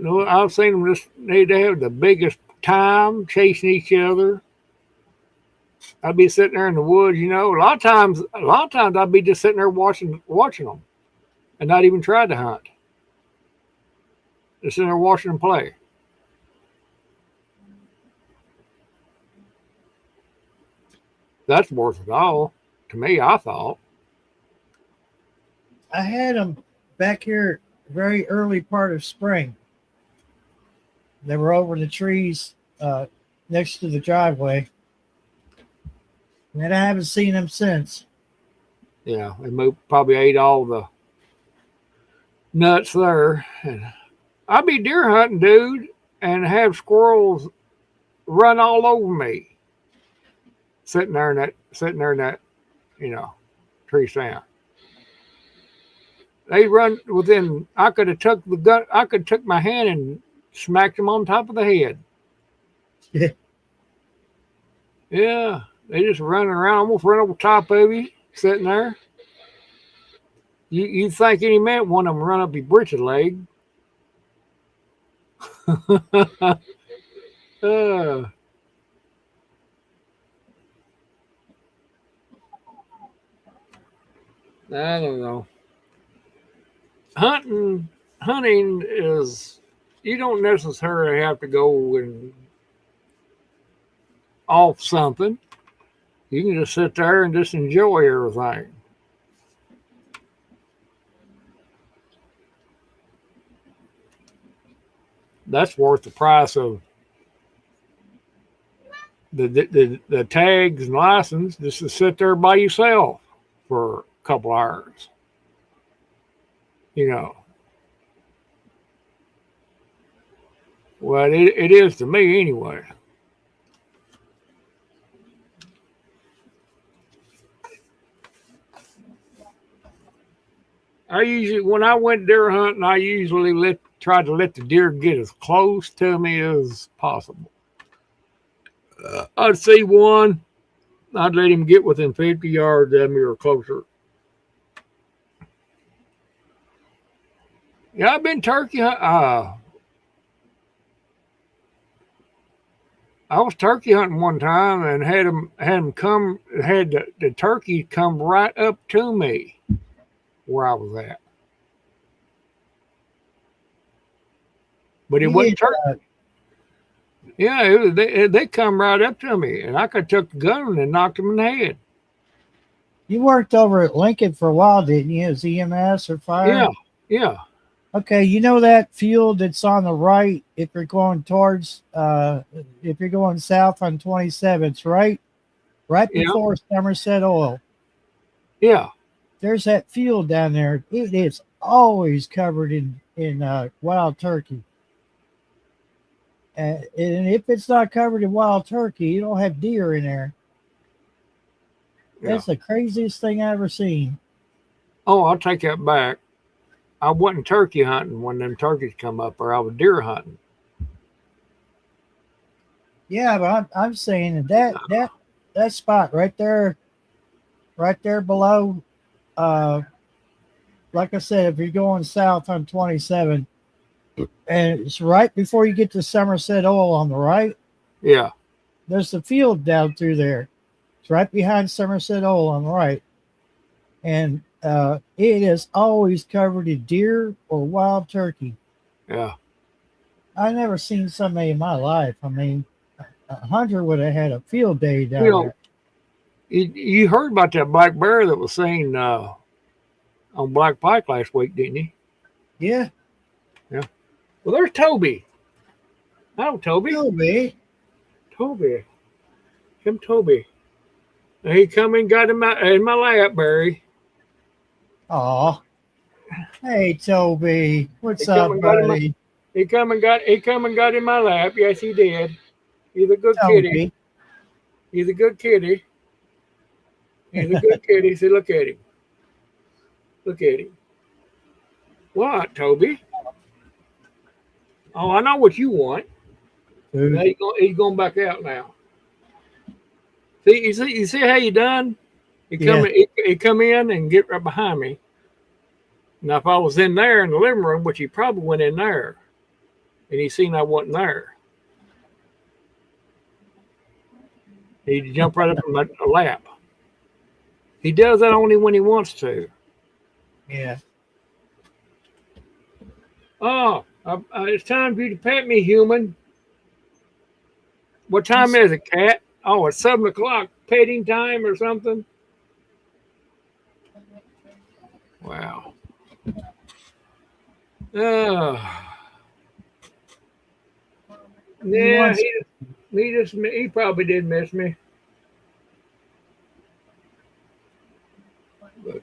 I've seen them they have the biggest time chasing each other. I'd be sitting there in the woods, a lot of times I'd be just sitting there watching them and not even try to hunt. Just sitting there watching them play. That's worth it all to me, I thought. I had them back here very early part of spring. They were over the trees next to the driveway. And I haven't seen them since. Yeah, they probably ate all the nuts there. And I'd be deer hunting, dude, and have squirrels run all over me. Sitting there in that, tree stand. They run within. I could have took the gun. I could have took my hand and smacked them on top of the head. Yeah. Yeah, they just running around, almost run over top of you, sitting there. You think any minute one of them run up your britches leg. I don't know. Hunting is, you don't necessarily have to go and off something. You can just sit there and just enjoy everything. That's worth the price of the tags and license, just to sit there by yourself for a couple hours. Well, it is to me anyway. when I went deer hunting, I usually tried to let the deer get as close to me as possible. I'd see one, I'd let him get within 50 yards of me or closer. Yeah, I've been turkey. I was turkey hunting one time and had the turkey come right up to me where I was at. But it wasn't turkey. Yeah, they come right up to me, and I could took the gun and knocked them in the head. You worked over at Lincoln for a while, didn't you? As EMS or fire? Yeah. Okay, you know that field that's on the right if you're going towards if you're going south on 27th, right before Somerset Oil. Yeah. There's that field down there. It is always covered in wild turkey. And if it's not covered in wild turkey, you don't have deer in there. That's the craziest thing I ever seen. Oh, I'll take that back. I wasn't turkey hunting when them turkeys come up, or I was deer hunting. Yeah, but I'm saying that spot right there below, like I said, if you're going south on 27, and it's right before you get to Somerset Oil on the right. Yeah. There's a field down through there. It's right behind Somerset Oil on the right. And it is always covered in deer or wild turkey. Yeah. I never seen so many in my life. I mean, a hunter would have had a field day down there. You heard about that black bear that was seen on Black Pike last week, didn't you? Yeah. Yeah. Well, there's Toby. Oh, Toby. Toby. Him Toby. And he come and got in my lap, Barry. Aw. Hey, Toby. What's up, buddy? He come and got in my lap. Yes, he did. He's a good kitty. He's a good kitty. He's a good kitty. See, look at him. Look at him. What, Toby? Oh, I know what you want. Now he's going back out now. See, you see how you done? He come in and get right behind me. Now, if I was in there in the living room, which he probably went in there, and he seen I wasn't there, he'd jump right up in my lap. He does that only when he wants to. Yeah. Oh, it's time for you to pet me, human. What time is it, cat? Oh, it's 7 o'clock. Petting time or something? Wow. Yeah, he probably did miss me. But,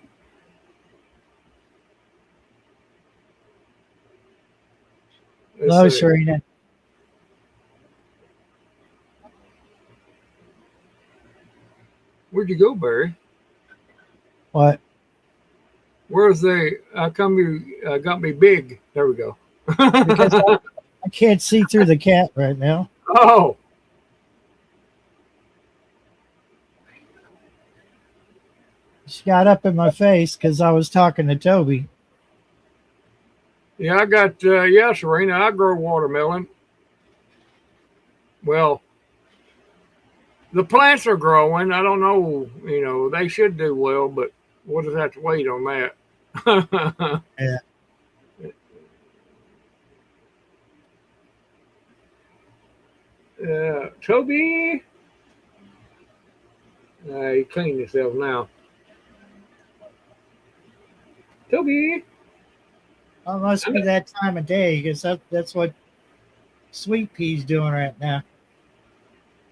hello, Serena. Where'd you go, Barry? What? Where's how come you got me big? There we go. Because I can't see through the cat right now. Oh. She got up in my face because I was talking to Toby. Yeah, I got, Serena, I grow watermelon. Well, the plants are growing. I don't know, they should do well, but we'll just have to wait on that. Yeah. Toby. He cleaned himself now. Toby. Well, it must be that time of day because that's what Sweet Pea's doing right now.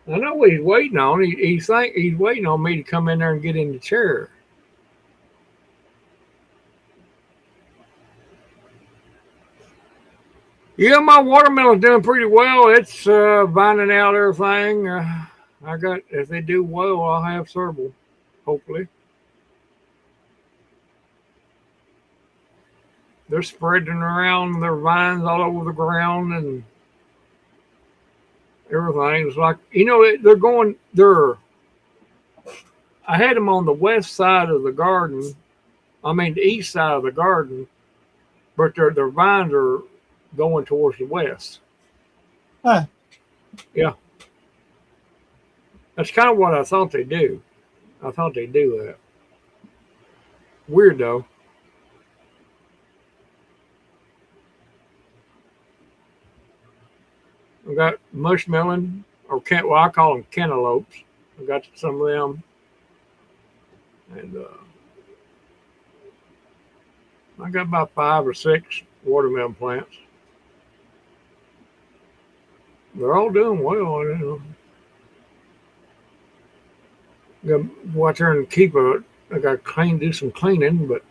I know what he's waiting on. He's waiting on me to come in there and get in the chair. Yeah, my watermelon's doing pretty well. It's vining out everything. If they do well, I'll have several, hopefully. they're spreading around their vines all over the ground and everything. It's like, they're going. I had them on the west side of the garden. I mean, the east side of the garden, but their vines are going towards the west. Huh. Yeah, that's kind of what I thought they do. I thought they'd do that. Weird though. I got mushmelon, or well, I call them cantaloupes. I got some of them, and I got about 5 or 6 watermelon plants. They're all doing well. Got to watch her and keep it. I got to do some cleaning, but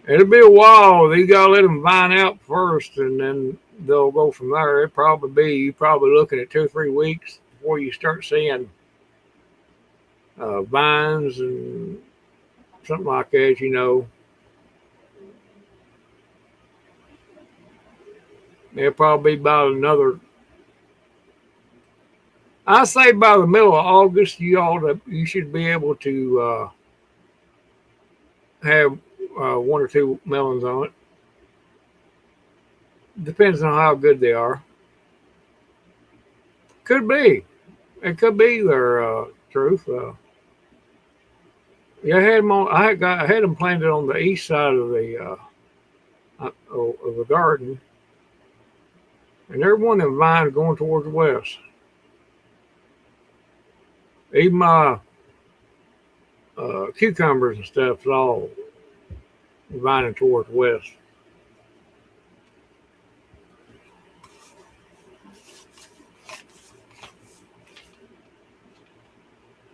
it'll be a while. You gotta let them vine out first, and then they'll go from there. You probably looking at 2 or 3 weeks before you start seeing vines and something like that. It'll probably be about another. I say by the middle of August, you should be able to have 1 or 2 melons on it. Depends on how good they are. Could be. It could be their truth. Yeah, I had them on. I had them planted on the east side of the garden, and every one of them vines going towards the west. Even my cucumbers and stuff is all vining towards the west.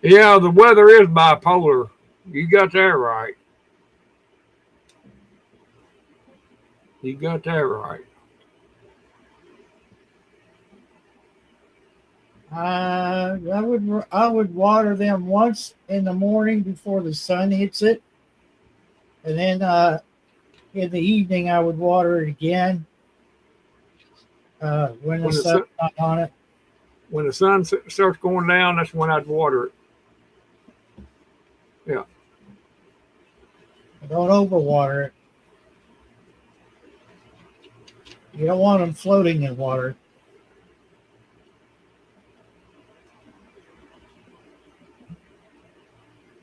Yeah, the weather is bipolar. You got that right. You got that right. I would water them once in the morning before the sun hits it, and then in the evening I would water it again when the sun's not on it. When the sun starts going down, that's when I'd water it. Yeah. Don't overwater it. You don't want them floating in water.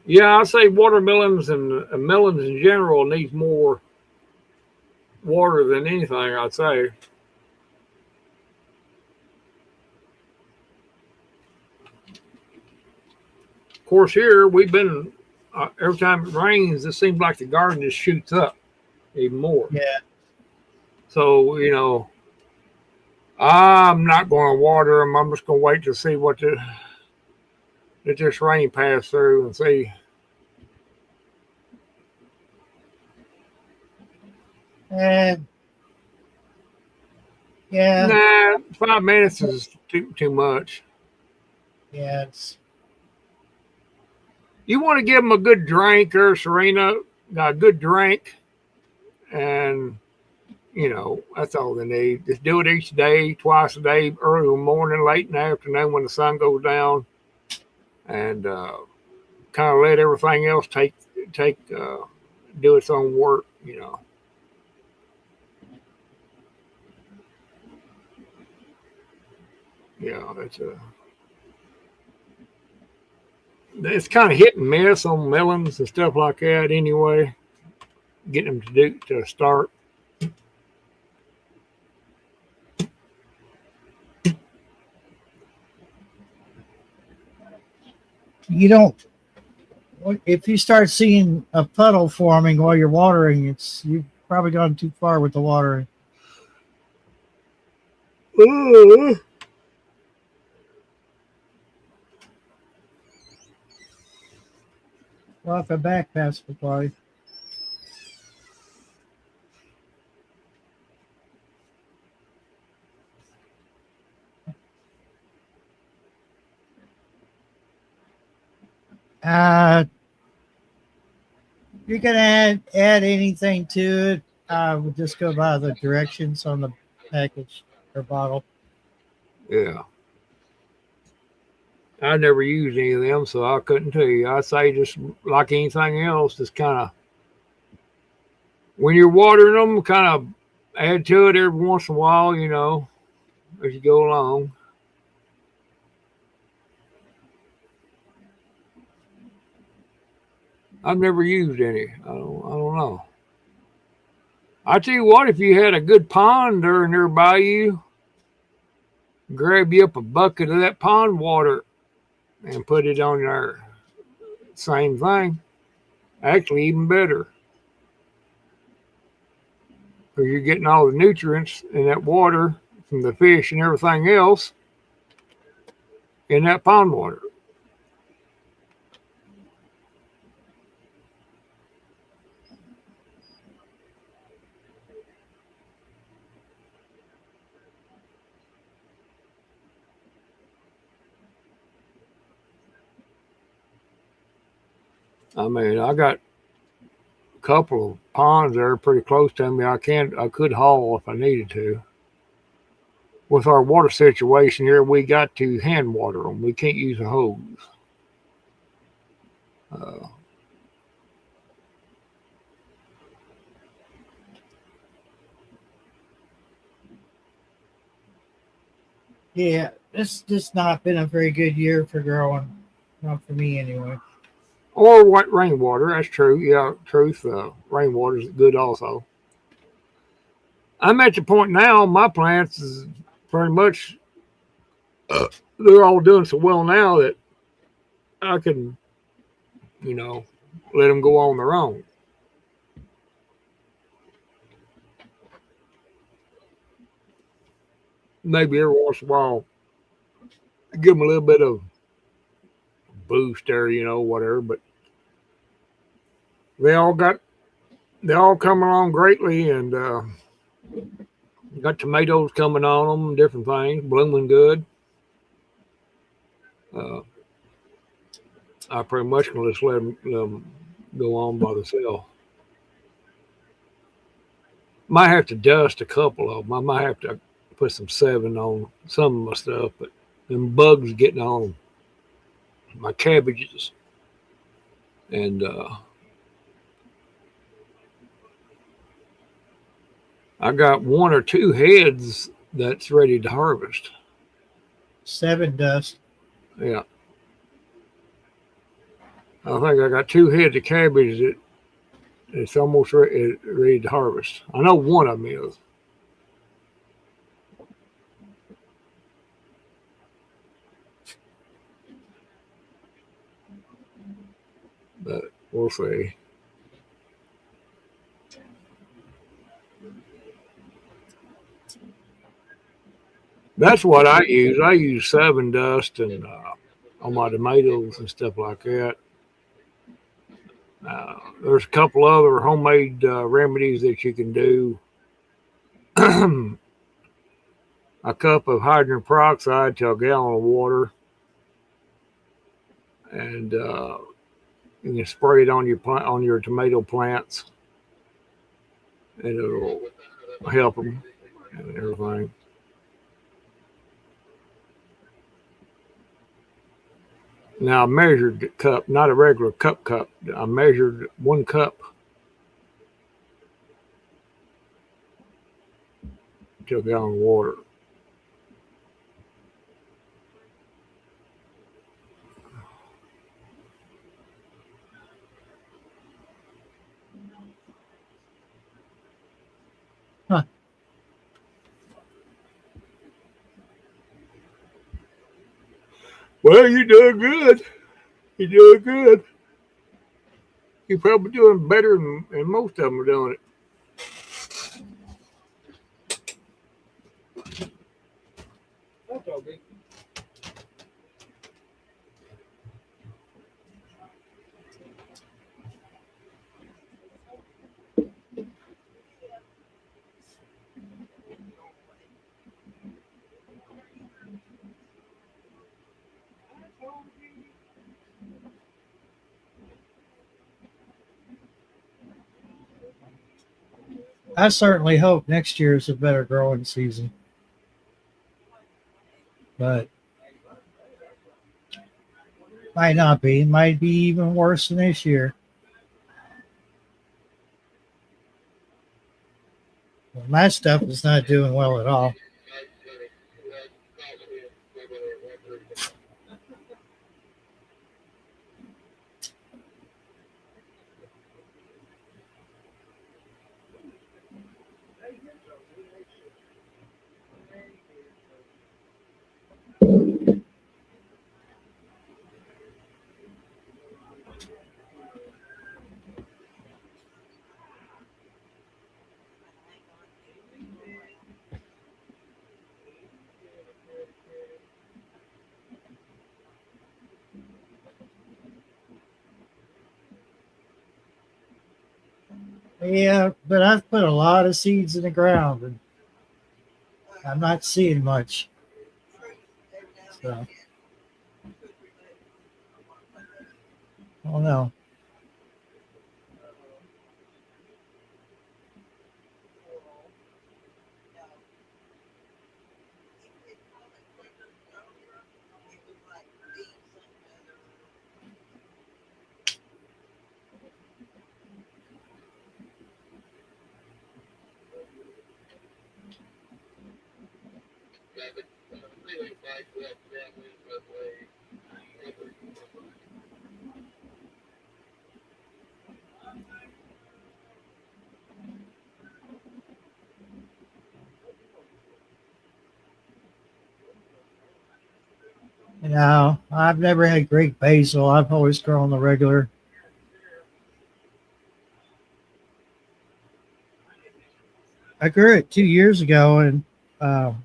Yeah, I say watermelons and melons in general needs more water than anything, I'd say. Of course, here we've been, every time it rains, it seems like the garden just shoots up even more. Yeah. So, I'm not going to water them. I'm just going to wait to see let this rain pass through and see. And yeah. Nah, 5 minutes is too much. Yeah, you want to give them a good drink, or Serena, a good drink, and that's all they need. Just do it each day, twice a day, early in the morning, late in the afternoon when the sun goes down, and kind of let everything else do its own work. Yeah, it's kind of hit and miss on melons and stuff like that. Anyway, getting them to start. You don't. If you start seeing a puddle forming while you're watering, you've probably gone too far with the watering. Welcome back, Pastor Party. You're gonna add anything to it, I would just go by the directions on the package or bottle. Yeah. I never used any of them, so I couldn't tell you. I say just like anything else, just kind of when you're watering them, kind of add to it every once in a while, as you go along. I've never used any. I don't know. I tell you what, if you had a good pond there nearby you, grab you up a bucket of that pond water and put it on there. Same thing. Actually, even better. Because you're getting all the nutrients in that water from the fish and everything else in that pond water. I mean, I got a couple of ponds there pretty close to me. I could haul if I needed to. With our water situation here, we got to hand water them. We can't use a hose. Uh, Yeah, it's just not been a very good year for growing. Not for me anyway. or white rainwater. That's true. Yeah, truth. Rainwater is good also. I'm at the point now. My plants is pretty much they're all doing so well now that I can, you know, let them go on their own. Maybe every once in a while, give them a little bit of boost there, whatever. But they all got they all come along greatly, and got tomatoes coming on them, different things, blooming good. Uh, I pretty much can just let them go on by themselves. Might have to dust a couple of them. I might have to put some 7 on some of my stuff, but them bugs getting on my cabbages, and I got 1 or 2 heads that's ready to harvest. 7 dust. Yeah, I think I got 2 heads of cabbage that it's almost ready to harvest. I know one of them is, but we'll see. That's what I use. I use 7 dust and on my tomatoes and stuff like that. There's a couple other homemade remedies that you can do. A cup of hydrogen peroxide to a gallon of water, and you can spray it on your tomato plants, and it'll help them and everything. Now I measured the cup, not a regular cup. I measured 1 cup to a gallon of water. Huh. Well, you're doing good. You're doing good. You're probably doing better than most of them are doing it. That's okay. I certainly hope next year is a better growing season, but might not be. Might be even worse than this year. Well, my stuff is not doing well at all. Yeah, but I've put a lot of seeds in the ground and I'm not seeing much. So, I don't know. You know, I've never had great basil. I've always grown the regular. I grew it 2 years ago, and um,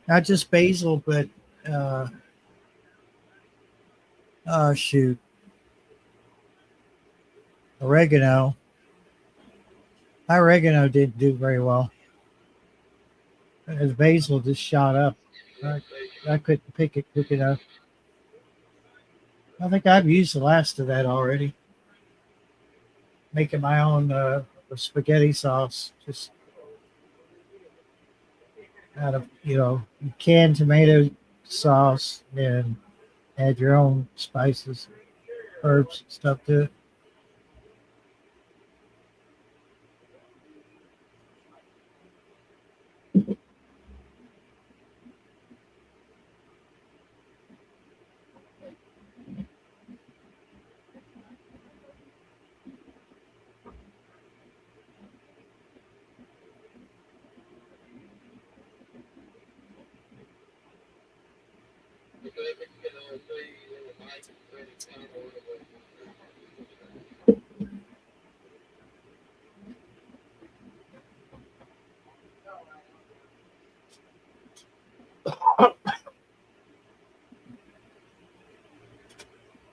not just basil, but uh, oh shoot, oregano. My oregano didn't do very well. His basil just shot up. I, I couldn't pick it quick enough. I think I've used the last of that already. Making my own spaghetti sauce, just out of canned tomato sauce, and add your own spices, herbs, and stuff to it.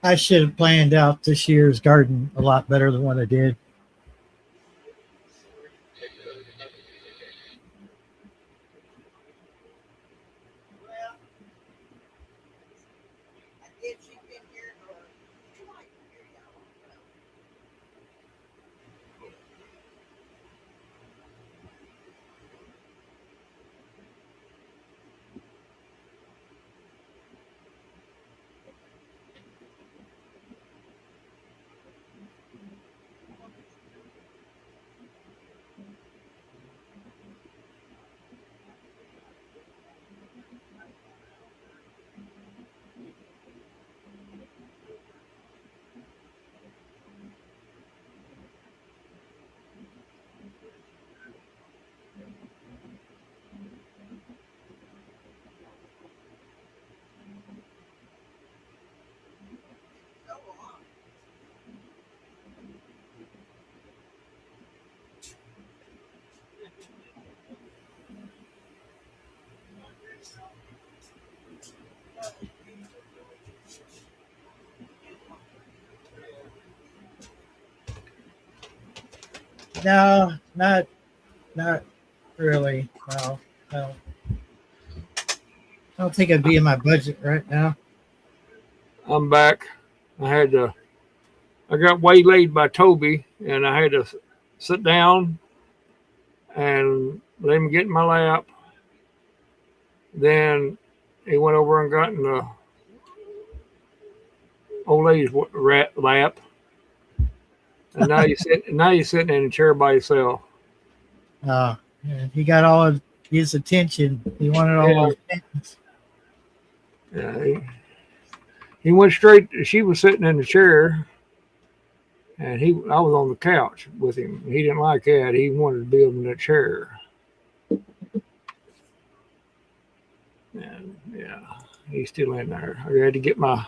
I should have planned out this year's garden a lot better than what I did. No, not really. No, no. I don't think it'd be in my budget right now. I'm back. I got waylaid by Toby, and I had to sit down and let him get in my lap. Then he went over and got in the old lady's lap. And now you're sitting in a chair by yourself. Yeah, he got all of his attention. He wanted all his attention. Yeah, he went straight. She was sitting in the chair, and I was on the couch with him. He didn't like that. He wanted to be in the chair. And yeah, he's still in there. I had to get my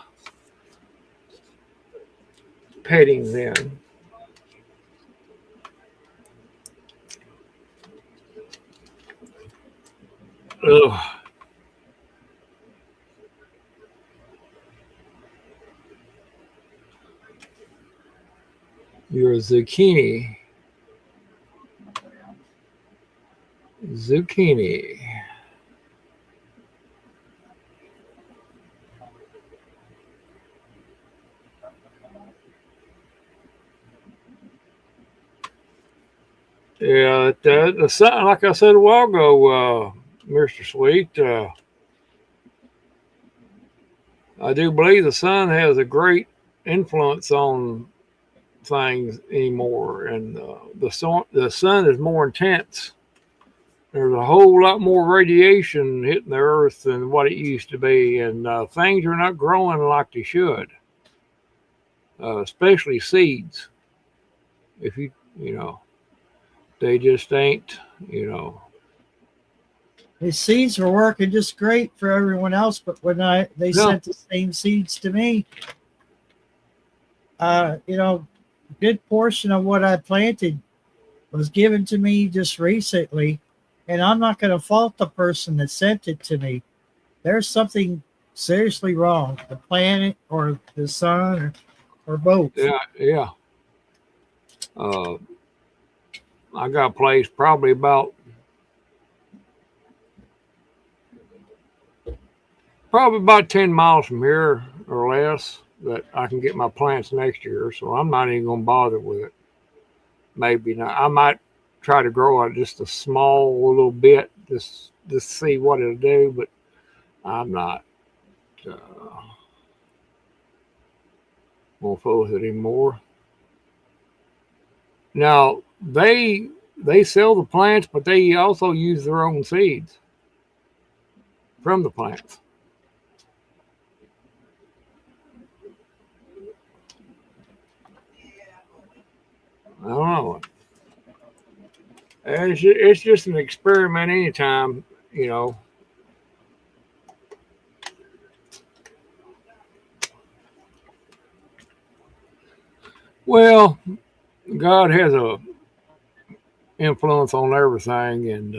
pettings in. Ugh. You're a zucchini. Zucchini. Yeah, the sun, like I said a while ago, Mr. Sweet, I do believe the sun has a great influence on things anymore, and the sun is more intense. There's a whole lot more radiation hitting the earth than what it used to be, and things are not growing like they should, especially seeds. If you know, they just ain't, The seeds were working just great for everyone else, but when they sent the same seeds to me, a good portion of what I planted was given to me just recently, and I'm not going to fault the person that sent it to me. There's something seriously wrong, the planet or the sun or both. Yeah. I got a place probably about 10 miles from here or less that I can get my plants next year, so I'm not even going to bother with it. Maybe not. I might try to grow it just a small little bit, just see what it'll do, but I'm not going to fool with it anymore. Now, they sell the plants, but they also use their own seeds from the plants. I don't know. It's just an experiment anytime, Well, God has a influence on everything, and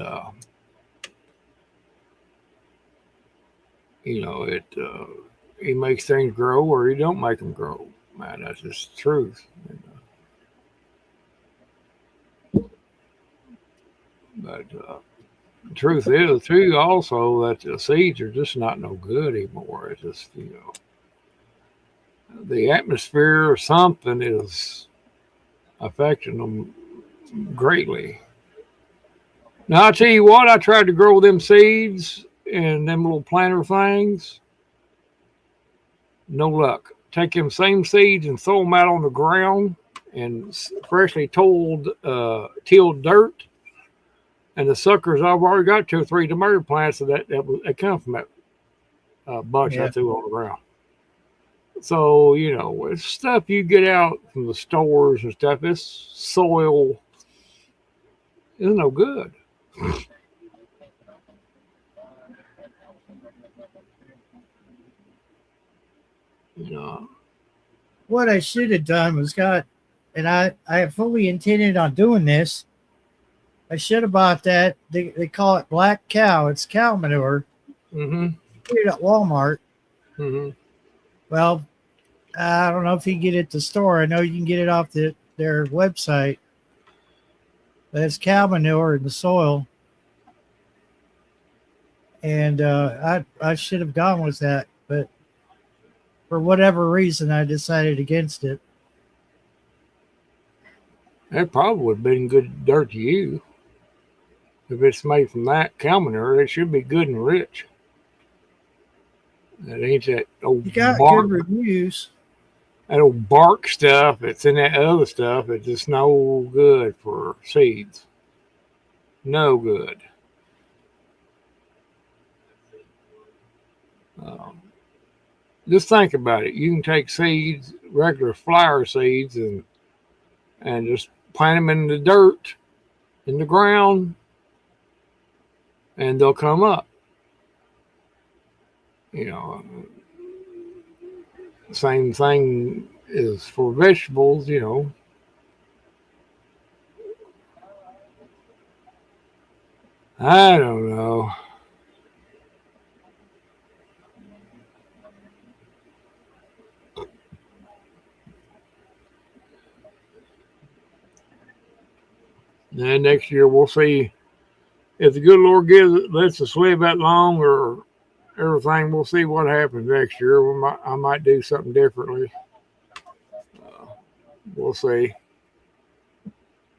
he makes things grow or he don't make them grow. Man, that's just the truth. But the truth is, too, also that the seeds are just not no good anymore. It's just, the atmosphere or something is affecting them greatly. Now, I tell you what, I tried to grow them seeds and them little planter things. No luck. Take them same seeds and throw them out on the ground and freshly tilled dirt. And the suckers, I've already got 2 or 3 tomato plants that come from that bunch I threw on the ground. So, it's stuff you get out from the stores and stuff. This soil is no good. What I should have done was and I fully intended on doing this. I should have bought that. They call it black cow. It's cow manure. Mm-hmm. Get it at Walmart. Mm-hmm. Well, I don't know if you can get it at the store. I know you can get it off their website. But it's cow manure in the soil. And I should have gone with that. But for whatever reason, I decided against it. That probably would have been good dirt to you. If it's made from that cow manure, it should be good and rich. That ain't that old You got bark, good reviews. that old bark stuff that's in that other stuff. It's just no good for seeds. No good. Um, just think about it. You can take seeds, regular flower seeds, and just plant them in the dirt, in the ground, and they'll come up. You know, same thing is for vegetables. You know, I don't know. And next year we'll see if the good Lord lets us live that long, or everything. We'll see what happens next year. I might do something differently. Uh, we'll see.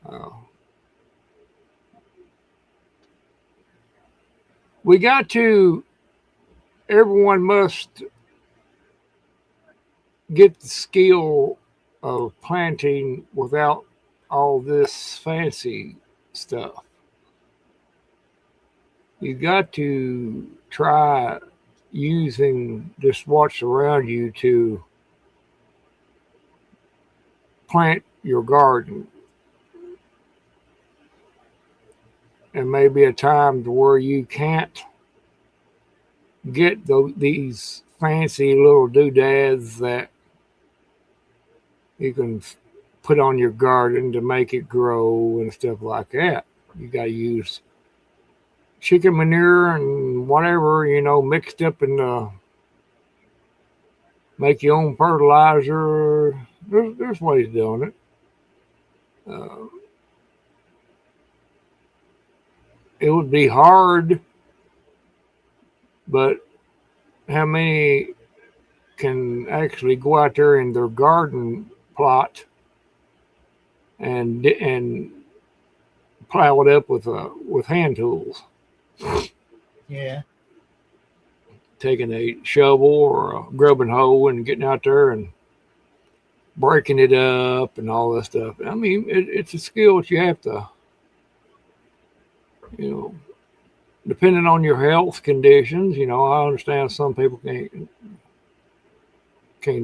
Uh, we got to. Everyone must get the skill of planting without all this fancy stuff. You got to try using just what's around you to plant your garden. And maybe a time to where you can't get these fancy little doodads that you can put on your garden to make it grow and stuff like that. You got to use chicken manure and whatever, mixed up in make your own fertilizer. There's ways of doing it. It would be hard, but how many can actually go out there in their garden plot and plow it up with hand tools? Yeah. Taking a shovel or a grubbing hoe and getting out there and breaking it up and all that stuff. I mean, it's a skill that you have to, depending on your health conditions. I understand some people can't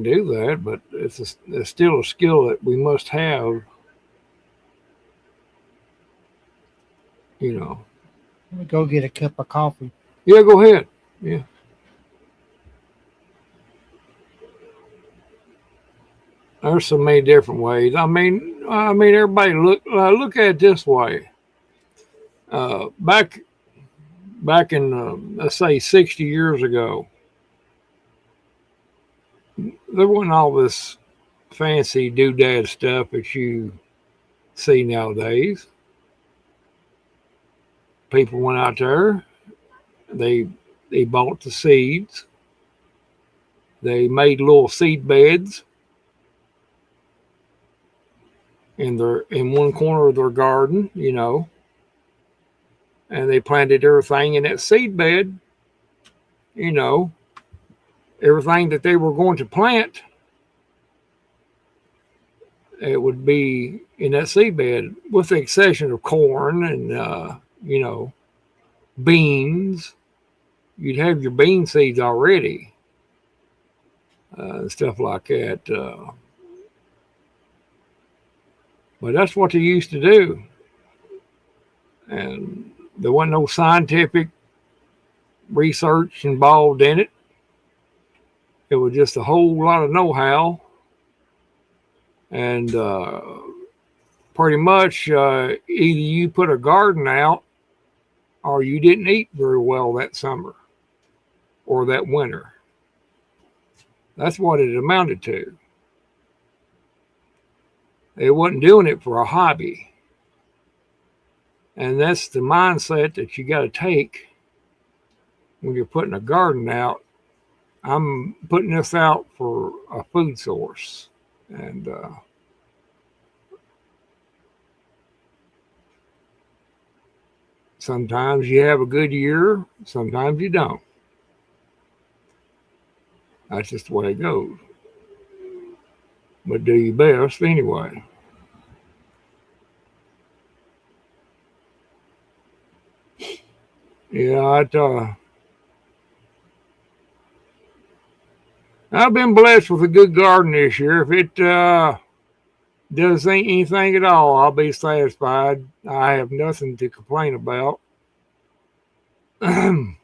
do that, but it's still a skill that we must have. Let me go get a cup of coffee. Yeah, go ahead. Yeah. There's so many different ways. I mean, everybody look at it this way. Back in let's say 60 years ago, there wasn't all this fancy doodad stuff that you see nowadays. People went out there, they bought the seeds, they made little seed beds in one corner of their garden, and they planted everything in that seed bed. Everything that they were going to plant, it would be in that seed bed, with the exception of corn and beans. You'd have your bean seeds already, stuff like that. But that's what they used to do. And there wasn't no scientific research involved in it. It was just a whole lot of know-how. And pretty much either you put a garden out or you didn't eat very well that summer or that winter. That's what it amounted to. They wasn't doing it for a hobby. And that's the mindset that you got to take when you're putting a garden out. I'm putting this out for a food source. And Sometimes you have a good year, sometimes you don't. That's just the way it goes. But do your best anyway. Yeah, I've been blessed with a good garden this year. If it does anything at all, I'll be satisfied. I have nothing to complain about. You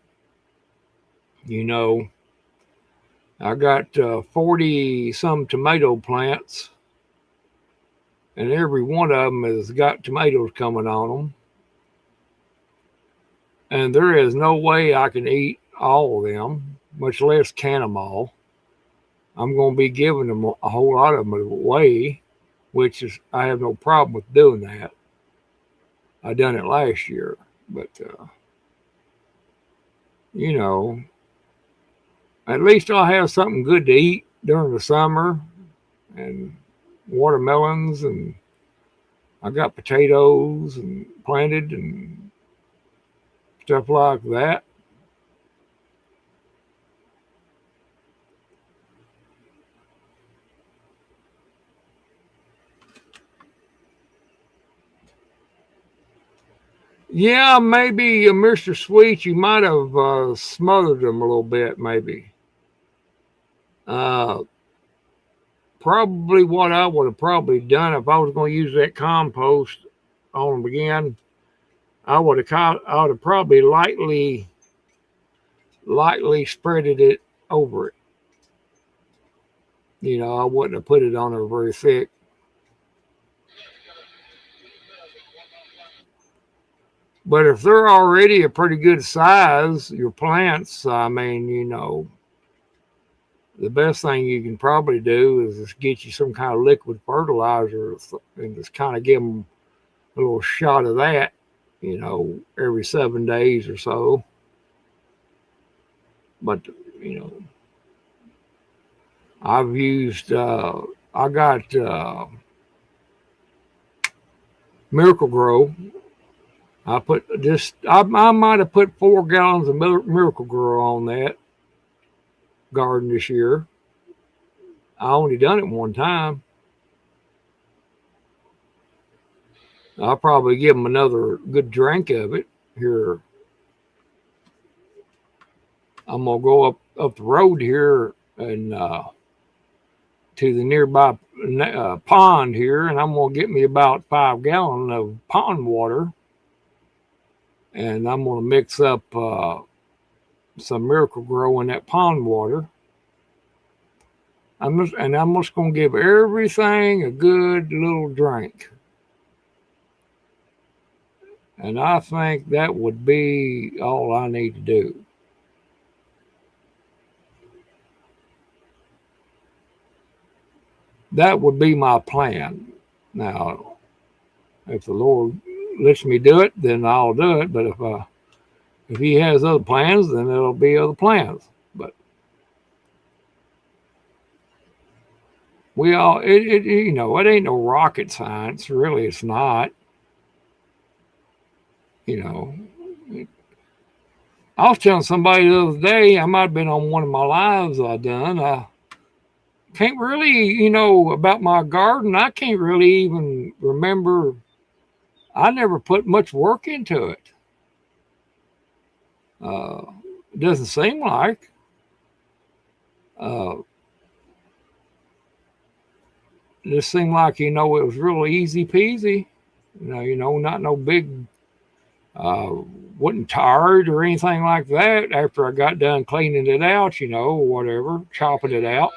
know, I got 40 some tomato plants, and every one of them has got tomatoes coming on them. And there is no way I can eat all of them, much less can them all. I'm going to be giving them a whole lot of them away, which is, I have no problem with doing that. I done it last year, but you know, at least I'll have something good to eat during the summer, and watermelons, and I got potatoes and planted and stuff like that. Yeah, maybe Mr. Sweet, you might have smothered them a little bit, maybe. Uh, Probably what I would have probably done if I was going to use that compost on them again, I would have probably lightly spreaded it over it. You know, I wouldn't have put it on there very thick. But if they're already a pretty good size, your plants, I mean, you know, the best thing you can probably do is just get you some kind of liquid fertilizer and just kind of give them a little shot of that, you know, every 7 days or so. But, you know, I've used, I got Miracle-Gro. I might have put 4 gallons of Miracle-Gro on that garden this year. I only done it one time. I'll probably give them another good drink of it here. I'm gonna go up the road here and to the nearby pond here, and I'm gonna get me about 5 gallons of pond water, and I'm gonna mix up some Miracle-Gro in that pond water. I'm just gonna give everything a good little drink. And I think that would be all I need to do. That would be my plan. Now, if the Lord lets me do it, then I'll do it. But if He has other plans, then there'll be other plans. But we all, you know, it ain't no rocket science. Really, it's not. You know, I was telling somebody the other day, I might have been on one of my lives I done. I can't really, you know, about my garden, I can't really even remember. I never put much work into it. It doesn't seem like. It just seemed like, you know, it was real easy peasy. You know, not no big, wasn't tired or anything like that after I got done cleaning it out, you know, or whatever, chopping it out.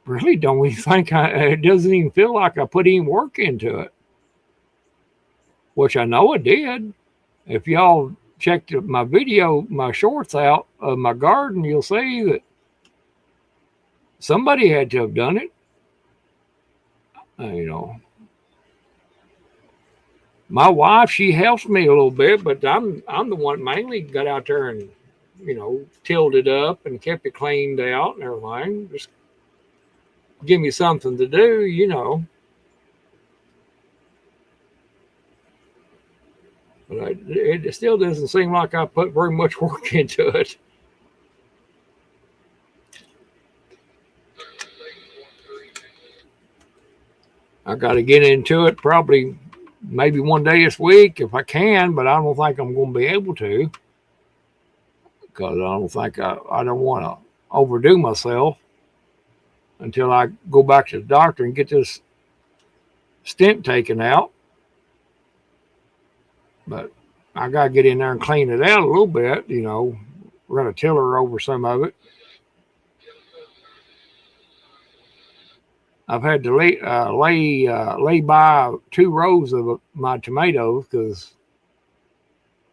Really don't even think it doesn't even feel like I put any work into it, which I know I did. If y'all checked my video, my shorts out of my garden, you'll see that somebody had to have done it. You know, my wife, she helps me a little bit, but I'm the one mainly got out there and, you know, tilled it up and kept it cleaned out and everything. Just give me something to do, you know. But it still doesn't seem like I put very much work into it. I got to get into it probably maybe one day this week if I can, but I don't think I'm going to be able to because I don't think I don't want to overdo myself until I go back to the doctor and get this stent taken out. But I got to get in there and clean it out a little bit, run a tiller over some of it. I've had to lay by 2 rows of my tomatoes because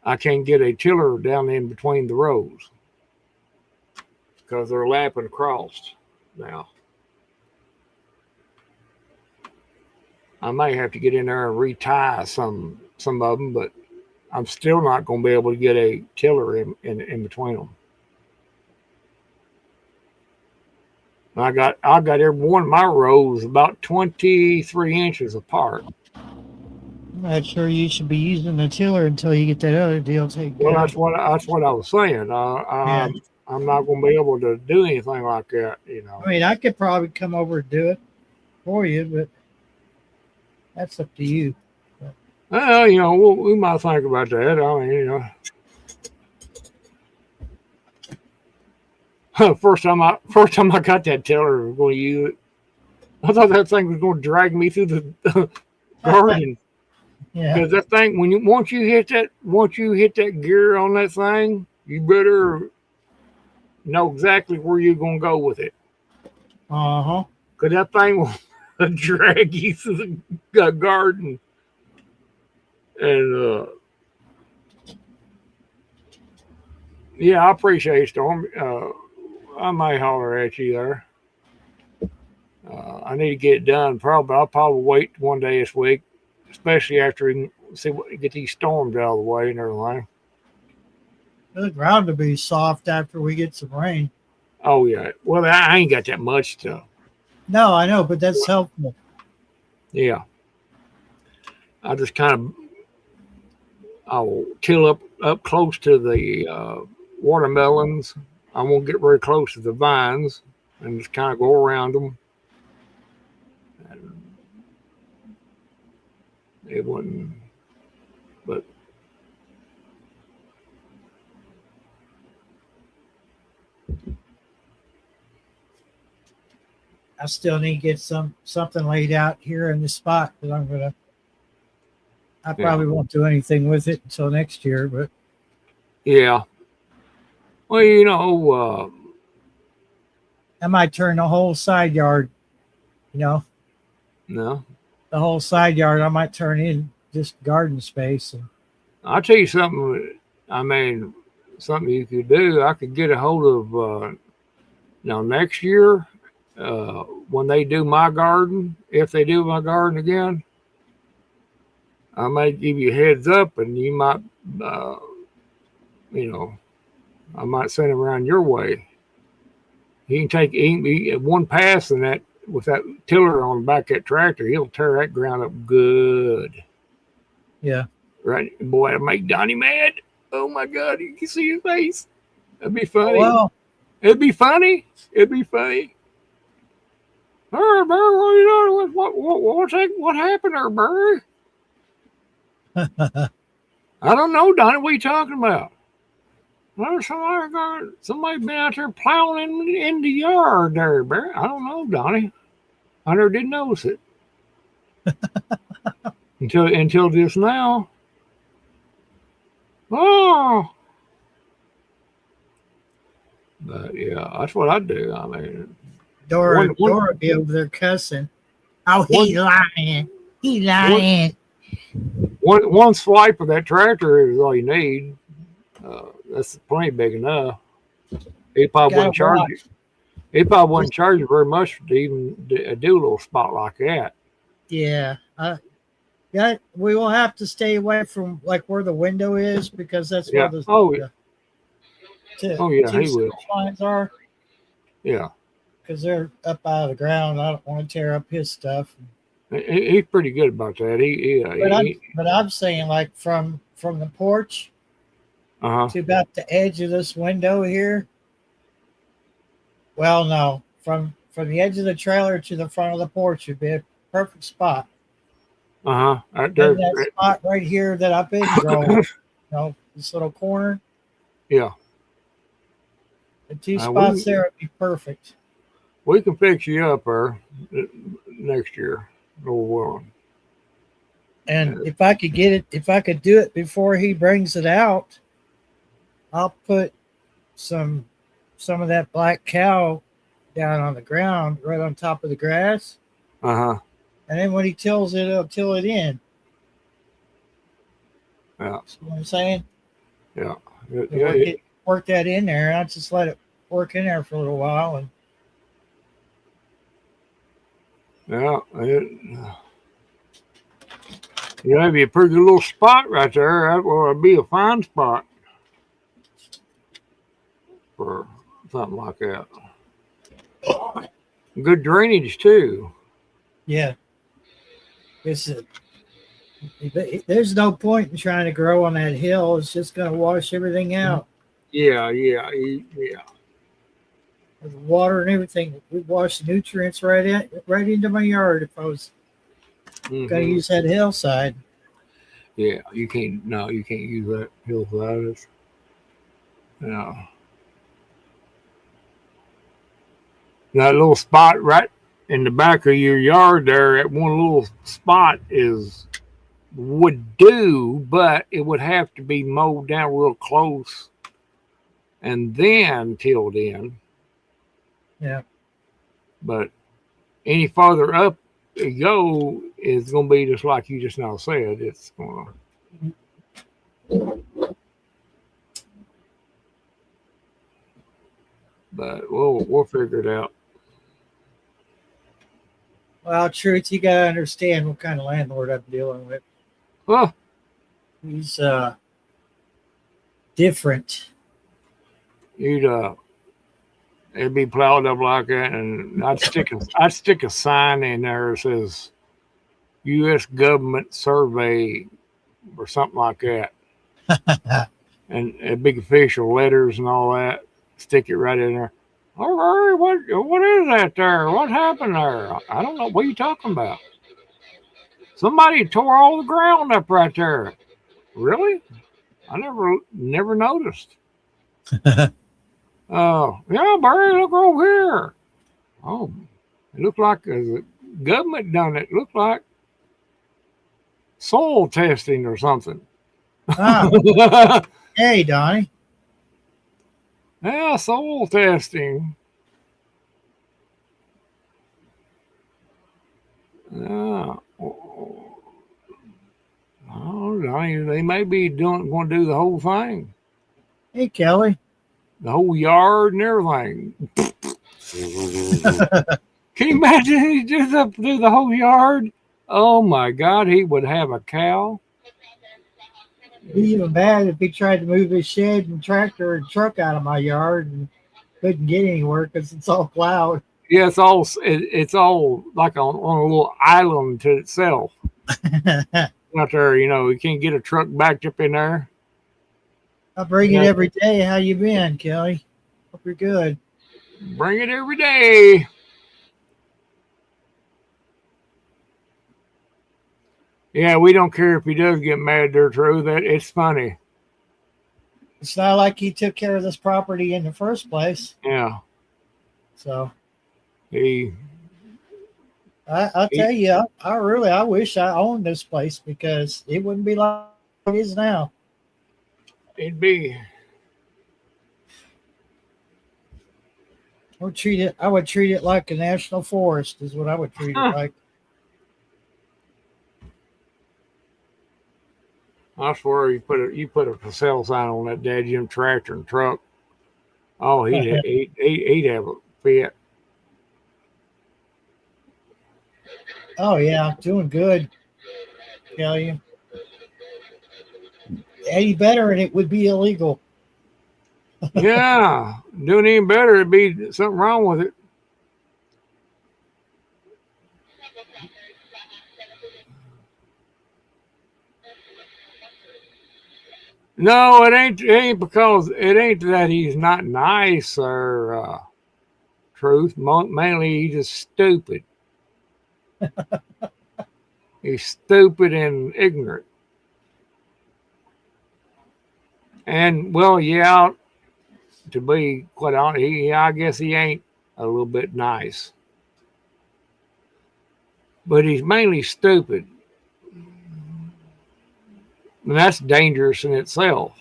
I can't get a tiller down in between the rows because they're lapping across now. I may have to get in there and retie some of them, but I'm still not going to be able to get a tiller in between them. I got every one of my rows about 23 inches apart. I'm not sure you should be using the tiller until you get that other deal taken care Well, of. that's what I was saying. Yeah. I'm not going to be able to do anything like that, I mean, I could probably come over and do it for you, but that's up to you. Well, we might think about that. I mean, first time I got that tiller, I was going to use it. I thought that thing was going to drag me through the garden. Yeah. Because that thing, once you hit that gear on that thing, you better know exactly where you're going to go with it. Uh-huh. Because that thing will drag you through the garden. And yeah, I appreciate it, Storm. I may holler at you there. I need to get it done. I'll probably wait one day this week, especially after we can get these storms out of the way and everything. The ground will be soft after we get some rain. Oh yeah. Well, I ain't got that much to. No, I know, but that's helpful. Yeah. I just I'll till up close to the watermelons. I won't get very close to the vines and just kind of go around them. And it wouldn't, but I still need to get something laid out here in the spot that I probably won't do anything with it until next year, but yeah. Well, I might turn the whole side yard, no. the whole side yard, I might turn in just garden space. And I'll tell you something. I mean, something you could do. I could get a hold of next year when they do my garden. If they do my garden again, I might give you a heads up, and you might, I might send him around your way. He can take one pass in that with that tiller on the back of that tractor. He'll tear that ground up good. Yeah. Right, boy, that'll make Donnie mad. Oh my God, you can see his face. That'd be funny. Well, it'd be funny. It'd be funny. Barry, what happened there, Barry? I don't know, Donnie. What are you talking about? There's somebody been out there plowing in the yard there, Barry. I don't know, Donnie. I never did notice it until just now. Oh, but yeah, that's what I do. I mean, Dora would be over there cussing. Oh, he's lying. He's lying. One swipe of that tractor is all you need. That's plenty big enough. He probably wouldn't charge you. He probably wouldn't charge you very much to even do a little spot like that. Yeah. Yeah, we will have to stay away from like where the window is because that's where the he will. lines are. Yeah, because they're up out of the ground. I don't want to tear up his stuff. He's pretty good about that. But I'm saying like from from the porch Uh huh. to about the edge of this window here. Well, no, from the edge of the trailer to the front of the porch would be a perfect spot. Uh huh. Right Then there. that spot right here that I've been growing, this little corner, Yeah. the two We spots there would be perfect. we can fix you up there next year. Lord willing. And if I could get it, if I could do it before he brings it out, I'll put some some of that black cow down on the ground right on top of the grass. Uh huh. And then when he tills it, he'll till it in. Yeah. See what I'm saying? Yeah. And Yeah. work that in there. And I'll just let it work in there for a little while. And Yeah. Yeah, that'd be a pretty good little spot right there. That would be a fine spot for something like that. Good drainage too. yeah, it's there's no point in trying to grow on that hill. It's just going to wash everything out. Yeah, yeah, yeah. With water and everything, we wash the nutrients right into my yard if I was going to Mhm. use that hillside. Yeah, you can't. No, you can't use that hillside. Yeah, that little spot right in the back of your yard there. That one little spot would do, but it would have to be mowed down real close and then tilled in. Yeah. But any farther up you go is going to be just like you just now said. It's going to. But we'll figure it out. Well, truth, you got to understand what kind of landlord I'm dealing with. Oh, He's different. It'd be plowed up like that, and I'd stick a sign in there that says U.S. government survey or something like that, and big official letters and all that. Stick it right in there. All right, what is that there? What happened there? I don't know. What are you talking about? Somebody tore all the ground up right there. Really? I never noticed. Oh, yeah, Barry, look over here. Oh, it looked like the government done it. Looked like soil testing or something. Ah, hey, Donnie. Yeah, soil testing. Yeah. Oh, they may be going to do the whole thing, Hey, Kelly. the whole yard and everything. Can you imagine he do the whole yard? Oh my God, he would have a cow. It'd be even bad if he tried to move his shed and tractor and truck out of my yard and couldn't get anywhere because it's all plowed. Yeah, it's all like on a little island to itself out there. You can't get a truck backed up in there. I bring it every day. How you been, Kelly? Hope you're good. Bring it every day. Yeah, we don't care if he does get mad. They're true. That it's funny. It's not like he took care of this property in the first place. Yeah, So he. I'll tell you, I wish I owned this place because it wouldn't be like it is now. It'd be. I would treat it like a national forest is what I would treat it like. I swear, you put a for sale sign on that dadgum tractor and truck. Oh, he'd have a fit. Oh yeah, doing good. Tell you, any better and it would be illegal. Yeah, doing any better, it'd be something wrong with it. No, it ain't because it ain't that he's not nice or truth. Mainly, he's just stupid. He's stupid and ignorant. And well, yeah, to be quite honest, I guess he ain't a little bit nice, but he's mainly stupid, and that's dangerous in itself.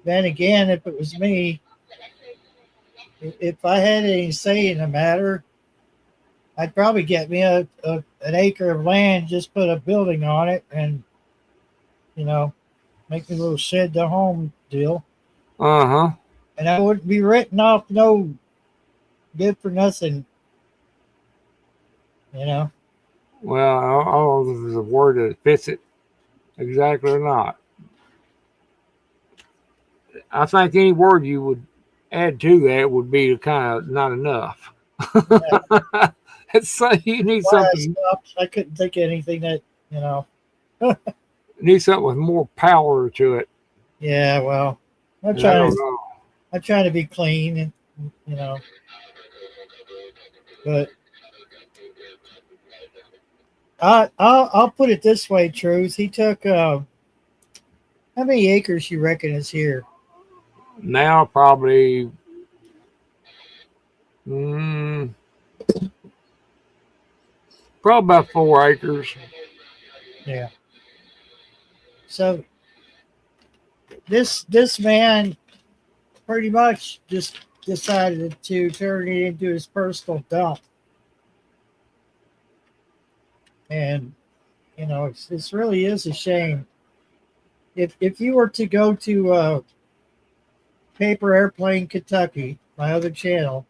Then again, if it was me, if I had any say in the matter, I'd probably get me an acre of land, just put a building on it, and you know, make me a little shed to home deal, Uh huh. and I wouldn't be written off no good for nothing. You know, Well, I don't know if there's a word that fits it exactly or not. I think any word you would add to that would be kind of not enough. yeah, It's so you need why I something. stopped, I couldn't think of anything that you know. Need something with more power to it. Yeah, well, I'm And I trying don't to know. I'm trying to be clean, and you know, but I'll put it this way, Truth. He took how many acres you reckon is here? Now probably mm, probably about 4 acres. Yeah. So this man pretty much just decided to turn it into his personal dump, and you know it's really is a shame. If you were to go to Paper Airplane Kentucky, my other channel,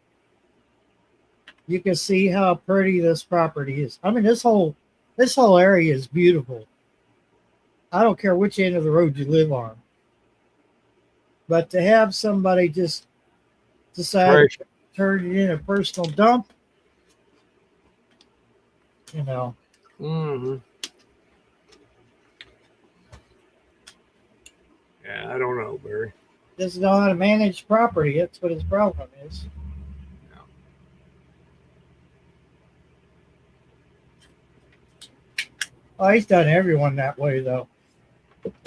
you can see how pretty this property is. I mean, this whole area is beautiful. I don't care which end of the road you live on, but to have somebody just decide Trash. to turn it into a personal dump, you know, Hmm. Yeah, I don't know, Barry. doesn't know how to manage property. That's what his problem is. Oh, he's done everyone that way though.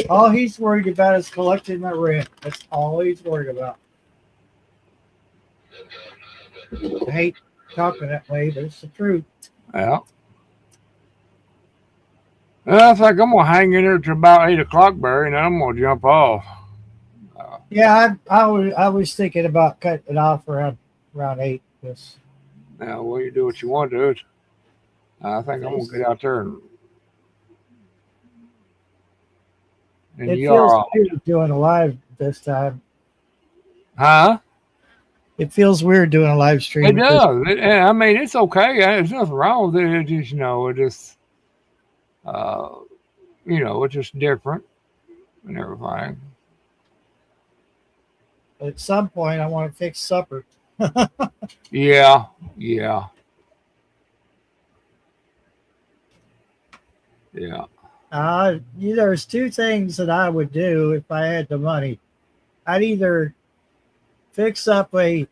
All he's worried about is collecting the rent. That's all he's worried about. I hate talking that way, but it's the truth. Yeah. Well, I think I'm gonna hang in there till about 8 o'clock, Barry, and then I'm gonna jump off. Uh, Yeah, I was thinking about cutting it off around 8. Yes. Now, well, you do what you want to do. I think I'm gonna get out there and It feels yard. weird doing a live this time. Huh? It feels weird doing a live It stream at this. does. I mean, it's okay. There's nothing wrong with it. It just, it just, uh, it's just different and everything. At some point, I want to fix supper. Yeah, yeah, yeah. There's two things that I would do if I had the money. I'd either fix up a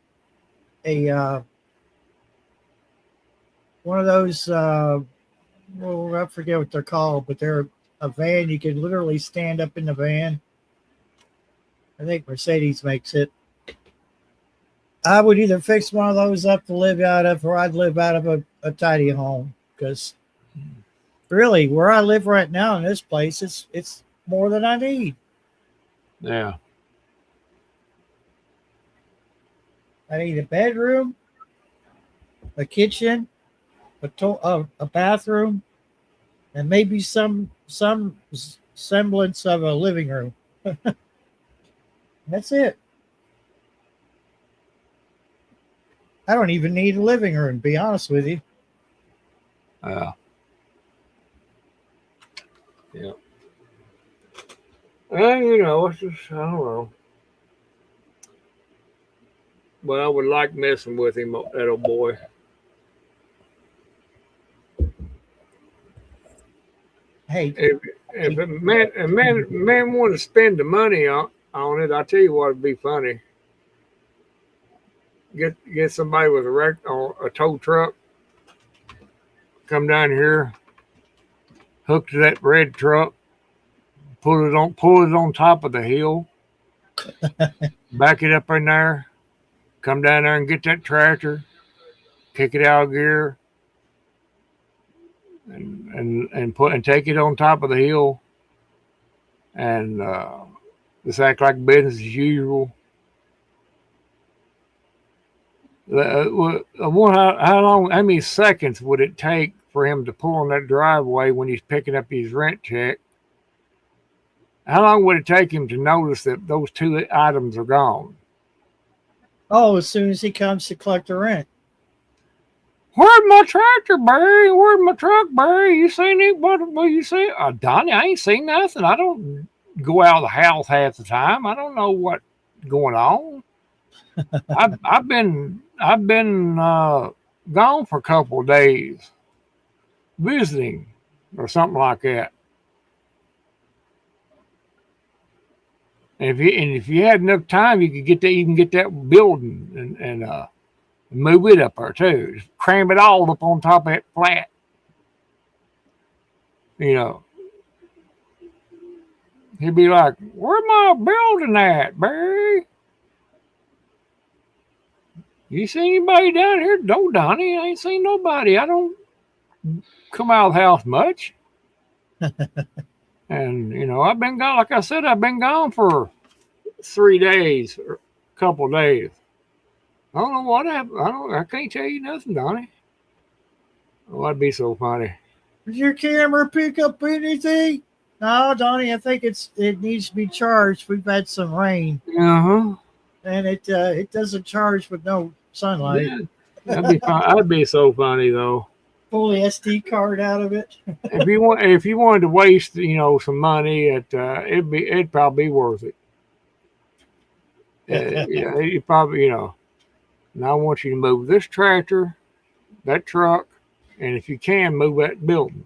one of those well, I forget what they're called, but they're a van. You can literally stand up in the van. I think Mercedes makes it. I would either fix one of those up to live out of, or I'd live out of a tiny home. Because really, where I live right now in this place, it's more than I need. Yeah. I need a bedroom, a kitchen, a bathroom, and maybe some semblance of a living room. That's it. I don't even need a living room, to be honest with you. Yeah. Yeah. Well, it's just, I don't know. But I would like messing with him, that old boy. Hey, If a man wanted to spend the money on it, I tell you what would be funny. Get somebody with a wreck or a tow truck, come down here, hook to that red truck, pull it on top of the hill, back it up in there, come down there and get that tractor, kick it out of gear, and take it on top of the hill, and just act like business as usual. How many seconds would it take for him to pull on that driveway when he's picking up his rent check? How long would it take him to notice that those two items are gone? oh, as soon as he comes to collect the rent. Where's my tractor, Barry? Where's my truck, Barry? You seen it? What you see? Donnie, I ain't seen nothing. I don't go out of the house half the time. I don't know what's going on. I've been gone for a couple of days visiting or something like that. And if you had enough time, you could even get that building and move it up there too. Just cram it all up on top of that flat. You know, he'd be like, "Where's my building at, Barry? You see anybody down here?" "No, Donnie, I ain't seen nobody. I don't come out of the house much." And I've been gone. Like I said, I've been gone for 3 days or a couple of days. I don't know what happened. I can't tell you nothing, Donnie. Oh, that'd be so funny. Did your camera pick up anything? No, Donnie, I think it needs to be charged. We've had some rain. Uh-huh. And it doesn't charge with no sunlight. Yeah, that'd be fun. That'd be so funny though. Pull the SD card out of it. If you wanted to waste, some money, it'd probably be worth it. Yeah, you probably, Now I want you to move this tractor, that truck, and if you can, move that building.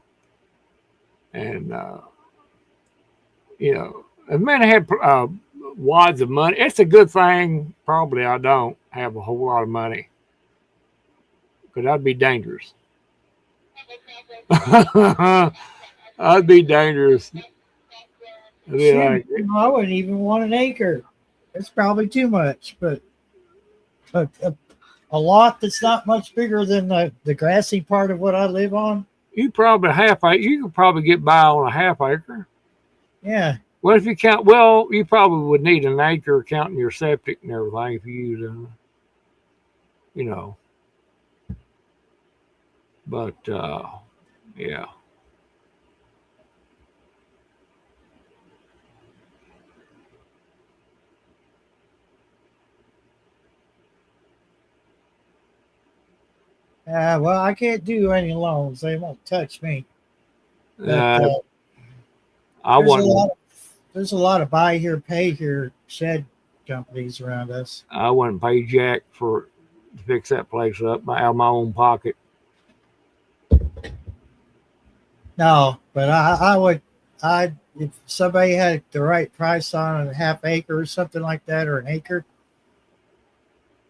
And if man had wads of money, it's a good thing. Probably I don't have a whole lot of money, because that'd be dangerous. I'd be dangerous. I'd be like, I wouldn't even want an acre. It's probably too much, but a lot that's not much bigger than the grassy part of what I live on. You could probably get by on a half acre. Yeah. Well, if you count, well, you probably would need an acre counting your septic and everything if you use them. But yeah. Well, I can't do any loans. They won't touch me. But, I wouldn't. There's a lot of buy here, pay here shed companies around us. I wouldn't pay Jack to fix that place up out of my own pocket. No, but I would. If somebody had the right price on a half acre or something like that, or an acre,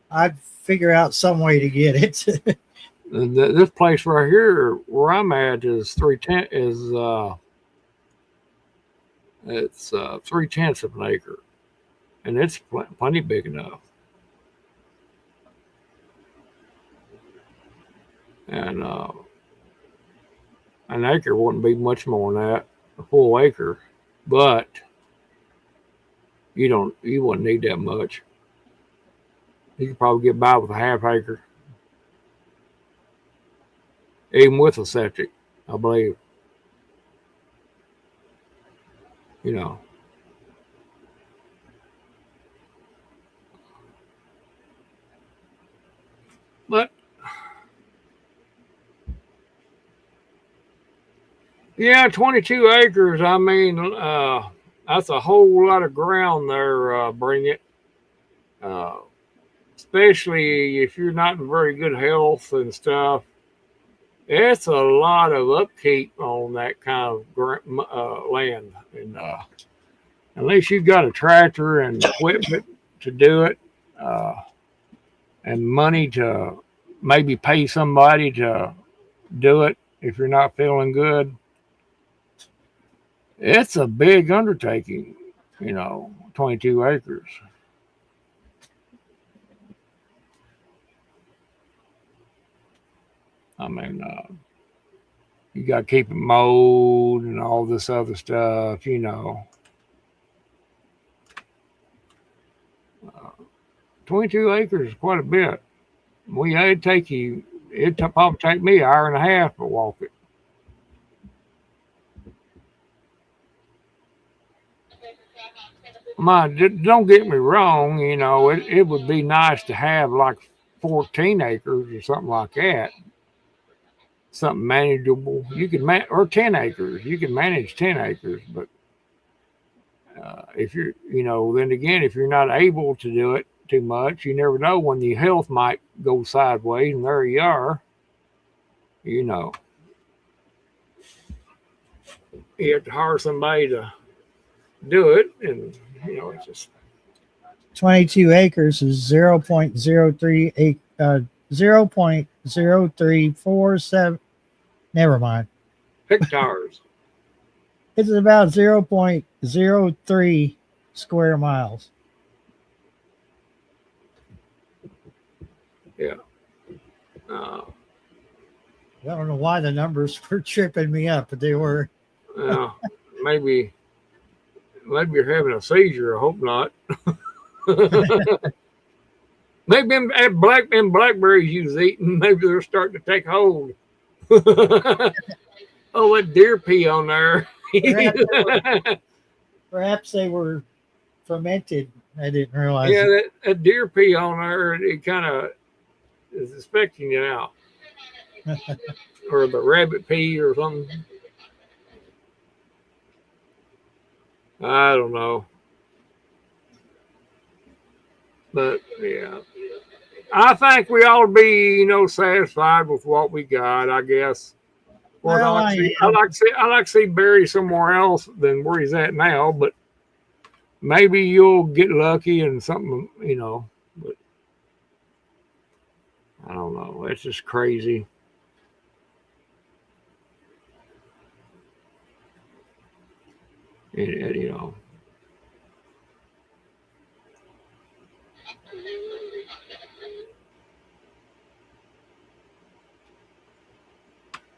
I'd figure out some way to get it. This place right here where I'm at is 3/10 it's 3/10 of an acre, and it's plenty big enough. And an acre wouldn't be much more than that, a full acre, but you wouldn't need that much. You could probably get by with a half acre, even with a septic, I believe. But yeah, 22 acres. I mean, that's a whole lot of ground there. Bring it, especially if you're not in very good health and stuff. it's a lot of upkeep on that kind of land, and unless you've got a tractor and equipment to do it, uh, and money to maybe pay somebody to do it if you're not feeling good, it's a big undertaking. 22 acres. I mean, you got to keep it mowed and all this other stuff. 22 acres is quite a bit. It'd probably take me an hour and a half to walk it. Don't get me wrong, it would be nice to have like 14 acres or something like that. Something manageable. You can or 10 acres. You can manage 10 acres, but if you're, then again, if you're not able to do it too much, you never know when your health might go sideways, and there you are. You have to hire somebody to do it, and it's just 22 acres is 0.0347. Never mind. hectares. It's about 0.03 square miles. Yeah. I don't know why the numbers were tripping me up, but they were. Maybe you're having a seizure. I hope not. Maybe them blackberries you was eating, maybe they're starting to take hold. Oh, that deer pee on there. Perhaps they were fermented. I didn't realize. Yeah, that deer pee on there, it kind of is expecting you out. Or the rabbit pee or something. I don't know. But yeah, I think we ought to be, satisfied with what we got. I guess. Well, I like to see Barry somewhere else than where he's at now. But maybe you'll get lucky and something, But I don't know. It's just crazy.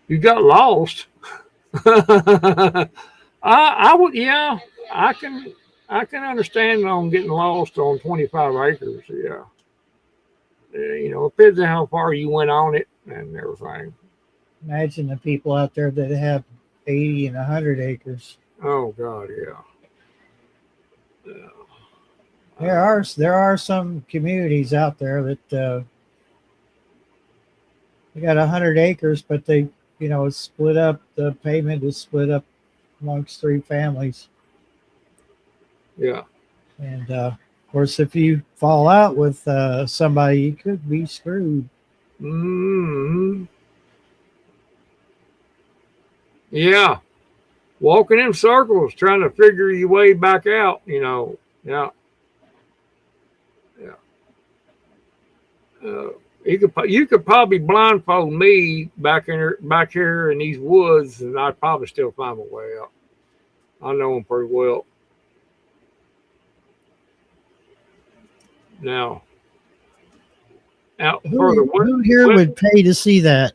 You got lost. I would, yeah. I can understand on getting lost on 25 acres. Yeah. It depends on how far you went on it and everything. Imagine the people out there that have 80 and 100 acres. Oh God, yeah. There are some communities out there that they got 100 acres, but they, it's split up. The payment is split up amongst 3 families. Yeah. And of course, if you fall out with somebody, you could be screwed. Mm-hmm. Yeah. Walking in circles, trying to figure your way back out. Yeah. Yeah. You could probably blindfold me back here in these woods, and I'd probably still find my way out. I know them pretty well. Now, out further. Who here would pay to see that?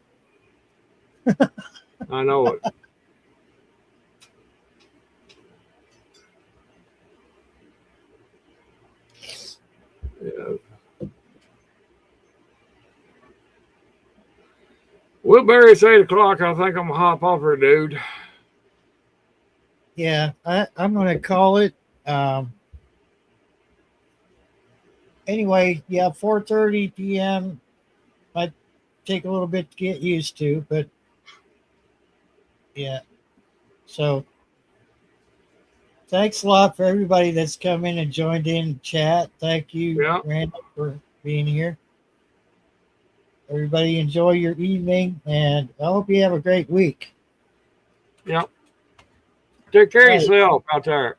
I know it. Yeah. Well, Barry, it's 8 o'clock. I think I'm gonna hop off here, dude. Yeah, I'm gonna call it. Anyway, yeah, 4:30 p.m. might take a little bit to get used to, but yeah. So thanks a lot for everybody that's come in and joined in chat. Thank you, Randy, for being here. Everybody enjoy your evening, and I hope you have a great week. Yep. Take care Right. of yourself out there.